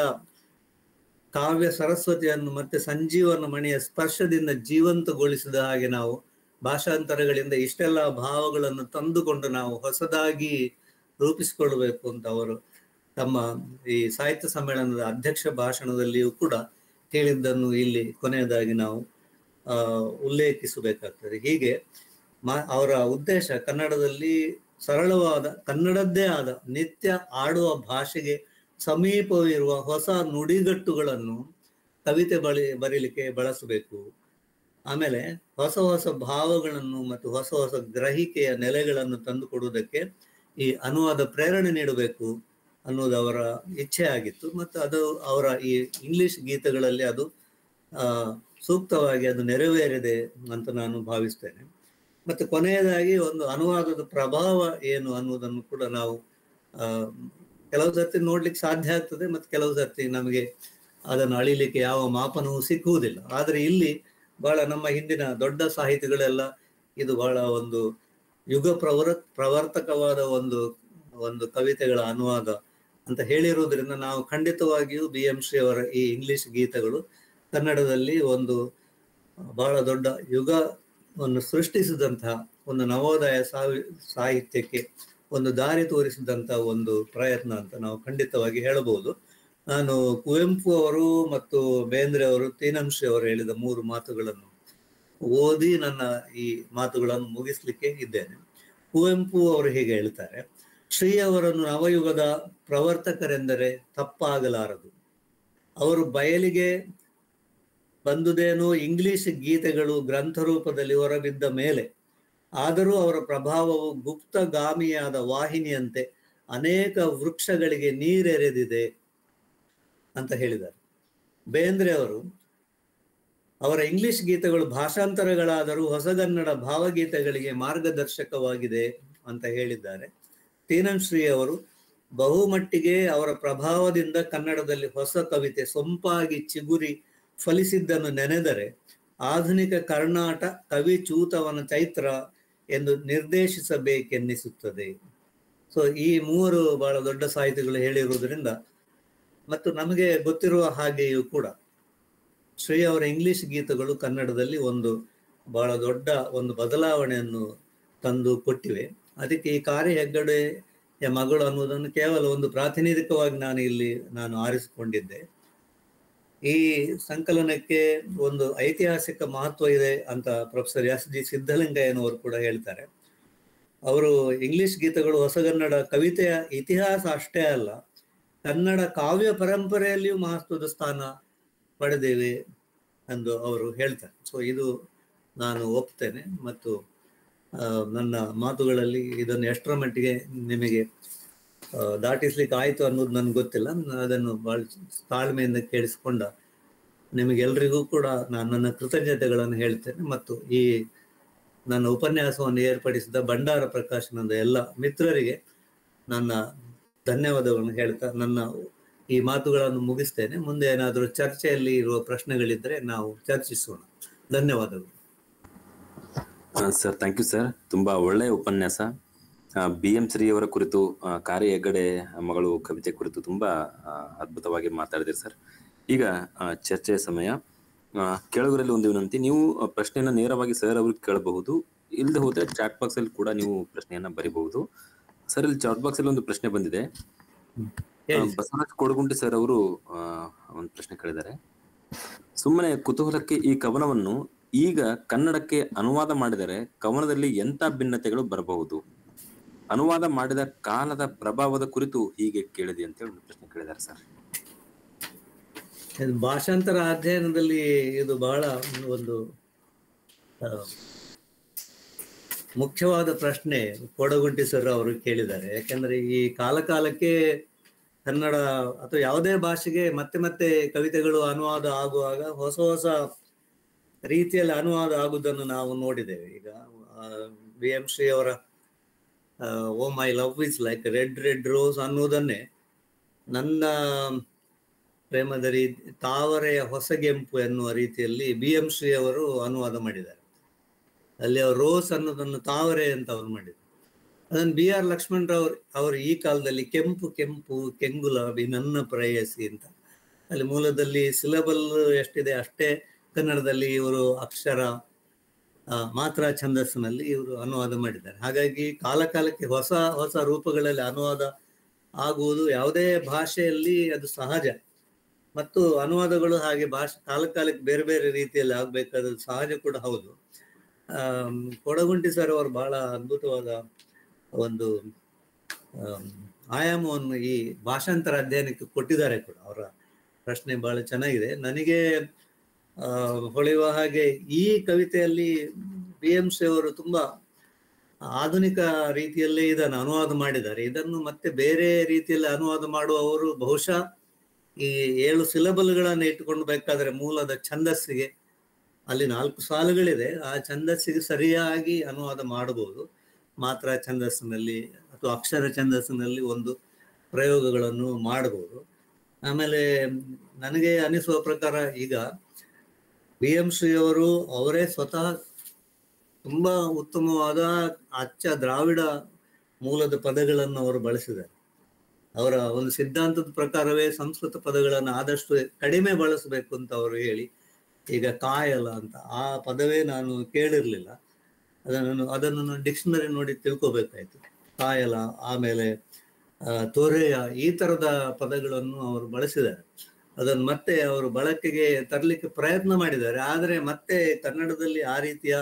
ಕಾವ್ಯ ಸರಸ್ವತಿಯನ್ನು ಮತ್ತೆ ಸಂಜೀವನ ಮಣಿಯ ಸ್ಪರ್ಶದಿಂದ ಜೀವಂತಗೊಳಿಸಿದ ಹಾಗೆ ನಾವು ಭಾಷಾಂತರಗಳಿಂದ ಇಷ್ಟೆಲ್ಲ ಭಾವಗಳನ್ನು ತಂದುಕೊಂಡು ನಾವು ಹೊಸದಾಗಿ ರೂಪಿಸಿಕೊಳ್ಬೇಕು ಅಂತ ಅವರು ತಮ್ಮ ಈ ಸಾಹಿತ್ಯ ಸಮ್ಮೇಳನದ ಅಧ್ಯಕ್ಷ ಭಾಷಣದಲ್ಲಿಯೂ ಕೂಡ ಹೇಳಿದ್ದನ್ನು ಇಲ್ಲಿ ಕೊನೆಯದಾಗಿ ನಾವು ಉಲ್ಲೇಖಿಸಬೇಕಾಗ್ತದೆ. ಹೀಗೆ ಅವರ ಉದ್ದೇಶ ಕನ್ನಡದಲ್ಲಿ ಸರಳವಾದ ಕನ್ನಡದ್ದೇ ಆದ ನಿತ್ಯ ಆಡುವ ಭಾಷೆಗೆ ಸಮೀಪವಿರುವ ಹೊಸ ನುಡಿಗಟ್ಟುಗಳನ್ನು ಕವಿತೆ ಬರೀಲಿಕ್ಕೆ ಬಳಸಬೇಕು. ಆಮೇಲೆ ಹೊಸ ಹೊಸ ಭಾವಗಳನ್ನು ಮತ್ತು ಹೊಸ ಹೊಸ ಗ್ರಹಿಕೆಯ ನೆಲೆಗಳನ್ನು ತಂದುಕೊಡುವುದಕ್ಕೆ ಈ ಅನುವಾದ ಪ್ರೇರಣೆ ನೀಡಬೇಕು ಅನ್ನೋದು ಅವರ ಇಚ್ಛೆ ಆಗಿತ್ತು. ಮತ್ತು ಅದು ಅವರ ಈ ಇಂಗ್ಲಿಷ್ ಗೀತೆಗಳಲ್ಲಿ ಅದು ಸೂಕ್ತವಾಗಿ ಅದು ನೆರವೇರಿದೆ ಅಂತ ನಾನು ಭಾವಿಸ್ತೇನೆ. ಮತ್ತು ಕೊನೆಯದಾಗಿ ಒಂದು ಅನುವಾದದ ಪ್ರಭಾವ ಏನು ಅನ್ನೋದನ್ನು ಕೂಡ ನಾವು ಕೆಲವು ಸರ್ತಿ ನೋಡ್ಲಿಕ್ಕೆ ಸಾಧ್ಯ ಆಗ್ತದೆ, ಮತ್ತು ಕೆಲವು ಸರ್ತಿ ನಮಗೆ ಅದನ್ನು ಅಳಿಲಿಕ್ಕೆ ಯಾವ ಮಾಪನವೂ ಸಿಕ್ಕುವುದಿಲ್ಲ. ಆದರೆ ಇಲ್ಲಿ ಬಹಳ ನಮ್ಮ ಹಿಂದಿನ ದೊಡ್ಡ ಸಾಹಿತಿಗಳೆಲ್ಲ ಇದು ಬಹಳ ಒಂದು ಯುಗ ಪ್ರವರ್ತಕವಾದ ಒಂದು ಕವಿತೆಗಳ ಅನುವಾದ ಅಂತ ಹೇಳಿರುವುದರಿಂದ ನಾವು ಖಂಡಿತವಾಗಿಯೂ BM ಶ್ರೀ ಅವರ ಈ ಇಂಗ್ಲಿಷ್ ಗೀತೆಗಳು ಕನ್ನಡದಲ್ಲಿ ಒಂದು ಬಹಳ ದೊಡ್ಡ ಯುಗವನ್ನು ಸೃಷ್ಟಿಸಿದಂತಹ ಒಂದು ನವೋದಯ ಸಾಹಿತ್ಯಕ್ಕೆ ಒಂದು ದಾರಿ ತೋರಿಸಿದಂತಹ ಒಂದು ಪ್ರಯತ್ನ ಅಂತ ನಾವು ಖಂಡಿತವಾಗಿ ಹೇಳಬಹುದು. ನಾನು ಕುವೆಂಪು ಅವರು ಮತ್ತು ಬೇಂದ್ರೆ ಅವರು ತೀನಂಶ್ರೀ ಅವರು ಹೇಳಿದ 3 ಮಾತುಗಳನ್ನು ಓದಿ ನನ್ನ ಈ ಮಾತುಗಳನ್ನು ಮುಗಿಸ್ಲಿಕ್ಕೆ ಇದ್ದೇನೆ. ಕುವೆಂಪು ಅವರು ಹೀಗೆ ಹೇಳ್ತಾರೆ: ಶ್ರೀ ಅವರನ್ನು ನವಯುಗದ ಪ್ರವರ್ತಕರೆಂದರೆ ತಪ್ಪಾಗಲಾರದು. ಅವರು ಬಯಲಿಗೆ ಬಂದುದೇನೋ ಇಂಗ್ಲಿಷ್ ಗೀತೆಗಳು ಗ್ರಂಥರೂಪದಲ್ಲಿ ಹೊರಬಿದ್ದ ಮೇಲೆ, ಆದರೂ ಅವರ ಪ್ರಭಾವವು ಗುಪ್ತಗಾಮಿಯಾದ ವಾಹಿನಿಯಂತೆ ಅನೇಕ ವೃಕ್ಷಗಳಿಗೆ ನೀರೆರೆದಿದೆ ಅಂತ ಹೇಳಿದ್ದಾರೆ. ಬೇಂದ್ರೆ ಅವರು ಅವರ ಇಂಗ್ಲಿಷ್ ಗೀತೆಗಳು ಭಾಷಾಂತರಗಳಾದರೂ ಹೊಸಗನ್ನಡ ಭಾವಗೀತೆಗಳಿಗೆ ಮಾರ್ಗದರ್ಶಕವಾಗಿದೆ ಅಂತ ಹೇಳಿದ್ದಾರೆ. ತೀನಂಶ್ರೀ ಅವರು ಬಹುಮಟ್ಟಿಗೆ ಅವರ ಪ್ರಭಾವದಿಂದ ಕನ್ನಡದಲ್ಲಿ ಹೊಸ ಕವಿತೆ ಸೊಂಪಾಗಿ ಚಿಗುರಿ ಫಲಿಸಿದ್ದನ್ನು ನೆನೆದರೆ ಆಧುನಿಕ ಕರ್ನಾಟ ಕವಿಚೂತವನ ಚೈತ್ರ ಎಂದು ನಿರ್ದೇಶಿಸಬೇಕೆನ್ನಿಸುತ್ತದೆ. ಸೊ ಈ 3 ಬಹಳ ದೊಡ್ಡ ಸಾಹಿತಿಗಳು ಹೇಳಿರುವುದರಿಂದ, ಮತ್ತು ನಮಗೆ ಗೊತ್ತಿರುವ ಹಾಗೆಯೂ ಕೂಡ ಶ್ರೀ ಅವರ ಇಂಗ್ಲಿಷ್ ಗೀತೆಗಳು ಕನ್ನಡದಲ್ಲಿ ಒಂದು ಬಹಳ ದೊಡ್ಡ ಒಂದು ಬದಲಾವಣೆಯನ್ನು ತಂದು ಕೊಟ್ಟಿವೆ. ಅದಕ್ಕೆ ಈ ಕಾರಿ ಹೆಗ್ಗಡೆಯ ಮಗಳು ಅನ್ನುವುದನ್ನು ಕೇವಲ ಒಂದು ಪ್ರಾತಿನಿಧಿಕವಾಗಿ ನಾನು ಆರಿಸಿಕೊಂಡಿದ್ದೆ. ಈ ಸಂಕಲನಕ್ಕೆ ಒಂದು ಐತಿಹಾಸಿಕ ಮಹತ್ವ ಇದೆ ಅಂತ ಪ್ರೊಫೆಸರ್ SG ಸಿದ್ಧಲಿಂಗಯ್ಯನವರು ಕೂಡ ಹೇಳ್ತಾರೆ. ಅವರು ಇಂಗ್ಲಿಷ್ ಗೀತೆಗಳು ಹೊಸಗನ್ನಡ ಕವಿತೆಯ ಇತಿಹಾಸ ಅಷ್ಟೇ ಅಲ್ಲ, ಕನ್ನಡ ಕಾವ್ಯ ಪರಂಪರೆಯಲ್ಲಿಯೂ ಮಹತ್ವದ ಸ್ಥಾನ ಪಡೆದಿವೆ ಎಂದು ಅವರು ಹೇಳ್ತಾರೆ. ಸೊ ಇದು ನಾನು ಒಪ್ತೇನೆ. ಮತ್ತು ನನ್ನ ಮಾತುಗಳಲ್ಲಿ ಇದನ್ನು ಎಷ್ಟರ ಮಟ್ಟಿಗೆ ನಿಮಗೆ ದಾಟಿಸ್ಲಿಕ್ಕೆ ಆಯಿತು ಅನ್ನೋದು ನನಗೆ ಗೊತ್ತಿಲ್ಲ. ಅದನ್ನು ಭಾಳ ತಾಳ್ಮೆಯಿಂದ ಕೇಳಿಸಿಕೊಂಡ ನಿಮಗೆಲ್ರಿಗೂ ಕೂಡ ನಾನು ನನ್ನ ಕೃತಜ್ಞತೆಗಳನ್ನು ಹೇಳ್ತೇನೆ. ಮತ್ತು ಈ ನನ್ನ ಉಪನ್ಯಾಸವನ್ನು ಏರ್ಪಡಿಸಿದ ಭಂಡಾರ ಪ್ರಕಾಶನದ ಎಲ್ಲ ಮಿತ್ರರಿಗೆ ನನ್ನ ಧನ್ಯವಾದಗಳನ್ನು ಹೇಳ್ತಾ ನನ್ನ ಈ ಮಾತುಗಳನ್ನು ಮುಗಿಸ್ತೇನೆ. ಮುಂದೆ ಏನಾದರೂ ಚರ್ಚೆಯಲ್ಲಿ ಇರುವ ಪ್ರಶ್ನೆಗಳಿದ್ದರೆ ನಾವು ಚರ್ಚಿಸೋಣ. ಧನ್ಯವಾದಗಳು. Sir, thank you sir. ತುಂಬಾ ಒಳ್ಳೆಯ ಉಪನ್ಯಾಸ. BM ಶ್ರೀ ಅವರ ಕುರಿತು, ಕಾರಿ ಹೆಗ್ಗಡೆ ಮಗಳು ಕವಿತೆ ಕುರಿತು ತುಂಬಾ ಅದ್ಭುತವಾಗಿ ಮಾತಾಡಿದಿರಿ ಸರ್. ಈಗ ಚರ್ಚೆಯ ಸಮಯ. ಕೇಳುಗರಲ್ಲಿ ಒಂದು ವಿನಂತಿ, ನೀವು ಪ್ರಶ್ನೆಯನ್ನ ನೇರವಾಗಿ ಸರ್ ಅವ್ರಿಗೆ ಕೇಳಬಹುದು. ಇಲ್ಲದೆ ಹೋದ್ರೆ ಚಾಟ್ ಬಾಕ್ಸ್ ಅಲ್ಲಿ ಕೂಡ ನೀವು ಪ್ರಶ್ನೆಯನ್ನ ಬರೀಬಹುದು. ಸರ್, ಇಲ್ಲಿ ಚಾಟ್ ಬಾಕ್ಸ್ ಅಲ್ಲಿ ಒಂದು ಪ್ರಶ್ನೆ ಬಂದಿದೆ. ಬಸವರಾಜ್ ಕೊಡಗುಂಟಿ ಸರ್ ಅವರು ಒಂದು ಪ್ರಶ್ನೆ ಕೇಳಿದ್ದಾರೆ. ಸುಮ್ಮನೆ ಕುತೂಹಲಕ್ಕೆ ಈ ಕವನವನ್ನು ಈಗ ಕನ್ನಡಕ್ಕೆ ಅನುವಾದ ಮಾಡಿದರೆ ಕವನದಲ್ಲಿ ಎಂಥ ಭಿನ್ನತೆಗಳು ಬರಬಹುದು? ಅನುವಾದ ಮಾಡಿದ ಕಾಲದ ಪ್ರಭಾವದ ಕುರಿತು ಹೀಗೆ ಕೇಳಿದೆ ಅಂತ ಹೇಳಿ ಒಂದು ಪ್ರಶ್ನೆ ಕೇಳಿದ್ದಾರೆ ಸರ್. ಭಾಷಾಂತರ ಅಧ್ಯಯನದಲ್ಲಿ ಇದು ಬಹಳ ಒಂದು ಮುಖ್ಯವಾದ ಪ್ರಶ್ನೆ ಕೊಡಗುಂಟಿ ಸರ್ ಅವರು ಕೇಳಿದ್ದಾರೆ. ಯಾಕಂದ್ರೆ ಈ ಕಾಲಕ್ಕೆ ಕನ್ನಡ ಅಥವಾ ಯಾವುದೇ ಭಾಷೆಗೆ ಮತ್ತೆ ಮತ್ತೆ ಕವಿತೆಗಳು ಅನುವಾದ ಆಗುವಾಗ ಹೊಸ ಹೊಸ ರೀತಿಯಲ್ಲಿ ಅನುವಾದ ಆಗುವುದನ್ನು ನಾವು ನೋಡಿದ್ದೇವೆ. ಈಗ BM ಶ್ರೀ ಅವರ O my love is like red red rose ಅನ್ನುವುದನ್ನೇ ನನ್ನ ಪ್ರೇಮದ ತಾವರೆಯ ಹೊಸಗೆಂಪು ಎನ್ನುವ ರೀತಿಯಲ್ಲಿ BM ಶ್ರೀ ಅವರು ಅನುವಾದ ಮಾಡಿದ್ದಾರೆ. ಅಲ್ಲಿ ಅವರು ರೋಸ್ ಅನ್ನೋದನ್ನು ತಾವರೆ ಅಂತ ಅವರು ಮಾಡಿದ್ದಾರೆ. ಅದನ್ನು BR ಲಕ್ಷ್ಮಣರಾವ್ ಅವರು ಈ ಕಾಲದಲ್ಲಿ ಕೆಂಪು ಕೆಂಪು ಕೆಂಗುಲಾಬಿ ನನ್ನ ಪ್ರೇಯಸಿ ಅಂತ, ಅಲ್ಲಿ ಮೂಲದಲ್ಲಿ ಸಿಲಬಲ್ ಎಷ್ಟಿದೆ ಅಷ್ಟೇ ಕನ್ನಡದಲ್ಲಿ ಇವರು ಅಕ್ಷರ ಮಾತ್ರ ಛಂದಸ್ಸಿನಲ್ಲಿ ಇವರು ಅನುವಾದ ಮಾಡಿದ್ದಾರೆ. ಹಾಗಾಗಿ ಕಾಲ ಕಾಲಕ್ಕೆ ಹೊಸ ಹೊಸ ರೂಪಗಳಲ್ಲಿ ಅನುವಾದ ಆಗುವುದು ಯಾವುದೇ ಭಾಷೆಯಲ್ಲಿ ಅದು ಸಹಜ. ಮತ್ತು ಅನುವಾದಗಳು ಹಾಗೆ ಭಾಷೆ ಕಾಲ ಕಾಲಕ್ಕೆ ಬೇರೆ ಬೇರೆ ರೀತಿಯಲ್ಲಿ ಆಗ್ಬೇಕಾದ್ರೆ ಸಹಜ ಕೂಡ ಹೌದು. ಕೊಡಗುಂಟಿ ಸರ್ ಅವರು ಬಹಳ ಅದ್ಭುತವಾದ ಒಂದು ಆಯಾಮವನ್ನು ಈ ಭಾಷಾಂತರ ಅಧ್ಯಯನಕ್ಕೆ ಕೊಟ್ಟಿದ್ದಾರೆ ಕೂಡ. ಅವರ ಪ್ರಶ್ನೆ ಬಹಳ ಚೆನ್ನಾಗಿದೆ. ನನಗೆ ಹೊಳೆಯುವ ಹಾಗೆ ಈ ಕವಿತೆಯಲ್ಲಿ BM ಶ್ರೀ ಅವರು ತುಂಬಾ ಆಧುನಿಕ ರೀತಿಯಲ್ಲೇ ಇದನ್ನು ಅನುವಾದ ಮಾಡಿದ್ದಾರೆ. ಇದನ್ನು ಮತ್ತೆ ಬೇರೆ ರೀತಿಯಲ್ಲಿ ಅನುವಾದ ಮಾಡುವವರು ಬಹುಶಃ ಈ 7 ಸಿಲಬಲ್ಗಳನ್ನು ಇಟ್ಟುಕೊಂಡು ಬೇಕಾದ್ರೆ ಮೂಲದ ಛಂದಸ್ಸಿಗೆ, ಅಲ್ಲಿ 4 ಸಾಲುಗಳಿದೆ, ಆ ಛಂದಸ್ಸಿಗೆ ಸರಿಯಾಗಿ ಅನುವಾದ ಮಾಡಬಹುದು. ಮಾತ್ರ ಛಂದಸ್ಸಿನಲ್ಲಿ ಅಥವಾ ಅಕ್ಷರ ಛಂದಸ್ಸಿನಲ್ಲಿ ಒಂದು ಪ್ರಯೋಗಗಳನ್ನು ಮಾಡಬಹುದು. ಆಮೇಲೆ ನನಗೆ ಅನಿಸುವ ಪ್ರಕಾರ ಈಗ BM ಶ್ರೀ ಅವರು ಅವರೇ ಸ್ವತಃ ತುಂಬಾ ಉತ್ತಮವಾದ ಅಚ್ಚ ದ್ರಾವಿಡ ಮೂಲದ ಪದಗಳನ್ನು ಅವರು ಬಳಸಿದ್ದಾರೆ. ಅವರ ಒಂದು ಸಿದ್ಧಾಂತದ ಪ್ರಕಾರವೇ ಸಂಸ್ಕೃತ ಪದಗಳನ್ನು ಆದಷ್ಟು ಕಡಿಮೆ ಬಳಸಬೇಕು ಅಂತ ಅವರು ಹೇಳಿ, ಈಗ ಕಾಯಲ ಅಂತ ಆ ಪದವೇ ನಾನು ಕೇಳಿರ್ಲಿಲ್ಲ, ಅದನ್ನು ನಾನು ಡಿಕ್ಷನರಿ ನೋಡಿ ತಿಳ್ಕೊಬೇಕಾಯ್ತು. ಕಾಯಲ, ಆಮೇಲೆ ತೊರೆಯ, ಈ ತರದ ಪದಗಳನ್ನು ಅವರು ಬಳಸಿದ್ದಾರೆ. ಅದನ್ನು ಮತ್ತೆ ಅವರು ಬಳಕೆಗೆ ತರಲಿಕ್ಕೆ ಪ್ರಯತ್ನ ಮಾಡಿದ್ದಾರೆ. ಆದರೆ ಮತ್ತೆ ಕನ್ನಡದಲ್ಲಿ ಆ ರೀತಿಯ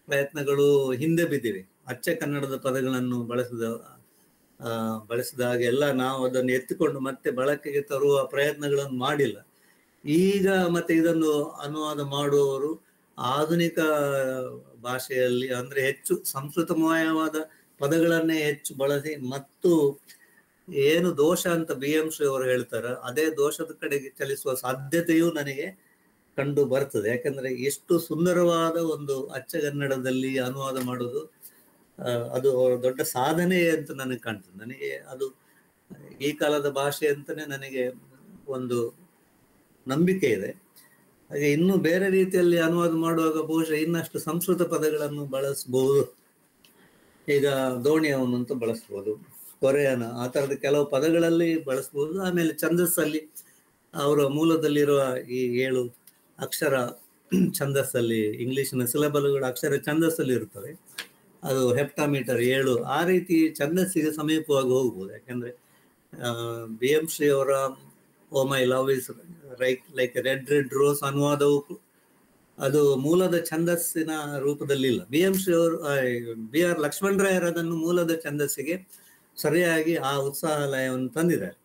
ಪ್ರಯತ್ನಗಳು ಹಿಂದೆ ಬಿದ್ದಿವೆ. ಅಚ್ಚ ಕನ್ನಡದ ಪದಗಳನ್ನು ಬಳಸಿದಾಗ ಎಲ್ಲ ನಾವು ಅದನ್ನು ಎತ್ತಿಕೊಂಡು ಮತ್ತೆ ಬಳಕೆಗೆ ತರುವ ಪ್ರಯತ್ನಗಳನ್ನು ಮಾಡಿಲ್ಲ. ಈಗ ಮತ್ತೆ ಇದನ್ನು ಅನುವಾದ ಮಾಡುವವರು ಆಧುನಿಕ ಭಾಷೆಯಲ್ಲಿ ಅಂದ್ರೆ ಹೆಚ್ಚು ಸಂಸ್ಕೃತಮಯವಾದ ಪದಗಳನ್ನೇ ಹೆಚ್ಚು ಬಳಸಿ, ಮತ್ತು ಏನು ದೋಷ ಅಂತ BM ಶ್ರೀ ಅವರು ಹೇಳ್ತಾರೆ ಅದೇ ದೋಷದ ಕಡೆಗೆ ಚಲಿಸುವ ಸಾಧ್ಯತೆಯೂ ನನಗೆ ಕಂಡು ಬರ್ತದೆ. ಯಾಕಂದ್ರೆ ಎಷ್ಟು ಸುಂದರವಾದ ಒಂದು ಅಚ್ಚಗನ್ನಡದಲ್ಲಿ ಅನುವಾದ ಮಾಡೋದು ಅದು ದೊಡ್ಡ ಸಾಧನೆ ಅಂತ ನನಗೆ ಕಾಣ್ತದೆ. ನನಗೆ ಅದು ಈ ಕಾಲದ ಭಾಷೆ ಅಂತಾನೆ ನನಗೆ ಒಂದು ನಂಬಿಕೆ ಇದೆ. ಹಾಗೆ ಇನ್ನು ಬೇರೆ ರೀತಿಯಲ್ಲಿ ಅನುವಾದ ಮಾಡುವಾಗ ಬಹುಶಃ ಇನ್ನಷ್ಟು ಸಂಸ್ಕೃತ ಪದಗಳನ್ನು ಬಳಸಬಹುದು. ಈಗ ದೋಣಿಯವನು ಅಂತ ಬಳಸ್ಬೋದು, ಕೊರೆಯನ, ಆ ತರದ ಕೆಲವು ಪದಗಳಲ್ಲಿ ಬಳಸ್ಬೋದು. ಆಮೇಲೆ ಛಂದಸ್ಸಲ್ಲಿ ಅವರ ಮೂಲದಲ್ಲಿರುವ ಈ 7 ಅಕ್ಷರ ಛಂದಸ್ಸಲ್ಲಿ, ಇಂಗ್ಲಿಷಿನ ಸಿಲಬಲ್ಗಳು ಅಕ್ಷರ ಛಂದಸ್ಸಲ್ಲಿ ಇರ್ತವೆ, ಅದು ಹೆಪ್ಟಾಮೀಟರ್ 7, ಆ ರೀತಿ ಛಂದಸ್ಸಿಗೆ ಸಮೀಪವಾಗಿ ಹೋಗ್ಬೋದು. ಯಾಕಂದ್ರೆ BM ಶ್ರೀ ಅವರ O my love is like red red rose ಅನುವಾದವು ಅದು ಮೂಲದ ಛಂದಸ್ಸಿನ ರೂಪದಲ್ಲಿಲ್ಲ. BM ಶ್ರೀ ಅವರು BR ಲಕ್ಷ್ಮಣರಾಯರು ಅದನ್ನು ಮೂಲದ ಛಂದಸ್ಸಿಗೆ ಸರಿಯಾಗಿ ಆ ಉತ್ಸಾಹ ಲಯವನ್ನು ತಂದಿದ್ದಾರೆ.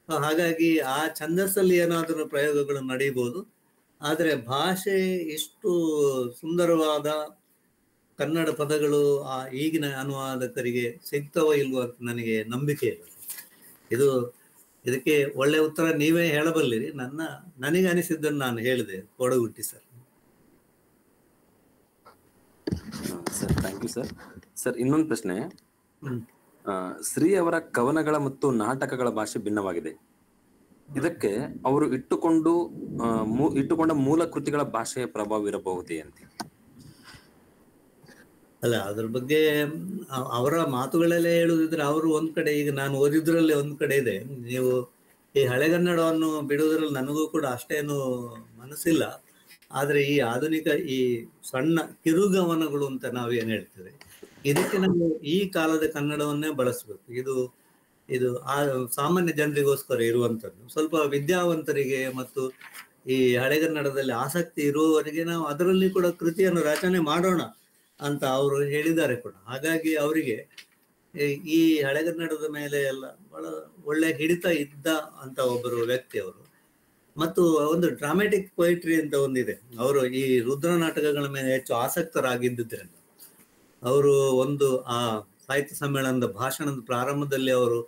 ಹಾಗಾಗಿ ಆ ಛಂದಸ್ಸಲ್ಲಿ ಏನಾದರೂ ಪ್ರಯೋಗಗಳು ನಡೆಯಬಹುದು. ಆದರೆ ಭಾಷೆ ಎಷ್ಟು ಸುಂದರವಾದ ಕನ್ನಡ ಪದಗಳು ಆ ಈಗಿನ ಅನುವಾದಕರಿಗೆ ಸಿಗ್ತವೋ ಇಲ್ವೋ ಅಂತ ನನಗೆ ನಂಬಿಕೆ ಇಲ್ಲ. ಇದಕ್ಕೆ ಒಳ್ಳೆ ಉತ್ತರ ನೀವೇ ಹೇಳಬಲ್ಲಿರಿ. ನನಗೆ ಅನಿಸಿದ್ದನ್ನು ನಾನು ಹೇಳಿದೆ. Kodagunti sir. Sir thank you sir. Sir ಇನ್ನೊಂದು ಪ್ರಶ್ನೆ. ಶ್ರೀ ಅವರ ಕವನಗಳ ಮತ್ತು ನಾಟಕಗಳ ಭಾಷೆ ಭಿನ್ನವಾಗಿದೆ. ಇದಕ್ಕೆ ಅವರು ಇಟ್ಟುಕೊಂಡ ಮೂಲ ಕೃತಿಗಳ ಭಾಷೆಯ ಪ್ರಭಾವ ಇರಬಹುದೇ ಅಂತ? ಅಲ್ಲ, ಅದ್ರ ಬಗ್ಗೆ ಅವರ ಮಾತುಗಳಲ್ಲೇ ಹೇಳುದಿದ್ರೆ ಅವರು ಒಂದ್ ಕಡೆ, ಈಗ ನಾನು ಓದಿದ್ರಲ್ಲಿ ಒಂದ್ ಕಡೆ ಇದೆ, ನೀವು ಈ ಹಳೆಗನ್ನಡವನ್ನು ಬಿಡುವುದ್ರಲ್ಲಿ ನನಗೂ ಕೂಡ ಅಷ್ಟೇನು ಮನಸ್ಸಿಲ್ಲ. ಆದ್ರೆ ಈ ಆಧುನಿಕ ಈ ಸಣ್ಣ ಕಿರುಗವನಗಳು ಅಂತ ನಾವೇನ್ ಹೇಳ್ತೇವೆ, ಇದಕ್ಕೆ ನಾವು ಈ ಕಾಲದ ಕನ್ನಡವನ್ನೇ ಬಳಸ್ಬೇಕು. ಇದು ಆ ಸಾಮಾನ್ಯ ಜನರಿಗೋಸ್ಕರ ಇರುವಂತದ್ದು. ಸ್ವಲ್ಪ ವಿದ್ಯಾವಂತರಿಗೆ ಮತ್ತು ಈ ಹಳೆಗನ್ನಡದಲ್ಲಿ ಆಸಕ್ತಿ ಇರುವವರಿಗೆ ನಾವು ಅದರಲ್ಲಿ ಕೂಡ ಕೃತಿಯನ್ನು ರಚನೆ ಮಾಡೋಣ ಅಂತ ಅವರು ಹೇಳಿದ್ದಾರೆ ಕೂಡ. ಹಾಗಾಗಿ ಅವರಿಗೆ ಈ ಹಳೆಗನ್ನಡದ ಮೇಲೆ ಎಲ್ಲ ಬಹಳ ಒಳ್ಳೆ ಹಿಡಿತ ಇದ್ದ ಅಂತ ಒಬ್ಬರು ವ್ಯಕ್ತಿ ಅವರು. ಮತ್ತು ಒಂದು ಡ್ರಾಮ್ಯಾಟಿಕ್ ಪೊಯಿಟ್ರಿ ಅಂತ ಒಂದಿದೆ. ಅವರು ಈ ರುದ್ರ ನಾಟಕಗಳ ಮೇಲೆ ಹೆಚ್ಚು ಆಸಕ್ತರಾಗಿದ್ದರಿಂದ ಅವರು ಆ ಸಾಹಿತ್ಯ ಸಮ್ಮೇಳನದ ಭಾಷಣದ ಪ್ರಾರಂಭದಲ್ಲಿ ಅವರು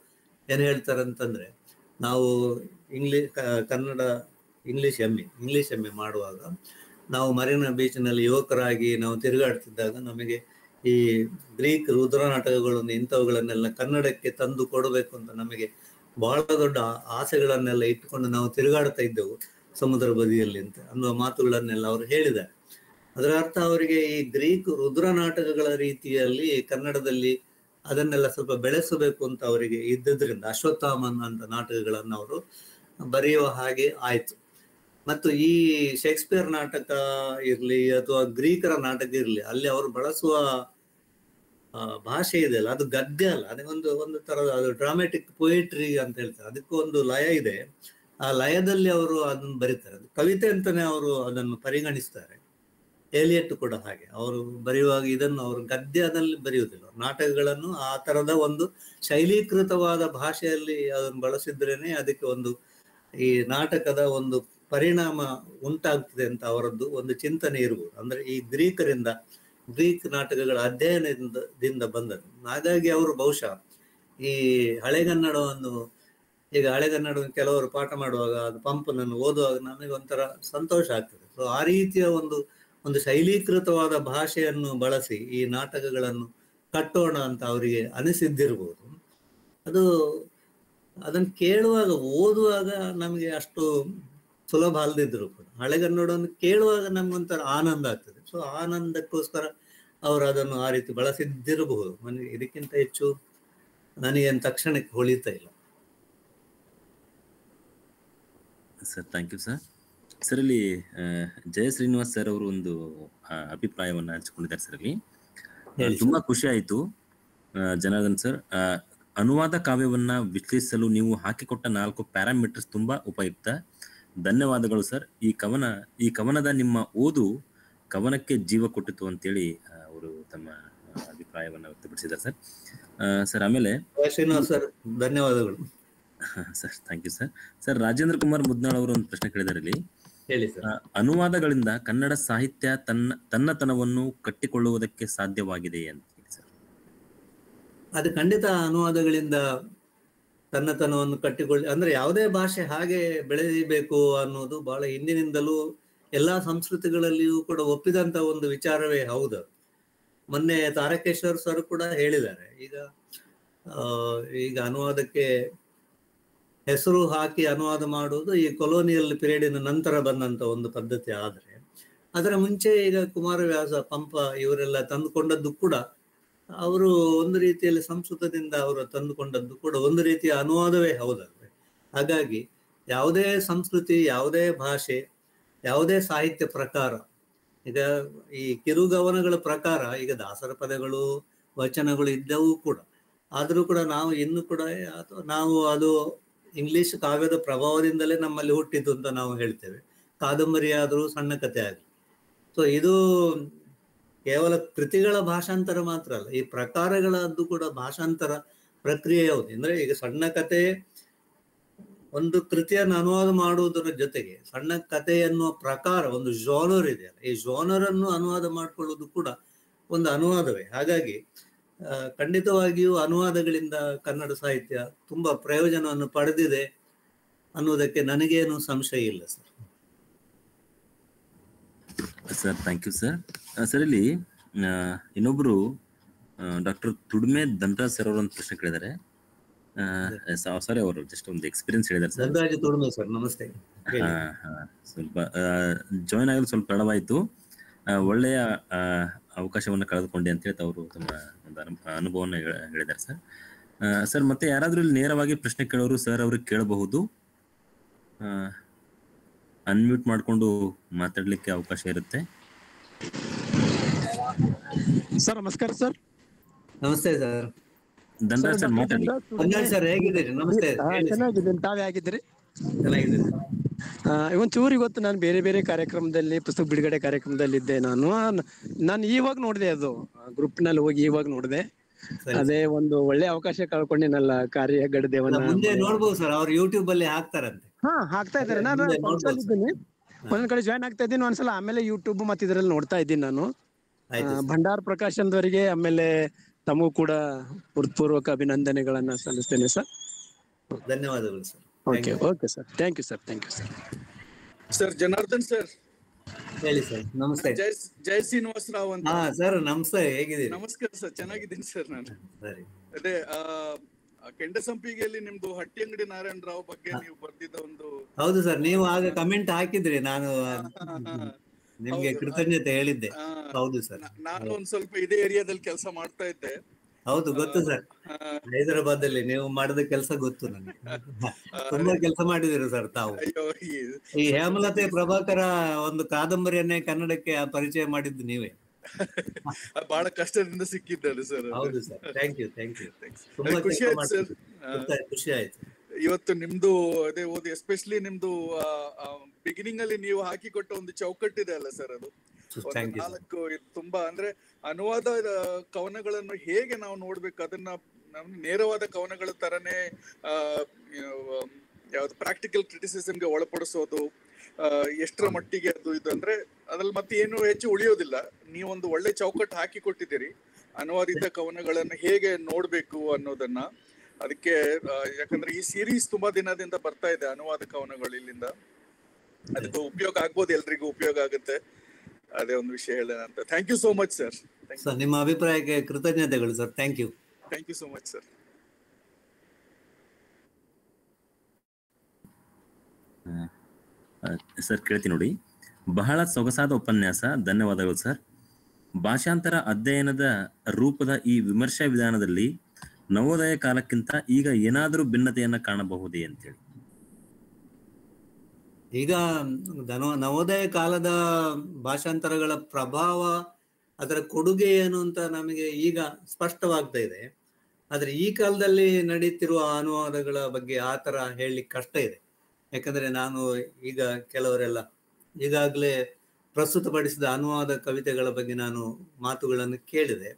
ಏನ್ ಹೇಳ್ತಾರೆ ಅಂತಂದ್ರೆ, ನಾವು ಕನ್ನಡ ಇಂಗ್ಲಿಷ್ ಎಮ್ ಎ ಮಾಡುವಾಗ ನಾವು ಮರೀನಾ ಬೀಚ್ನಲ್ಲಿ ಯುವಕರಾಗಿ ನಾವು ತಿರುಗಾಡ್ತಿದ್ದಾಗ ನಮಗೆ ಈ ಗ್ರೀಕ್ ರುದ್ರ ನಾಟಕಗಳನ್ನು ಇಂಥವುಗಳನ್ನೆಲ್ಲ ಕನ್ನಡಕ್ಕೆ ತಂದು ಕೊಡಬೇಕು ಅಂತ ನಮಗೆ ಬಹಳ ದೊಡ್ಡ ಆಸೆಗಳನ್ನೆಲ್ಲ ಇಟ್ಟುಕೊಂಡು ನಾವು ತಿರುಗಾಡ್ತಾ ಇದ್ದೆವು ಸಮುದ್ರ ಬದಿಯಲ್ಲಿ ಅಂತ ಅನ್ನುವ ಮಾತುಗಳನ್ನೆಲ್ಲ ಅವರು ಹೇಳಿದ್ದಾರೆ. ಅದರ ಅರ್ಥ ಅವರಿಗೆ ಈ ಗ್ರೀಕ್ ರುದ್ರ ನಾಟಕಗಳ ರೀತಿಯಲ್ಲಿ ಕನ್ನಡದಲ್ಲಿ ಅದನ್ನೆಲ್ಲ ಸ್ವಲ್ಪ ಬೆಳೆಸಬೇಕು ಅಂತ ಅವರಿಗೆ ಇದ್ದದ್ರಿಂದ ಅಶ್ವತ್ಥಾಮನ್ ಅಂತ ನಾಟಕಗಳನ್ನು ಅವರು ಬರೆಯುವ ಹಾಗೆ ಆಯ್ತು. ಮತ್ತು ಈ ಶೇಕ್ಸ್ಪಿಯರ್ ನಾಟಕ ಇರ್ಲಿ ಅಥವಾ ಗ್ರೀಕರ ನಾಟಕ ಇರ್ಲಿ, ಅಲ್ಲಿ ಅವರು ಬಳಸುವ ಭಾಷೆ ಇದೆಯಲ್ಲ, ಅದು ಗದ್ಯ ಅಲ್ಲ, ಅದೇ ಒಂದು ತರದ ಅದು ಡ್ರಾಮೆಟಿಕ್ ಪೊಯಿಟ್ರಿ ಅಂತ ಹೇಳ್ತಾರೆ. ಅದಕ್ಕೂ ಒಂದು ಲಯ ಇದೆ. ಆ ಲಯದಲ್ಲಿ ಅವರು ಅದನ್ನು ಬರೀತಾರೆ. ಅದು ಕವಿತೆ ಅಂತಾನೆ ಅವರು ಅದನ್ನು ಪರಿಗಣಿಸ್ತಾರೆ. ಏಲಿಯಟ್ ಕೂಡ ಹಾಗೆ, ಅವರು ಬರೆಯುವಾಗ ಇದನ್ನು ಅವರು ಗದ್ಯದಲ್ಲಿ ಬರೆಯುವುದಿಲ್ಲ. ನಾಟಕಗಳನ್ನು ಆ ತರದ ಒಂದು ಶೈಲೀಕೃತವಾದ ಭಾಷೆಯಲ್ಲಿ ಅದನ್ನು ಬಳಸಿದ್ರೇನೆ ಅದಕ್ಕೆ ಒಂದು ಈ ನಾಟಕದ ಒಂದು ಪರಿಣಾಮ ಉಂಟಾಗ್ತದೆ ಅಂತ ಅವರದ್ದು ಒಂದು ಚಿಂತನೆ ಇರುವುದು. ಅಂದ್ರೆ ಈ ಗ್ರೀಕ್ ನಾಟಕಗಳ ಅಧ್ಯಯನದಿಂದ ಬಂದದ್ದು. ಹಾಗಾಗಿ ಅವರು ಬಹುಶಃ ಈ ಹಳೆಗನ್ನಡವನ್ನು ಕೆಲವರು ಪಾಠ ಮಾಡುವಾಗ ಅದು ಪಂಪನನ್ನು ಓದುವಾಗ ನಮಗೆ ಒಂಥರ ಸಂತೋಷ ಆಗ್ತದೆ. ಸೊ ಆ ರೀತಿಯ ಒಂದು ಶೈಲೀಕೃತವಾದ ಭಾಷೆಯನ್ನು ಬಳಸಿ ಈ ನಾಟಕಗಳನ್ನು ಕಟ್ಟೋಣ ಅಂತ ಅವರಿಗೆ ಅನಿಸಿದ್ದಿರ್ಬೋದು. ಅದನ್ನು ಕೇಳುವಾಗ ಓದುವಾಗ ನಮಗೆ ಅಷ್ಟು ಸುಲಭ ಅಲ್ಲದಿದ್ರು ಕೂಡ ಹಳೆಗನ್ನಡವನ್ನು ಕೇಳುವಾಗ ನಮ್ಗೊಂಥರ ಆನಂದ ಆಗ್ತದೆ. ಸೊ ಆನಂದಕ್ಕೋಸ್ಕರ ಅವರು ಅದನ್ನು ಆ ರೀತಿ ಬಳಸಿದ್ದಿರಬಹುದು. ನನಗೆ ಇದಕ್ಕಿಂತ ಹೆಚ್ಚು ನನಗೇನು ತಕ್ಷಣಕ್ಕೆ ಹೊಳಿತಾ ಇಲ್ಲ. Sir thank you sir. Sir ಇಲ್ಲಿ ಜಯ ಶ್ರೀನಿವಾಸ್ ಸರ್ ಅವರು ಒಂದು ಅಭಿಪ್ರಾಯವನ್ನು ಹಂಚಿಕೊಂಡಿದ್ದಾರೆ ಸರ್. ಅಲ್ಲಿ ತುಂಬಾ ಖುಷಿ ಆಯಿತು ಜನಾರ್ದನ್ ಸರ್. ಅನುವಾದ ಕಾವ್ಯವನ್ನ ವಿಶ್ಲೇಷಿಸಲು ನೀವು ಹಾಕಿಕೊಟ್ಟ 4 ಪ್ಯಾರಾಮೀಟರ್ಸ್ ತುಂಬಾ ಉಪಯುಕ್ತ. ಧನ್ಯವಾದಗಳು ಸರ್. ಈ ಕವನದ ನಿಮ್ಮ ಓದು ಕವನಕ್ಕೆ ಜೀವ ಕೊಟ್ಟಿತು ಅಂತೇಳಿ ಅವರು ತಮ್ಮ ಅಭಿಪ್ರಾಯವನ್ನು ವ್ಯಕ್ತಪಡಿಸಿದ್ದಾರೆ ಸರ್. ಸರ್ ಆಮೇಲೆ ಶ್ರೀನಿವಾಸ್ ಸರ್ ಧನ್ಯವಾದಗಳು sir. Thank you sir. Sir Rajendra Kumar Mudnal ಅವರು ಒಂದು ಪ್ರಶ್ನೆ ಕೇಳಿದ್ದಾರೆ ಇಲ್ಲಿ. ಹೇಳಿ ಸರ್. ಅನುವಾದಗಳಿಂದ ಕನ್ನಡ ಸಾಹಿತ್ಯ ತನ್ನತನವನ್ನು ಕಟ್ಟಿಕೊಳ್ಳುವುದಕ್ಕೆ ಸಾಧ್ಯವಾಗಿದೆಯೇ ಅಂತ ಹೇಳಿ ಸರ್. ಅದು ಖಂಡಿತ ಅನುವಾದಗಳಿಂದ ತನ್ನತನವನ್ನು ಕಟ್ಟಿಕೊಳ್ಳಿ, ಅಂದ್ರೆ ಯಾವುದೇ ಭಾಷೆ ಹಾಗೆ ಬೆಳೆಯಬೇಕು ಅನ್ನೋದು ಬಹಳ ಹಿಂದಿನಿಂದಲೂ ಎಲ್ಲಾ ಸಂಸ್ಕೃತಿಗಳಲ್ಲಿಯೂ ಕೂಡ ಒಪ್ಪಿದಂತ ಒಂದು ವಿಚಾರವೇ ಹೌದು. ಮೊನ್ನೆ ತಾರಕೇಶ್ವರ್ ಸರ್ ಕೂಡ ಹೇಳಿದ್ದಾರೆ, ಈಗ ಅನುವಾದಕ್ಕೆ ಹೆಸರು ಹಾಕಿ ಅನುವಾದ ಮಾಡುವುದು ಈ ಕೊಲೋನಿಯಲ್ ಪೀರಿಯಡಿನ ನಂತರ ಬಂದಂತ ಒಂದು ಪದ್ಧತಿ. ಆದರೆ ಅದರ ಮುಂಚೆ ಈಗ ಕುಮಾರವ್ಯಾಸ, ಪಂಪ ಇವರೆಲ್ಲ ತಂದುಕೊಂಡದ್ದು ಕೂಡ ಅವರು ಒಂದು ರೀತಿಯಲ್ಲಿ ಸಂಸ್ಕೃತದಿಂದ ಅವರು ತಂದುಕೊಂಡದ್ದು ಕೂಡ ಒಂದು ರೀತಿಯ ಅನುವಾದವೇ ಹೌದಲ್ವೇ. ಹಾಗಾಗಿ ಯಾವುದೇ ಸಂಸ್ಕೃತಿ, ಯಾವುದೇ ಭಾಷೆ, ಯಾವುದೇ ಸಾಹಿತ್ಯ ಪ್ರಕಾರ, ಈಗ ಈ ಕಿರುಗವನಗಳ ಪ್ರಕಾರ ಈಗ ದಾಸರ ಪದಗಳು, ವಚನಗಳು ಇದ್ದವು ಕೂಡ. ಆದರೂ ಕೂಡ ನಾವು ಇನ್ನು ಕೂಡ ನಾವು ಅದು ಇಂಗ್ಲಿಷ್ ಕಾವ್ಯದ ಪ್ರಭಾವದಿಂದಲೇ ನಮ್ಮಲ್ಲಿ ಹುಟ್ಟಿತು ಅಂತ ನಾವು ಹೇಳ್ತೇವೆ. ಕಾದಂಬರಿ ಆದರೂ, ಸಣ್ಣ ಕಥೆ ಆಗಲಿ. ಸೊ ಇದು ಕೇವಲ ಕೃತಿಗಳ ಭಾಷಾಂತರ ಮಾತ್ರ ಅಲ್ಲ, ಈ ಪ್ರಕಾರಗಳದ್ದು ಕೂಡ ಭಾಷಾಂತರ ಪ್ರಕ್ರಿಯೆ ಯಾವುದು ಅಂದ್ರೆ, ಈಗ ಸಣ್ಣ ಕಥೆ ಒಂದು ಕೃತಿಯನ್ನು ಅನುವಾದ ಮಾಡುವುದರ ಜೊತೆಗೆ ಸಣ್ಣ ಕಥೆ ಎನ್ನುವ ಪ್ರಕಾರ ಒಂದು ಜಾನರ್ ಇದೆಯಲ್ಲ, ಈ ಜಾನರ್ ಅನ್ನು ಅನುವಾದ ಮಾಡಿಕೊಳ್ಳುವುದು ಕೂಡ ಒಂದು ಅನುವಾದವೇ. ಹಾಗಾಗಿ ಖಂಡಿತವಾಗಿಯೂ ಅನುವಾದಗಳಿಂದ ಕನ್ನಡ ಸಾಹಿತ್ಯ ತುಂಬಾ ಪ್ರಯೋಜನವನ್ನು ಪಡೆದಿದೆ ಅನ್ನುವುದಕ್ಕೆ ನನಗೇನು ಸಂಶಯ ಇಲ್ಲ sir. Sir thank you sir. Sir ಇಲ್ಲಿ ಇನ್ನೊಬ್ರು ಡಾಕ್ಟರ್ ತುಡ್ಮೆ ದಂಡರಾಜ್ ಸರ್ ಅವರು ಒಂದು ಪ್ರಶ್ನೆ ಕೇಳಿದ್ದಾರೆ. ಸಾರಿ, ಅವರು ಜಸ್ಟ್ ಒಂದು ಎಕ್ಸ್ಪೀರಿಯನ್ಸ್ ಹೇಳಿದ್ದಾರೆ ಸರ್. ದಂಡರಾಜ್ ತುಡ್ಮೆ ಸರ್, ನಮಸ್ತೆ. ಸ್ವಲ್ಪ ಜಾಯ್ನ್ ಆಗಲು ಸ್ವಲ್ಪ ತಡವಾಯಿತು. ಒಳ್ಳೆಯ ಅವಕಾಶವನ್ನು ಕಳೆದುಕೊಂಡೆ ಅಂತ ಹೇಳಿ ಅವರು ತಮ್ಮ ಒಂದು ಅನುಭವವನ್ನು ಹೇಳಿದ್ದಾರೆ ಸರ್. ಸರ್ ಮತ್ತೆ ಯಾರಾದ್ರೂ ಇಲ್ಲಿ ನೇರವಾಗಿ ಪ್ರಶ್ನೆ ಕೇಳೋರು ಸರ್ ಅವ್ರಿಗೆ ಕೇಳಬಹುದು. ಅನ್ಮ್ಯೂಟ್ ಮಾಡಿಕೊಂಡು ಮಾತಾಡ್ಲಿಕ್ಕೆ ಅವಕಾಶ ಇರುತ್ತೆ. ಸರ್ ನಮಸ್ಕಾರ ಸರ್. ನಮಸ್ತೆ ಸರ್. ದಂಡರಾಜ್ ಸರ್ ಮಾತಾಡಿ. ಸರ್ ಹೇಗಿದ್ದೀರಿ? ನಮಸ್ತೆ. ಚೆನ್ನಾಗಿದ್ದೀನಿ, ತಾವೇ ಆಗಿದ್ದೀರಿ? ಚೆನ್ನಾಗಿದ್ದೀನಿ. ಒಂಚೂರು ಇವತ್ತು ನಾನು ಬೇರೆ ಬೇರೆ ಕಾರ್ಯಕ್ರಮದಲ್ಲಿ, ಪುಸ್ತಕ ಬಿಡುಗಡೆ ಕಾರ್ಯಕ್ರಮದಲ್ಲಿ ಇದ್ದೆ. ನಾನು ಇವಾಗ ನೋಡಿದೆ, ಅದು ಗ್ರೂಪ್ ನಲ್ಲಿ ಹೋಗಿ ಇವಾಗ ನೋಡಿದೆ. ಅದೇ ಒಂದು ಒಳ್ಳೆ ಅವಕಾಶ ಕಳ್ಕೊಂಡಿನಲ್ಲ ಕಾರ್ಯ ಗಡ್ದೇವನ್ನ. ಮುಂದೆ ನೋಡ್ಬೋದು ಸರ್, ಅವ್ರು ಯೂಟ್ಯೂಬ್ ಅಲ್ಲಿ ಹಾಕ್ತಾರಂತೆ. ಹಾಕ್ತಾ ಇದ್ದಾರೆ. ನಾನು ಇದ್ದೀನಿ, ಒಂದೊಂದ್ ಕಡೆ ಜಾಯ್ನ್ ಆಗ್ತಾ ಇದ್ದೀನಿ ಒಂದ್ಸಲ, ಆಮೇಲೆ ಯೂಟ್ಯೂಬ್ ಮತ್ತೆ ಇದ್ರಲ್ಲಿ ನೋಡ್ತಾ ಇದ್ದೀನಿ ನಾನು. ಭಂಡಾರ ಪ್ರಕಾಶನದವರಿಗೆ ಆಮೇಲೆ ತಮಗೂ ಕೂಡ ಹೃತ್ಪೂರ್ವಕ ಅಭಿನಂದನೆಗಳನ್ನ ಸಲ್ಲಿಸ್ತೇನೆ ಸರ್. ಧನ್ಯವಾದಗಳು sir. Okay okay sir, thank you sir, thank you sir. Sir Janardhan sir, ಹೇಳಿ ಸರ್. ನಮಸ್ತೆ. ಜಯ ಶ್ರೀನಿವಾಸ ರಾವ್ ಅಂತ. ಹಾ ಸರ್, ನಮಸ್ತೆ. ಹೇಗಿದ್ದೀರಿ? ನಮಸ್ಕಾರ ಸರ್, ಚೆನ್ನಾಗಿದ್ದೀನಿ ಸರ್. ನಾನು ಸರಿ. ಅದೇ ಕೆಂಡಸಂಪಿಗೆಯಲ್ಲಿ ನಿಮ್ದು ಹಟ್ಟಿ ಅಂಗಡಿ ನಾರಾಯಣ ರಾವ್ ಬಗ್ಗೆ ನೀವು ಬರ್ದಿದ್ದ ಒಂದು. ಹೌದು ಸರ್, ನೀವು ಆಗ ಕಮೆಂಟ್ ಹಾಕಿದ್ರಿ, ನಾನು ನಿಮ್ಗೆ ಕೃತಜ್ಞತೆ ಹೇಳಿದ್ದೆ. ಹೌದು ಸರ್, ನಾನು ಒಂದ್ ಸ್ವಲ್ಪ ಇದೇ ಏರಿಯಾದಲ್ಲಿ ಕೆಲಸ ಮಾಡ್ತಾ ಇದ್ದೆ. ಹೌದು, ಗೊತ್ತು ಸರ್. ಹೈದರಾಬಾದ್ ಅಲ್ಲಿ ನೀವು ಮಾಡಿದ ಕೆಲಸ ಗೊತ್ತು ನನಗೆ. ತುಂಬಾ ಕೆಲಸ ಮಾಡಿದಿರಿ ಸರ್ ತಾವು. ಈ ಹೇಮಲತೆ ಪ್ರಭಾಕರ ಒಂದು ಕಾದಂಬರಿಯನ್ನೇ ಕನ್ನಡಕ್ಕೆ ಪರಿಚಯ ಮಾಡಿದ್ದು ನೀವೇ. ಬಹಳ ಕಷ್ಟದಿಂದ ಸಿಕ್ಕಿದ್ದಾರೆ ಸರ್. ಹೌದು sir, thank you, thank you. ತುಂಬಾ ಖುಷಿ ಆಯ್ತು ಸರ್. ಖುಷಿ ಆಯ್ತು ಇವತ್ತು ನಿಮ್ದು ಅದೇ ಓದಿ, ಎಸ್ಪೆಷಲಿ ನಿಮ್ದು ಬಿಗಿನಿಂಗ್ ಅಲ್ಲಿ ನೀವು ಹಾಕಿಕೊಟ್ಟ ಒಂದು ಚೌಕಟ್ಟಿದೆ ಅಲ್ಲ ಸರ್, ಅದು 4 ತುಂಬಾ ಅಂದ್ರೆ ಅನುವಾದ ಕವನಗಳನ್ನು ಹೇಗೆ ನಾವು ನೋಡ್ಬೇಕು, ಅದನ್ನ ನೇರವಾದ ಕವನಗಳ ತರನೇ ಯಾವ್ದು ಪ್ರಾಕ್ಟಿಕಲ್ ಕ್ರಿಟಿಸಿಸಮ್ಗೆ ಒಳಪಡಿಸೋದು, ಎಷ್ಟರ ಮಟ್ಟಿಗೆ ಅದು ಇದು ಅಂದ್ರೆ ಅದ್ರಲ್ಲಿ ಮತ್ತೆ ಏನು ಹೆಚ್ಚು ಉಳಿಯೋದಿಲ್ಲ. ನೀವೊಂದು ಒಳ್ಳೆ ಚೌಕಟ್ಟು ಹಾಕಿ ಕೊಟ್ಟಿದ್ದೀರಿ ಅನುವಾದಿತ ಕವನಗಳನ್ನ ಹೇಗೆ ನೋಡ್ಬೇಕು ಅನ್ನೋದನ್ನ. ಅದಕ್ಕೆ ಯಾಕಂದ್ರೆ ಈ ಸೀರೀಸ್ ತುಂಬಾ ದಿನದಿಂದ ಬರ್ತಾ ಇದೆ ಅನುವಾದ ಕವನಗಳು ಇಲ್ಲಿಂದ. ಅದಕ್ಕೆ ಉಪಯೋಗ ಆಗ್ಬೋದು, ಎಲ್ರಿಗೂ ಉಪಯೋಗ ಆಗುತ್ತೆ. ಅದೇ ಒಂದು ವಿಷಯ ಹೇಳೋಣ ಅಂತ. Thank you so much sir. ನಿಮ್ಮ ಅಭಿಪ್ರಾಯಕ್ಕೆ ಕೃತಜ್ಞತೆಗಳು sir. Thank you, thank you so much sir. Sir ಕೇಳ್ತೀನಿ ನೋಡಿ. ಬಹಳ ಸೊಗಸಾದ ಉಪನ್ಯಾಸ, ಧನ್ಯವಾದಗಳು ಸರ್. ಭಾಷಾಂತರ ಅಧ್ಯಯನದ ರೂಪದ ಈ ವಿಮರ್ಶಾ ವಿಧಾನದಲ್ಲಿ ನವೋದಯ ಕಾಲಕ್ಕಿಂತ ಈಗ ಏನಾದರೂ ಭಿನ್ನತೆಯನ್ನ ಕಾಣಬಹುದೇ ಅಂತೇಳಿ. ಈಗ ನವೋದಯ ಕಾಲದ ಭಾಷಾಂತರಗಳ ಪ್ರಭಾವ, ಅದರ ಕೊಡುಗೆ ಏನು ಅಂತ ನಮಗೆ ಈಗ ಸ್ಪಷ್ಟವಾಗ್ತಾ ಇದೆ. ಆದ್ರೆ ಈ ಕಾಲದಲ್ಲಿ ನಡೀತಿರುವ ಅನುವಾದಗಳ ಬಗ್ಗೆ ಆ ತರ ಹೇಳಲಿಕ್ಕೆ ಕಷ್ಟ ಇದೆ. ಯಾಕಂದ್ರೆ ನಾನು ಈಗ ಕೆಲವರೆಲ್ಲ ಈಗಾಗಲೇ ಪ್ರಸ್ತುತಪಡಿಸಿದ ಅನುವಾದ ಕವಿತೆಗಳ ಬಗ್ಗೆ ನಾನು ಮಾತುಗಳನ್ನು ಕೇಳಿದೆ.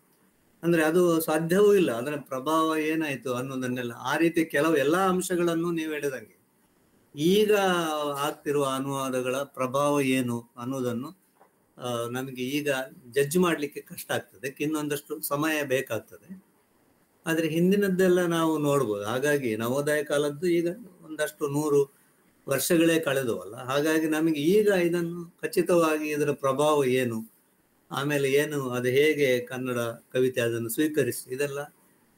ಅಂದ್ರೆ ಅದು ಸಾಧ್ಯವೂ ಇಲ್ಲ. ಅದರ ಪ್ರಭಾವ ಏನಾಯ್ತು ಅನ್ನೋದನ್ನೆಲ್ಲ, ಆ ರೀತಿ ಕೆಲವು ಎಲ್ಲಾ ಅಂಶಗಳನ್ನು ನೀವು ಹೇಳಿದಂಗೆ ಈಗ ಆಗ್ತಿರುವ ಅನುವಾದಗಳ ಪ್ರಭಾವ ಏನು ಅನ್ನೋದನ್ನು ನಮಗೆ ಈಗ ಜಡ್ಜ್ ಮಾಡ್ಲಿಕ್ಕೆ ಕಷ್ಟ ಆಗ್ತದೆ. ಇನ್ನೊಂದಷ್ಟು ಸಮಯ ಬೇಕಾಗ್ತದೆ. ಆದ್ರೆ ಹಿಂದಿನದ್ದೆಲ್ಲ ನಾವು ನೋಡ್ಬೋದು. ಹಾಗಾಗಿ ನವೋದಯ ಕಾಲದ್ದು ಈಗ ಒಂದಷ್ಟು 100 ವರ್ಷಗಳೇ ಕಳೆದವಲ್ಲ. ಹಾಗಾಗಿ ನಮಗೆ ಈಗ ಇದನ್ನು ಖಚಿತವಾಗಿ ಇದರ ಪ್ರಭಾವ ಏನು, ಆಮೇಲೆ ಏನು, ಅದು ಹೇಗೆ ಕನ್ನಡ ಕವಿತೆ ಅದನ್ನು ಸ್ವೀಕರಿಸಿ, ಇದೆಲ್ಲ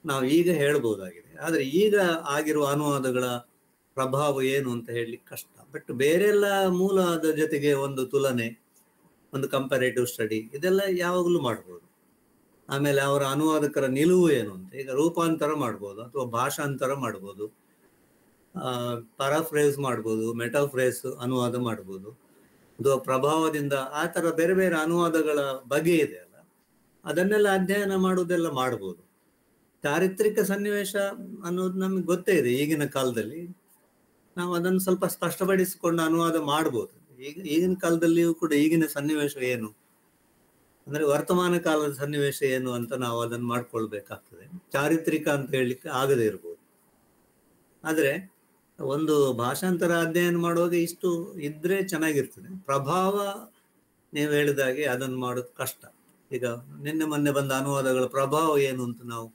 ನಾವು ಈಗ ಹೇಳ್ಬೋದಾಗಿದೆ. ಆದ್ರೆ ಈಗ ಆಗಿರುವ ಅನುವಾದಗಳ ಪ್ರಭಾವ ಏನು ಅಂತ ಹೇಳಲಿಕ್ಕೆ ಕಷ್ಟ. ಬಟ್ ಬೇರೆಲ್ಲ ಮೂಲದ ಜೊತೆಗೆ ಒಂದು ತುಲನೆ, ಒಂದು ಕಂಪ್ಯಾರೇಟಿವ್ ಸ್ಟಡಿ, ಇದೆಲ್ಲ ಯಾವಾಗಲೂ ಮಾಡ್ಬೋದು. ಆಮೇಲೆ ಅವರ ಅನುವಾದಕರ ನಿಲುವು ಏನು ಅಂತ, ಈಗ ರೂಪಾಂತರ ಮಾಡ್ಬೋದು ಅಥವಾ ಭಾಷಾಂತರ ಮಾಡ್ಬೋದು, ಪ್ಯಾರಾಫ್ರೇಸ್ ಮಾಡ್ಬೋದು, ಮೆಟಾಫ್ರೇಸ್ ಅನುವಾದ ಮಾಡ್ಬೋದು, ಅಥವಾ ಪ್ರಭಾವದಿಂದ ಆ ಥರ ಬೇರೆ ಬೇರೆ ಅನುವಾದಗಳ ಬಗೆ ಇದೆ ಅಲ್ಲ, ಅದನ್ನೆಲ್ಲ ಅಧ್ಯಯನ ಮಾಡೋದೆಲ್ಲ ಮಾಡ್ಬೋದು. ಚಾರಿತ್ರಿಕ ಸನ್ನಿವೇಶ ಅನ್ನೋದು ನಮಗೆ ಗೊತ್ತೇ ಇದೆ. ಈಗಿನ ಕಾಲದಲ್ಲಿ ನಾವು ಅದನ್ನು ಸ್ವಲ್ಪ ಸ್ಪಷ್ಟಪಡಿಸಿಕೊಂಡು ಅನುವಾದ ಮಾಡ್ಬೋದು. ಈಗಿನ ಕಾಲದಲ್ಲಿಯೂ ಕೂಡ ಈಗಿನ ಸನ್ನಿವೇಶ ಏನು ಅಂದ್ರೆ ವರ್ತಮಾನ ಕಾಲದ ಸನ್ನಿವೇಶ ಏನು ಅಂತ ನಾವು ಅದನ್ನು ಮಾಡ್ಕೊಳ್ಬೇಕಾಗ್ತದೆ. ಚಾರಿತ್ರಿಕ ಅಂತ ಹೇಳಲಿಕ್ಕೆ ಆಗದೇ ಇರ್ಬೋದು. ಆದ್ರೆ ಒಂದು ಭಾಷಾಂತರ ಅಧ್ಯಯನ ಮಾಡುವಾಗ ಇಷ್ಟು ಇದ್ರೆ ಚೆನ್ನಾಗಿರ್ತದೆ. ಪ್ರಭಾವ ನೀವು ಹೇಳಿದಾಗೆ ಅದನ್ನು ಮಾಡೋದು ಕಷ್ಟ. ಈಗ ನಿನ್ನೆ ಮೊನ್ನೆ ಬಂದ ಅನುವಾದಗಳ ಪ್ರಭಾವ ಏನು ಅಂತ ನಾವು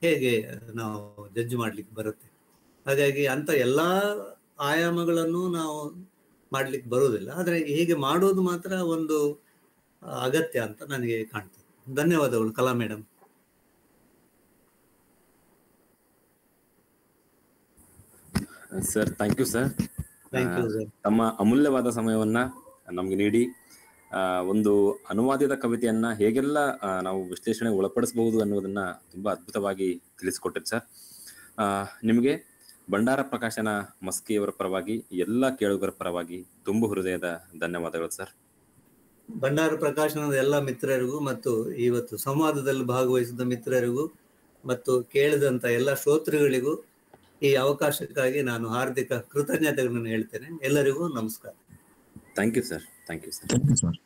ಹೇಗೆ ನಾವು ಜಡ್ಜ್ ಮಾಡ್ಲಿಕ್ಕೆ ಬರುತ್ತೆ. ಹಾಗಾಗಿ ಅಂತ ಎಲ್ಲಾ ಆಯಾಮಗಳನ್ನು ನಾವು ಮಾಡ್ಲಿಕ್ಕೆ ಬರುವುದಿಲ್ಲ. ಆದ್ರೆ ಹೀಗೆ ಮಾಡೋದು ಮಾತ್ರ ಒಂದು ಅಗತ್ಯ ಅಂತ ನನಗೆ ಕಾಣ್ತದೆ. ಧನ್ಯವಾದಗಳು Kala madam. Sir thank you sir. Sir ತಮ್ಮ ಅಮೂಲ್ಯವಾದ ಸಮಯವನ್ನ ನಮ್ಗೆ ನೀಡಿ ಒಂದು ಅನುವಾದಿತ ಕವಿತೆಯನ್ನ ಹೇಗೆಲ್ಲ ನಾವು ವಿಶ್ಲೇಷಣೆಗೆ ಒಳಪಡಿಸಬಹುದು ಅನ್ನೋದನ್ನ ತುಂಬಾ ಅದ್ಭುತವಾಗಿ ತಿಳಿಸಿಕೊಟ್ಟಿರಿ ಸರ್. ನಿಮಗೆ ಭಂಡಾರ ಪ್ರಕಾಶನ ಮಸ್ಕಿಯವರ ಪರವಾಗಿ, ಎಲ್ಲ ಕೇಳುಗರ ಪರವಾಗಿ ತುಂಬು ಹೃದಯದ ಧನ್ಯವಾದಗಳು ಸರ್. ಭಂಡಾರ ಪ್ರಕಾಶನದ ಎಲ್ಲ ಮಿತ್ರರಿಗೂ ಮತ್ತು ಇವತ್ತು ಸಂವಾದದಲ್ಲಿ ಭಾಗವಹಿಸಿದ ಮಿತ್ರರಿಗೂ ಮತ್ತು ಕೇಳಿದಂತ ಎಲ್ಲ ಶ್ರೋತೃಗಳಿಗೂ ಈ ಅವಕಾಶಕ್ಕಾಗಿ ನಾನು ಹಾರ್ದಿಕ ಕೃತಜ್ಞತೆಗಳನ್ನು ಹೇಳ್ತೇನೆ. ಎಲ್ಲರಿಗೂ ನಮಸ್ಕಾರ. Thank you sir. Thank you sir.